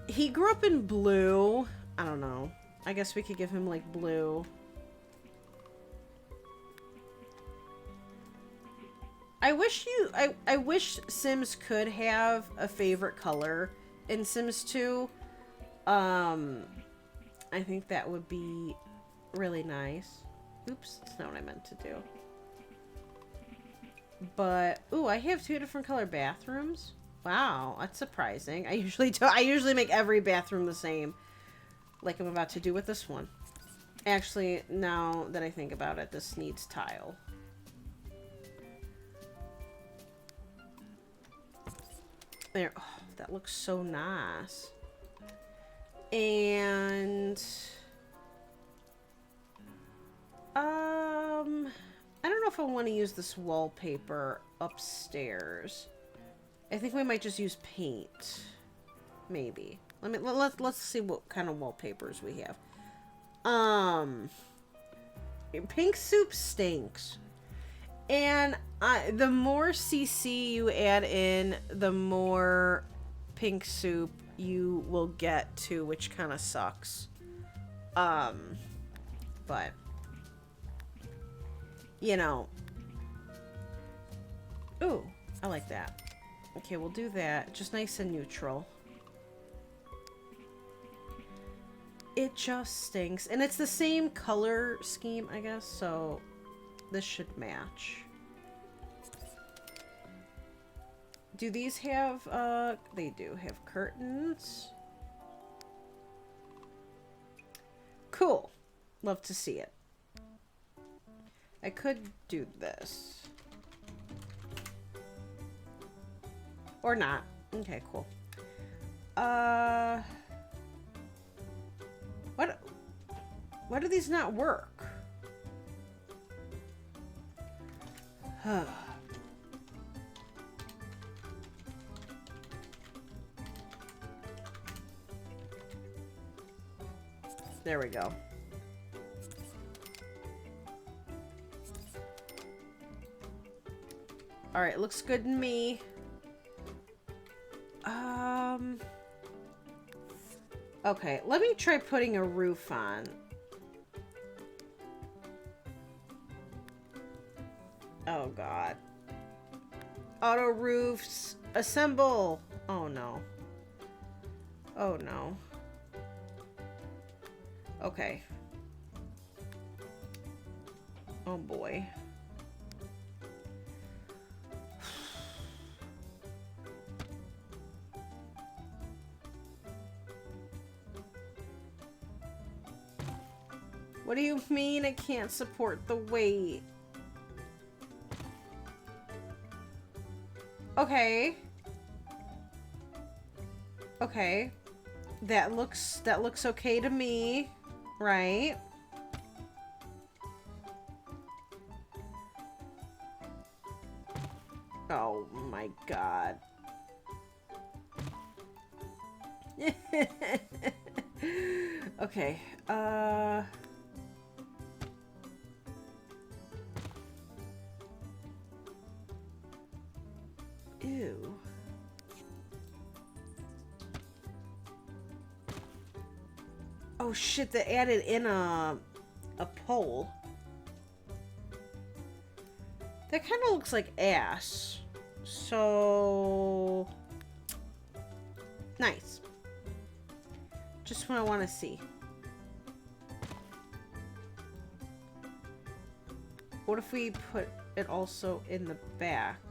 He grew up in blue. I don't know. I guess we could give him like blue. I wish Sims could have a favorite color in Sims 2. I think that would be really nice. Oops, that's not what I meant to do. But, ooh, I have 2 different color bathrooms. Wow, that's surprising. I usually make every bathroom the same, like I'm about to do with this one. Actually, now that I think about it, this needs tile. There, oh, that looks so nice. And I don't know if I want to use this wallpaper upstairs. I think we might just use paint. Maybe. Let's see what kind of wallpapers we have. Pink soup stinks. And the more CC you add in, the more pink soup you will get to, which kind of sucks. But you know. Ooh, I like that. Okay, we'll do that. Just nice and neutral. It just stinks. And it's the same color scheme, I guess, so this should match. Do these have, they do have curtains. Cool. Love to see it. I could do this. Or not. Okay, cool. Why do these not work? There we go. Alright, looks good to me. Okay, let me try putting a roof on. Oh god. Auto roofs, assemble! Oh no. Oh no. Okay. Oh boy. What do you mean I can't support the weight? Okay. Okay. That looks okay to me, right? Oh my god. Okay. Ew. Oh shit, they added in a pole. That kind of looks like ass. So nice. Just what I want to see. What if we put it also in the back?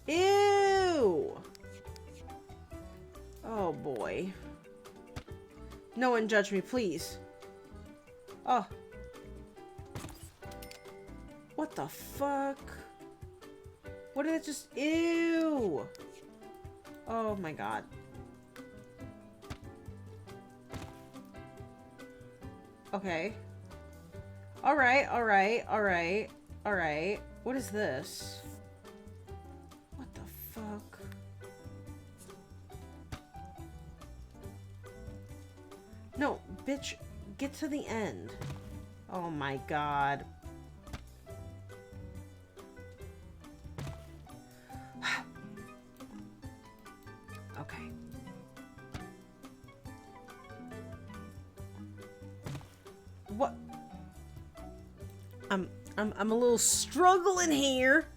Ew! Oh boy. No one judge me, please. Oh. What the fuck? What did it just... Ew! Oh my god. Okay. Alright, alright, alright, alright. What is this? What the fuck? No, bitch, get to the end. Oh my god. Okay. What? I'm a little struggling here.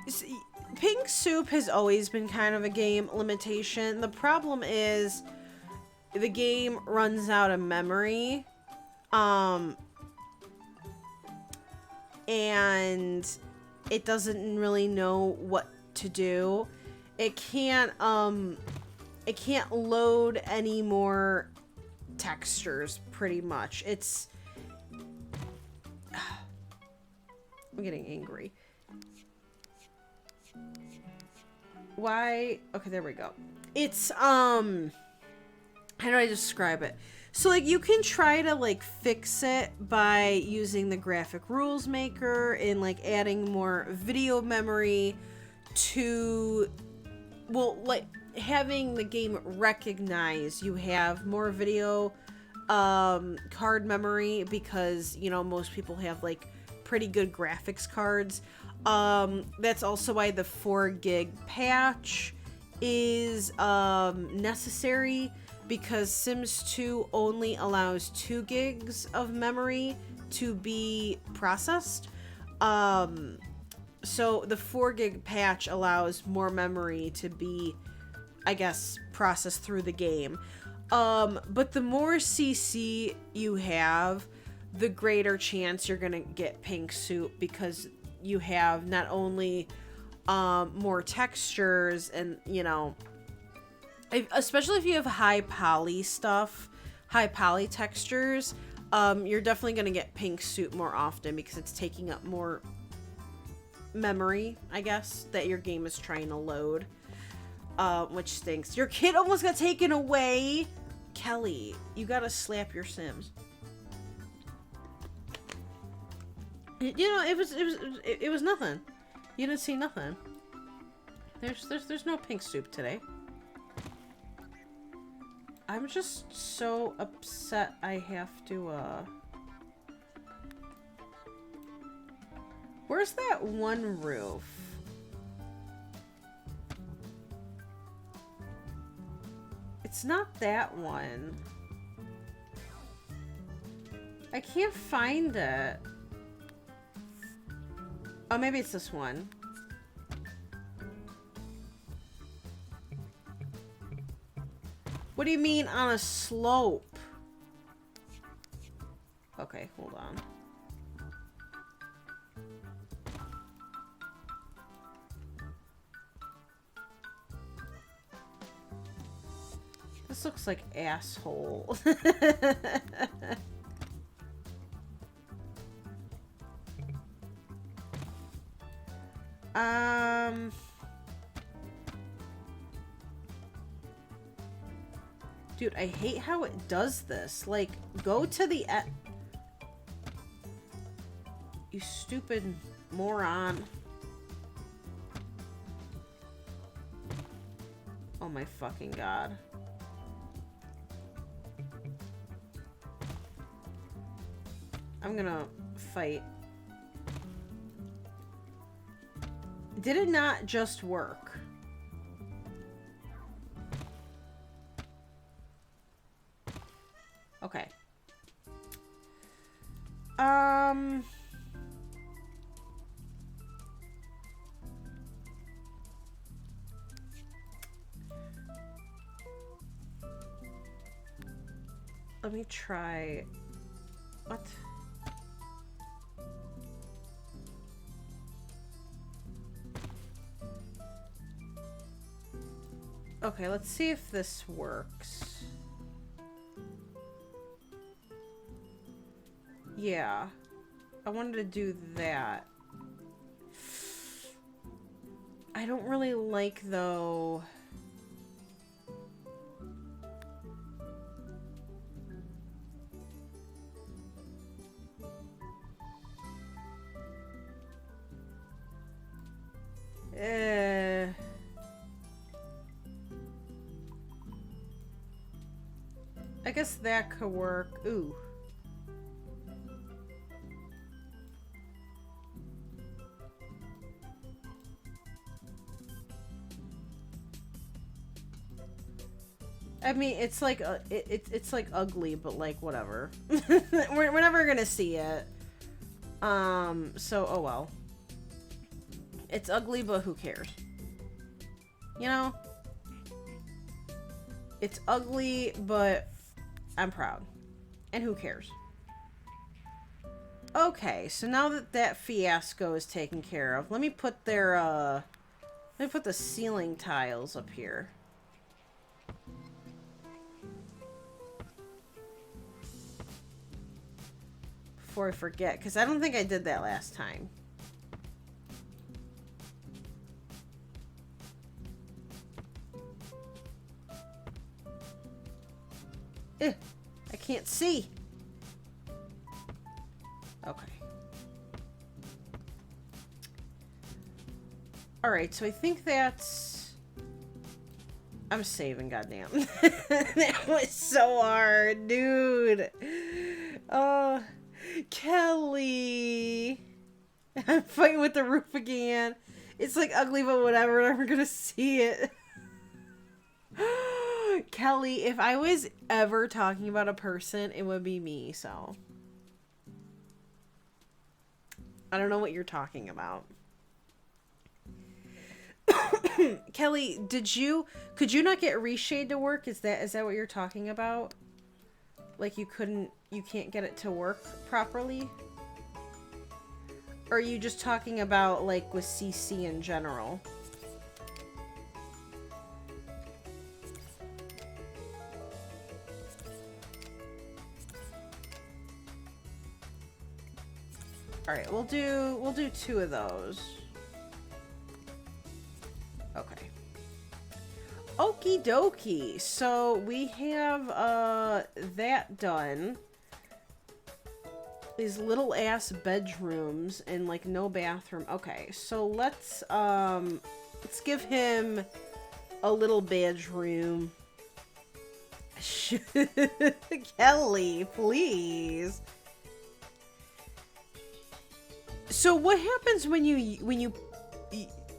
See, pink soup has always been kind of a game limitation. The problem is the game runs out of memory. And it doesn't really know what to do. It can't load any more textures, pretty much. It's... I'm getting angry. Why? Okay, there we go. It's, how do I describe it? So, like, you can try to, like, fix it by using the graphic rules maker and, like, adding more video memory to, well, like, having the game recognize you have more video card memory because, you know, most people have, like, pretty good graphics cards. That's also why the 4 gig patch is necessary, because Sims 2 only allows 2 gigs of memory to be processed. So the 4 gig patch allows more memory to be, I guess, processed through the game. But the more CC you have, the greater chance you're gonna get pink soup, because you have not only more textures and, you know, especially if you have high poly stuff, high poly textures, you're definitely gonna get pink soup more often because it's taking up more memory, I guess, that your game is trying to load, which stinks. Your kid almost got taken away. Kelly, you gotta slap your Sims. You know, it was nothing. You didn't see nothing. There's no pink soup today. I'm just so upset I have to Where's that one roof? It's not that one. I can't find it. Oh, maybe it's this one. What do you mean on a slope? Okay, hold on. This looks like asshole. Dude, I hate how it does this. Like, go to the you stupid moron. Oh my fucking god. I'm gonna fight. Did it not just work? Okay. Let me try. What? Okay, let's see if this works. Yeah. I wanted to do that. I don't really like, though... I guess that could work. Ooh. I mean, it's like it's like ugly, but like whatever. we're never gonna see it. So oh well. It's ugly, but who cares? You know? It's ugly, but I'm proud. And who cares? Okay, so now that that fiasco is taken care of, let me put their let me put the ceiling tiles up here. Before I forget, because I don't think I did that last time. I can't see. Okay. Alright, so I think that's... I'm saving, goddamn. That was so hard, dude. Oh, Kelly. I'm fighting with the roof again. It's like ugly, but whatever. I'm never gonna see it. Kelly, if I was ever talking about a person, it would be me, so. I don't know what you're talking about. Kelly, could you not get reshade to work? Is that what you're talking about? Like you can't get it to work properly? Or are you just talking about like with CC in general? Alright, we'll do 2 of those. Okay. Okie dokie. So we have that done. These little ass bedrooms and like no bathroom. Okay, so let's give him a little bedroom. Kelly, please. So what happens when you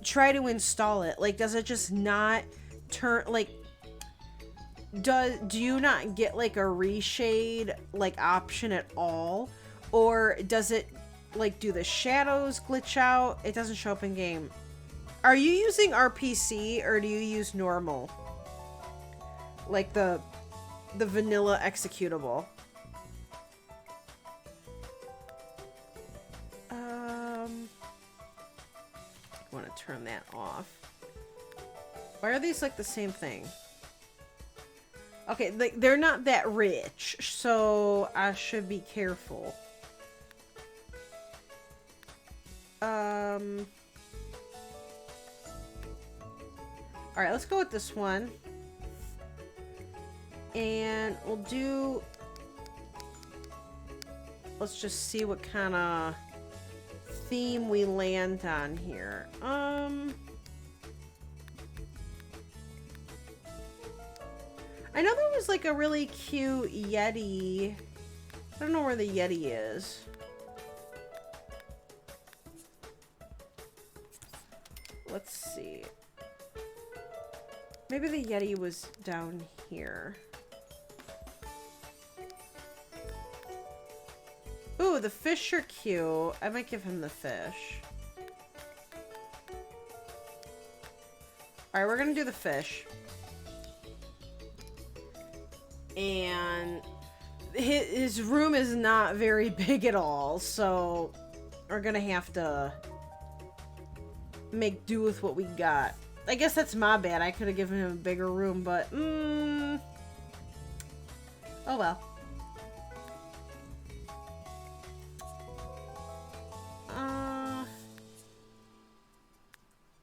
try to install it? Like, does it just not turn, like, do you not get like a reshade like option at all? Or does it, like, do the shadows glitch out? It doesn't show up in game. Are you using RPC or do you use normal? Like the vanilla executable? I want to turn that off. Why are these like the same thing? Okay, like they're not that rich, so I should be careful. All right, let's go with this one. And we'll do... Let's just see what kind of theme we land on here. I know there was like a really cute Yeti. I don't know where the Yeti is. Let's see. Maybe the Yeti was down here. Ooh, the fish are cute. I might give him the fish. Alright, we're gonna do the fish. And his room is not very big at all, so we're gonna have to make do with what we got. I guess that's my bad. I could have given him a bigger room, but oh well.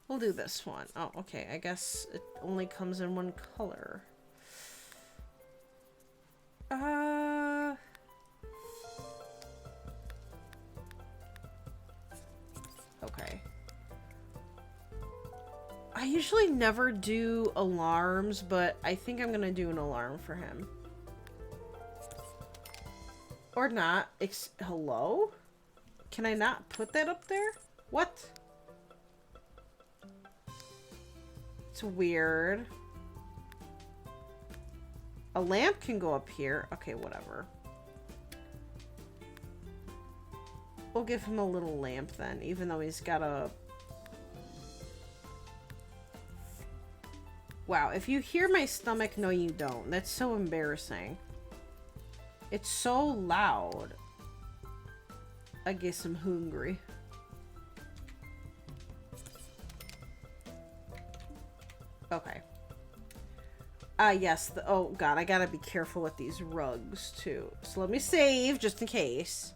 We'll do this one. Oh, okay. I guess it only comes in one color. Okay. I usually never do alarms, but I think I'm gonna do an alarm for him. Or not. Hello? Can I not put that up there? What? It's weird. A lamp can go up here. Okay, whatever. We'll give him a little lamp then, even though he's got a... Wow, if you hear my stomach, no you don't. That's so embarrassing. It's so loud. I guess I'm hungry. Okay. Yes. Oh, God. I gotta be careful with these rugs, too. So let me save, just in case.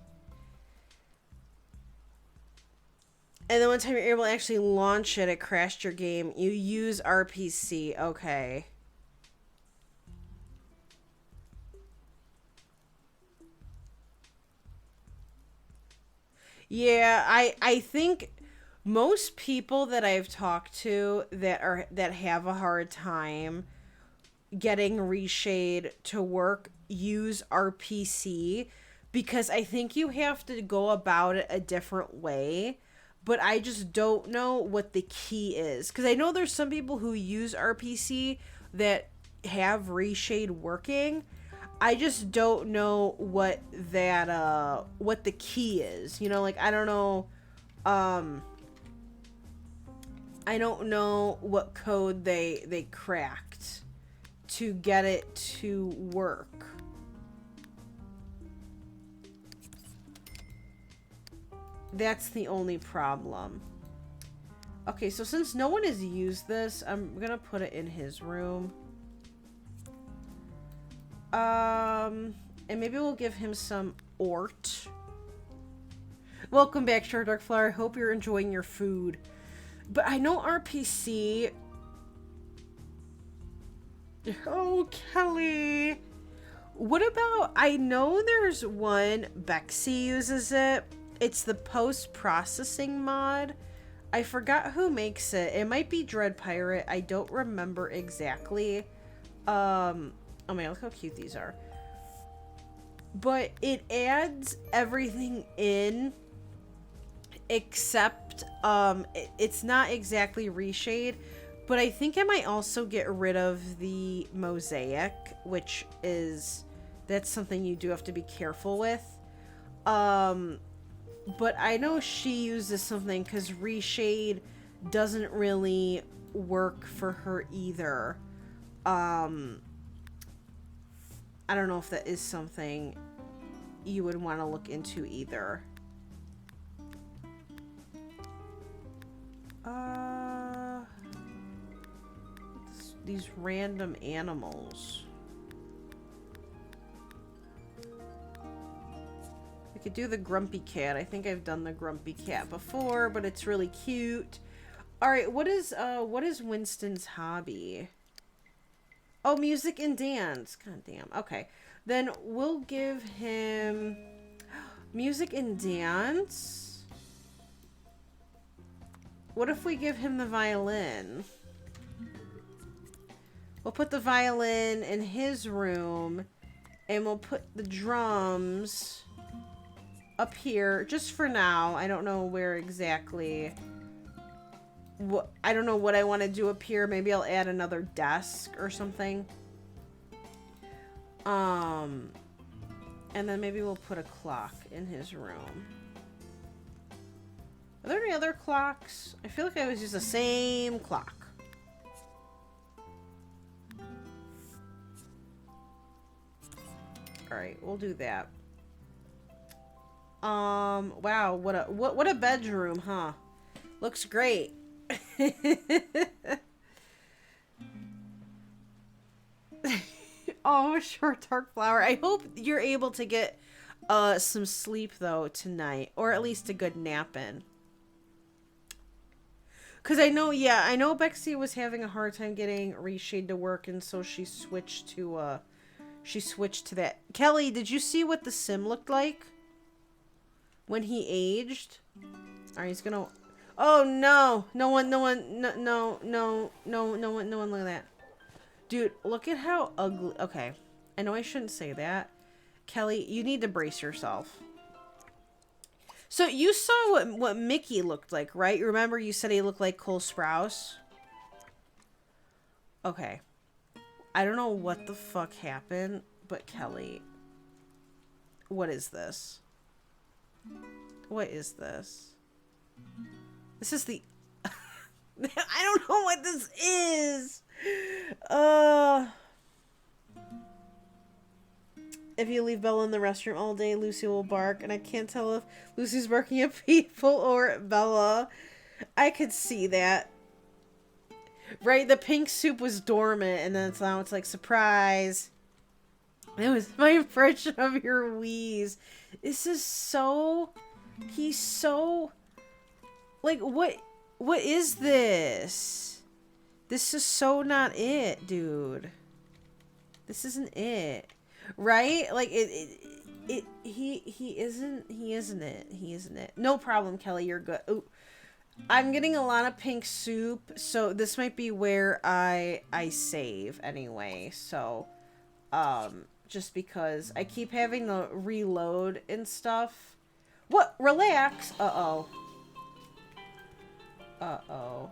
And then one time you're able to actually launch it, it crashed your game. You use RPC. Okay. Yeah, I think... Most people that I've talked to that have a hard time getting Reshade to work use RPC because I think you have to go about it a different way, but I just don't know what the key is. Because I know there's some people who use RPC that have Reshade working. I just don't know what that what the key is. You know, like I don't know I don't know what code they cracked to get it to work. That's the only problem. Okay, so since no one has used this, I'm gonna put it in his room. And maybe we'll give him some Ort. Welcome back, Star Dark Flower. I hope you're enjoying your food. But I know RPC... Oh, Kelly. What about... I know there's one... Bexy uses it. It's the post-processing mod. I forgot who makes it. It might be Dread Pirate. I don't remember exactly. Oh man, look how cute these are. But it adds everything in except it's not exactly reshade, but I think I might also get rid of the mosaic, which is, that's something you do have to be careful with. But I know she uses something because reshade doesn't really work for her either. I don't know if that is something you would want to look into either. These random animals. I could do the grumpy cat. I think I've done the grumpy cat before, but it's really cute. All right, what is Winston's hobby? Oh, music and dance. God damn. Okay. Then we'll give him music and dance. What if we give him the violin? We'll put the violin in his room, and we'll put the drums up here just for now. I don't know where exactly. I don't know what I want to do up here. Maybe I'll add another desk or something. And then maybe we'll put a clock in his room. Are there any other clocks? I feel like I always use the same clock. Alright, we'll do that. Wow, what a bedroom, huh? Looks great. Oh, short dark flower. I hope you're able to get some sleep though tonight, or at least a good nap in. Cause I know, yeah, I know Bexy was having a hard time getting Reshade to work, and so she switched to that. Kelly, did you see what the sim looked like when he aged? Alright, he's gonna. Oh no! No one, look at that. Dude, look at how ugly. Okay. I know I shouldn't say that. Kelly, you need to brace yourself. So you saw what Mickey looked like, right? You remember you said he looked like Cole Sprouse? Okay. I don't know what the fuck happened, but Kelly, what is this? What is this? This is the... I don't know what this is! If you leave Bella in the restroom all day, Lucy will bark, and I can't tell if Lucy's barking at people or Bella. I could see that. Right, the pink soup was dormant, and then now it's like, surprise. It was my impression of your wheeze. This is so... He's so... Like, what is this? This is so not it, dude. This isn't it. Right? Like, he isn't it. No problem, Kelly, you're good. Ooh. I'm getting a lot of pink soup, so this might be where I save anyway. So, just because I keep having to reload and stuff. What? Relax. Uh-oh. Uh-oh.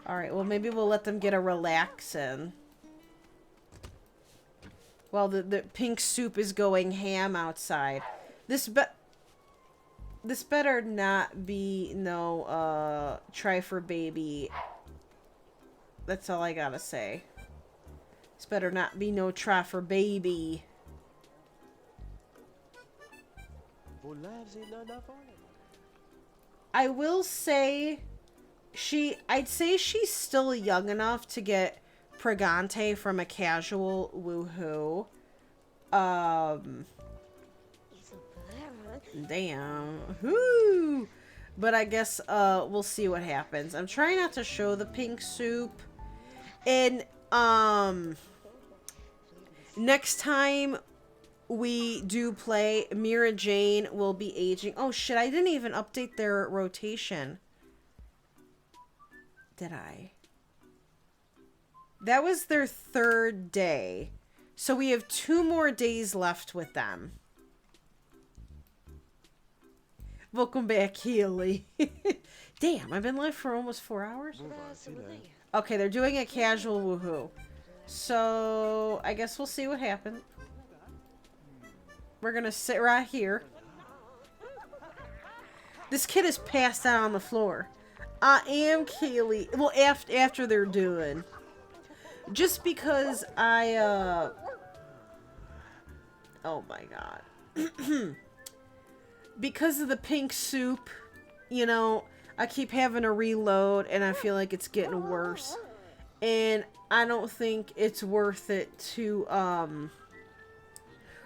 Alright, well, maybe we'll let them get a relax in. While the pink soup is going ham outside. This better not be no, try for baby. That's all I gotta say. This better not be no try for baby. I will say, I'd say she's still young enough to get Pregante from a casual woohoo. Damn. Whoo! But I guess, we'll see what happens. I'm trying not to show the pink soup. And, next time we do play, Mira Jane will be aging. Oh shit, I didn't even update their rotation. Did I? That was their 3rd day. So we have 2 more days left with them. Welcome back, Keely. Damn, I've been live for almost 4 hours. Okay, they're doing a casual woohoo. So, I guess we'll see what happens. We're gonna sit right here. This kid is passed out on the floor. I am Keely. Well, after they're doing. Just because oh my god. Because of the pink soup, you know, I keep having to reload and I feel like it's getting worse. And I don't think it's worth it to,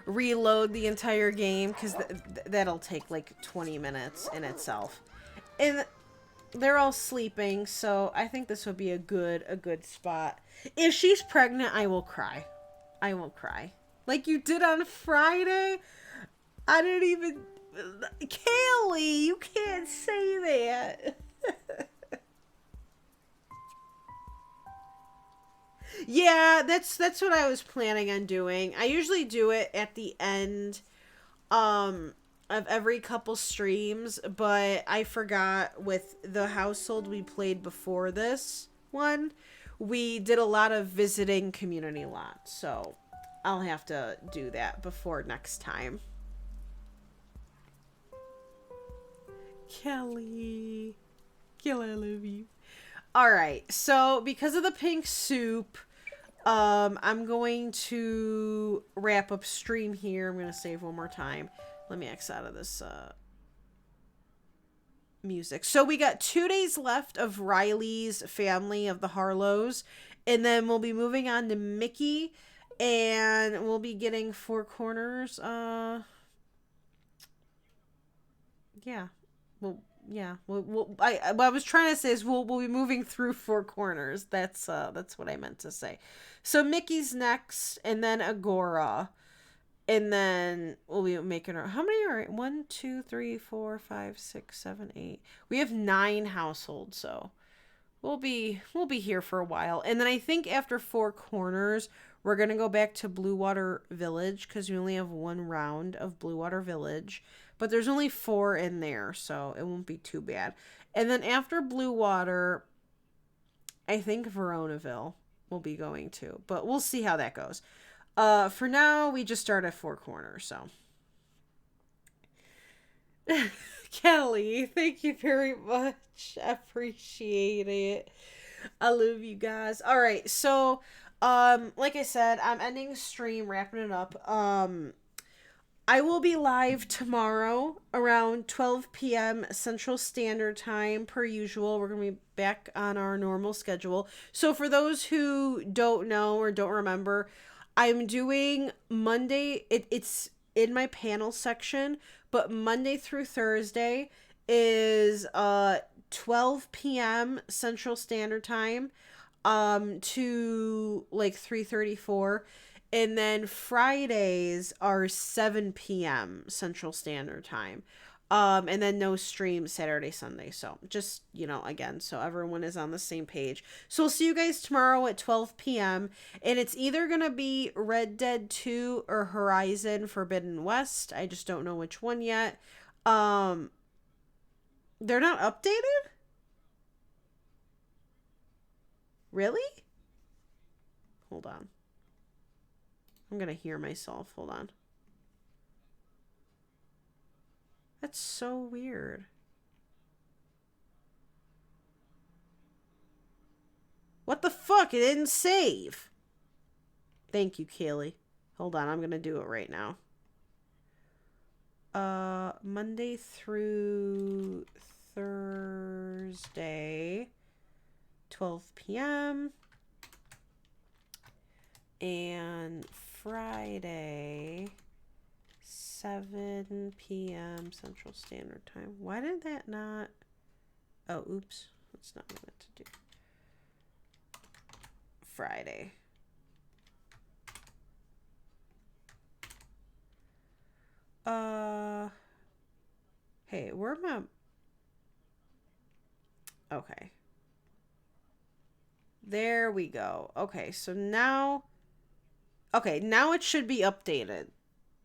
reload the entire game because that'll take like 20 minutes in itself. And they're all sleeping, so I think this would be a good spot. If she's pregnant, I will cry. I will cry. Like you did on Friday. I didn't even... Kaylee, you can't say that. Yeah, that's what I was planning on doing. I usually do it at the end of every couple streams, but I forgot with the household we played before this one, we did a lot of visiting community lots, so I'll have to do that before next time. Kelly, I love you. Alright, so because of the pink soup, I'm going to wrap up stream here. I'm going to save one more time. Let me X out of this music. So we got 2 days left of Riley's family of the Harlows, and then we'll be moving on to Mickey, and we'll be getting Four Corners. Yeah. Well, yeah. What I was trying to say is we'll be moving through Four Corners. That's what I meant to say. So Mickey's next, and then Agora, and then we'll be making our... How many are... 1, 2, 3, 4, 5, 6, 7, 8. We have 9 households, so we'll be here for a while. And then I think after Four Corners, we're gonna go back to Blue Water Village because we only have 1 round of Blue Water Village. But there's only 4 in there, so it won't be too bad. And then after Blue Water, I think Veronaville will be going to. But we'll see how that goes. For now, we just start at Four Corners, so. Kelly, thank you very much. I appreciate it. I love you guys. All right, so, like I said, I'm ending stream, wrapping it up. I will be live tomorrow around 12 p.m. Central Standard Time, per usual. We're going to be back on our normal schedule. So for those who don't know or don't remember, I'm doing Monday. It's in my panel section, but Monday through Thursday is 12 p.m. Central Standard Time to like 3:34. And then Fridays are 7 p.m. Central Standard Time. And then no stream Saturday, Sunday. So just, you know, again, so everyone is on the same page. So we'll see you guys tomorrow at 12 p.m. And it's either going to be Red Dead 2 or Horizon Forbidden West. I just don't know which one yet. They're not updated? Really? Hold on. I'm gonna hear myself. Hold on. That's so weird. What the fuck? It didn't save. Thank you, Kaylee. Hold on. I'm gonna do it right now. Monday through Thursday, 12 p.m. And Friday, 7 p.m. Central Standard Time. Why did that not... Oh, oops. That's not what I meant to do. Friday. Hey, where am I? Okay. There we go. Okay, so now... Okay, now it should be updated.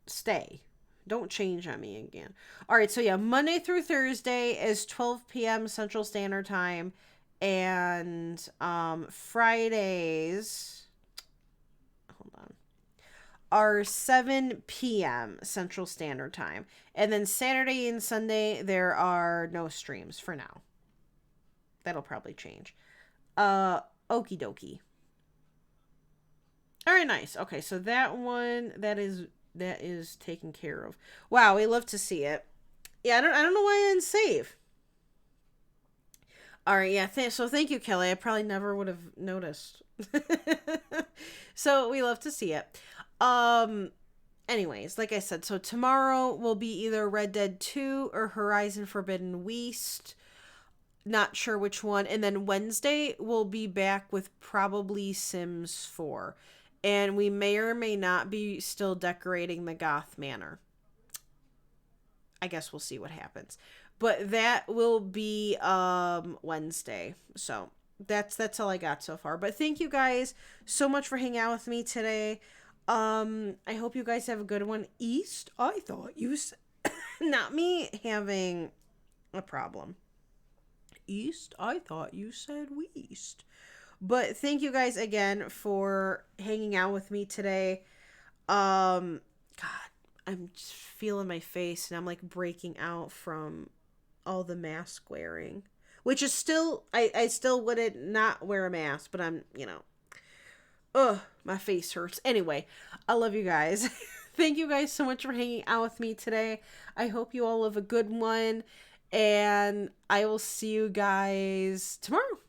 Stay. Don't change on me again. All right, so yeah, Monday through Thursday is 12 p.m. Central Standard Time, and Fridays, hold on, are 7 p.m. Central Standard Time. And then Saturday and Sunday there are no streams for now. That'll probably change. Okie dokie. All right, nice. Okay, so that one that is taken care of. Wow, we love to see it. Yeah, I don't know why I didn't save. All right, yeah. So thank you, Kelly. I probably never would have noticed. So we love to see it. Um. Anyways, like I said, so tomorrow will be either Red Dead 2 or Horizon Forbidden West. Not sure which one. And then Wednesday we'll be back with probably Sims 4. And we may or may not be still decorating the Goth Manor. I guess we'll see what happens. But that will be Wednesday. So that's all I got so far. But thank you guys so much for hanging out with me today. I hope you guys have a good one. East, I thought you said not me having a problem. East, I thought you said west. But thank you guys again for hanging out with me today. God, I'm just feeling my face and I'm like breaking out from all the mask wearing. Which is still, I still wouldn't not wear a mask, but I'm, ugh, my face hurts. Anyway, I love you guys. Thank you guys so much for hanging out with me today. I hope you all have a good one. And I will see you guys tomorrow.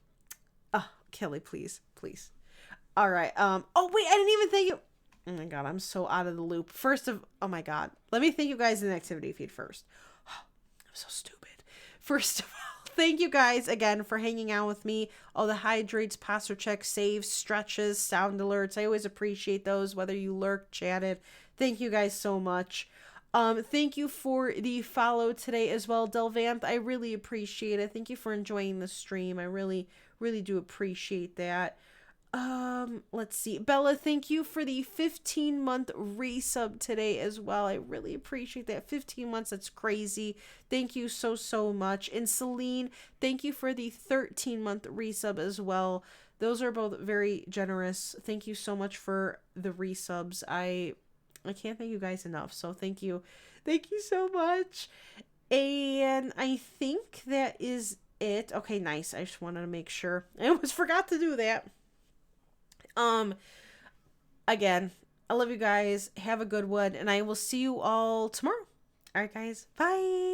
Oh, Kelly, please. All right. Oh, wait, I didn't even thank you. Oh my God, I'm so out of the loop. Oh my God. Let me thank you guys in the activity feed first. Oh, I'm so stupid. First of all, thank you guys again for hanging out with me. All the hydrates, posture checks, saves, stretches, sound alerts. I always appreciate those, whether you lurk, chatted. Thank you guys so much. Thank you for the follow today as well, Delvanth. I really appreciate it. Thank you for enjoying the stream. I really, really do appreciate that. Let's see. Bella, thank you for the 15-month resub today as well. I really appreciate that. 15 months, that's crazy. Thank you so, so much. And Celine, thank you for the 13-month resub as well. Those are both very generous. Thank you so much for the resubs. I can't thank you guys enough. So thank you. Thank you so much. And I think that is it. Okay, nice. I just wanted to make sure. I almost forgot to do that. Again, I love you guys. Have a good one. And I will see you all tomorrow. All right, guys. Bye.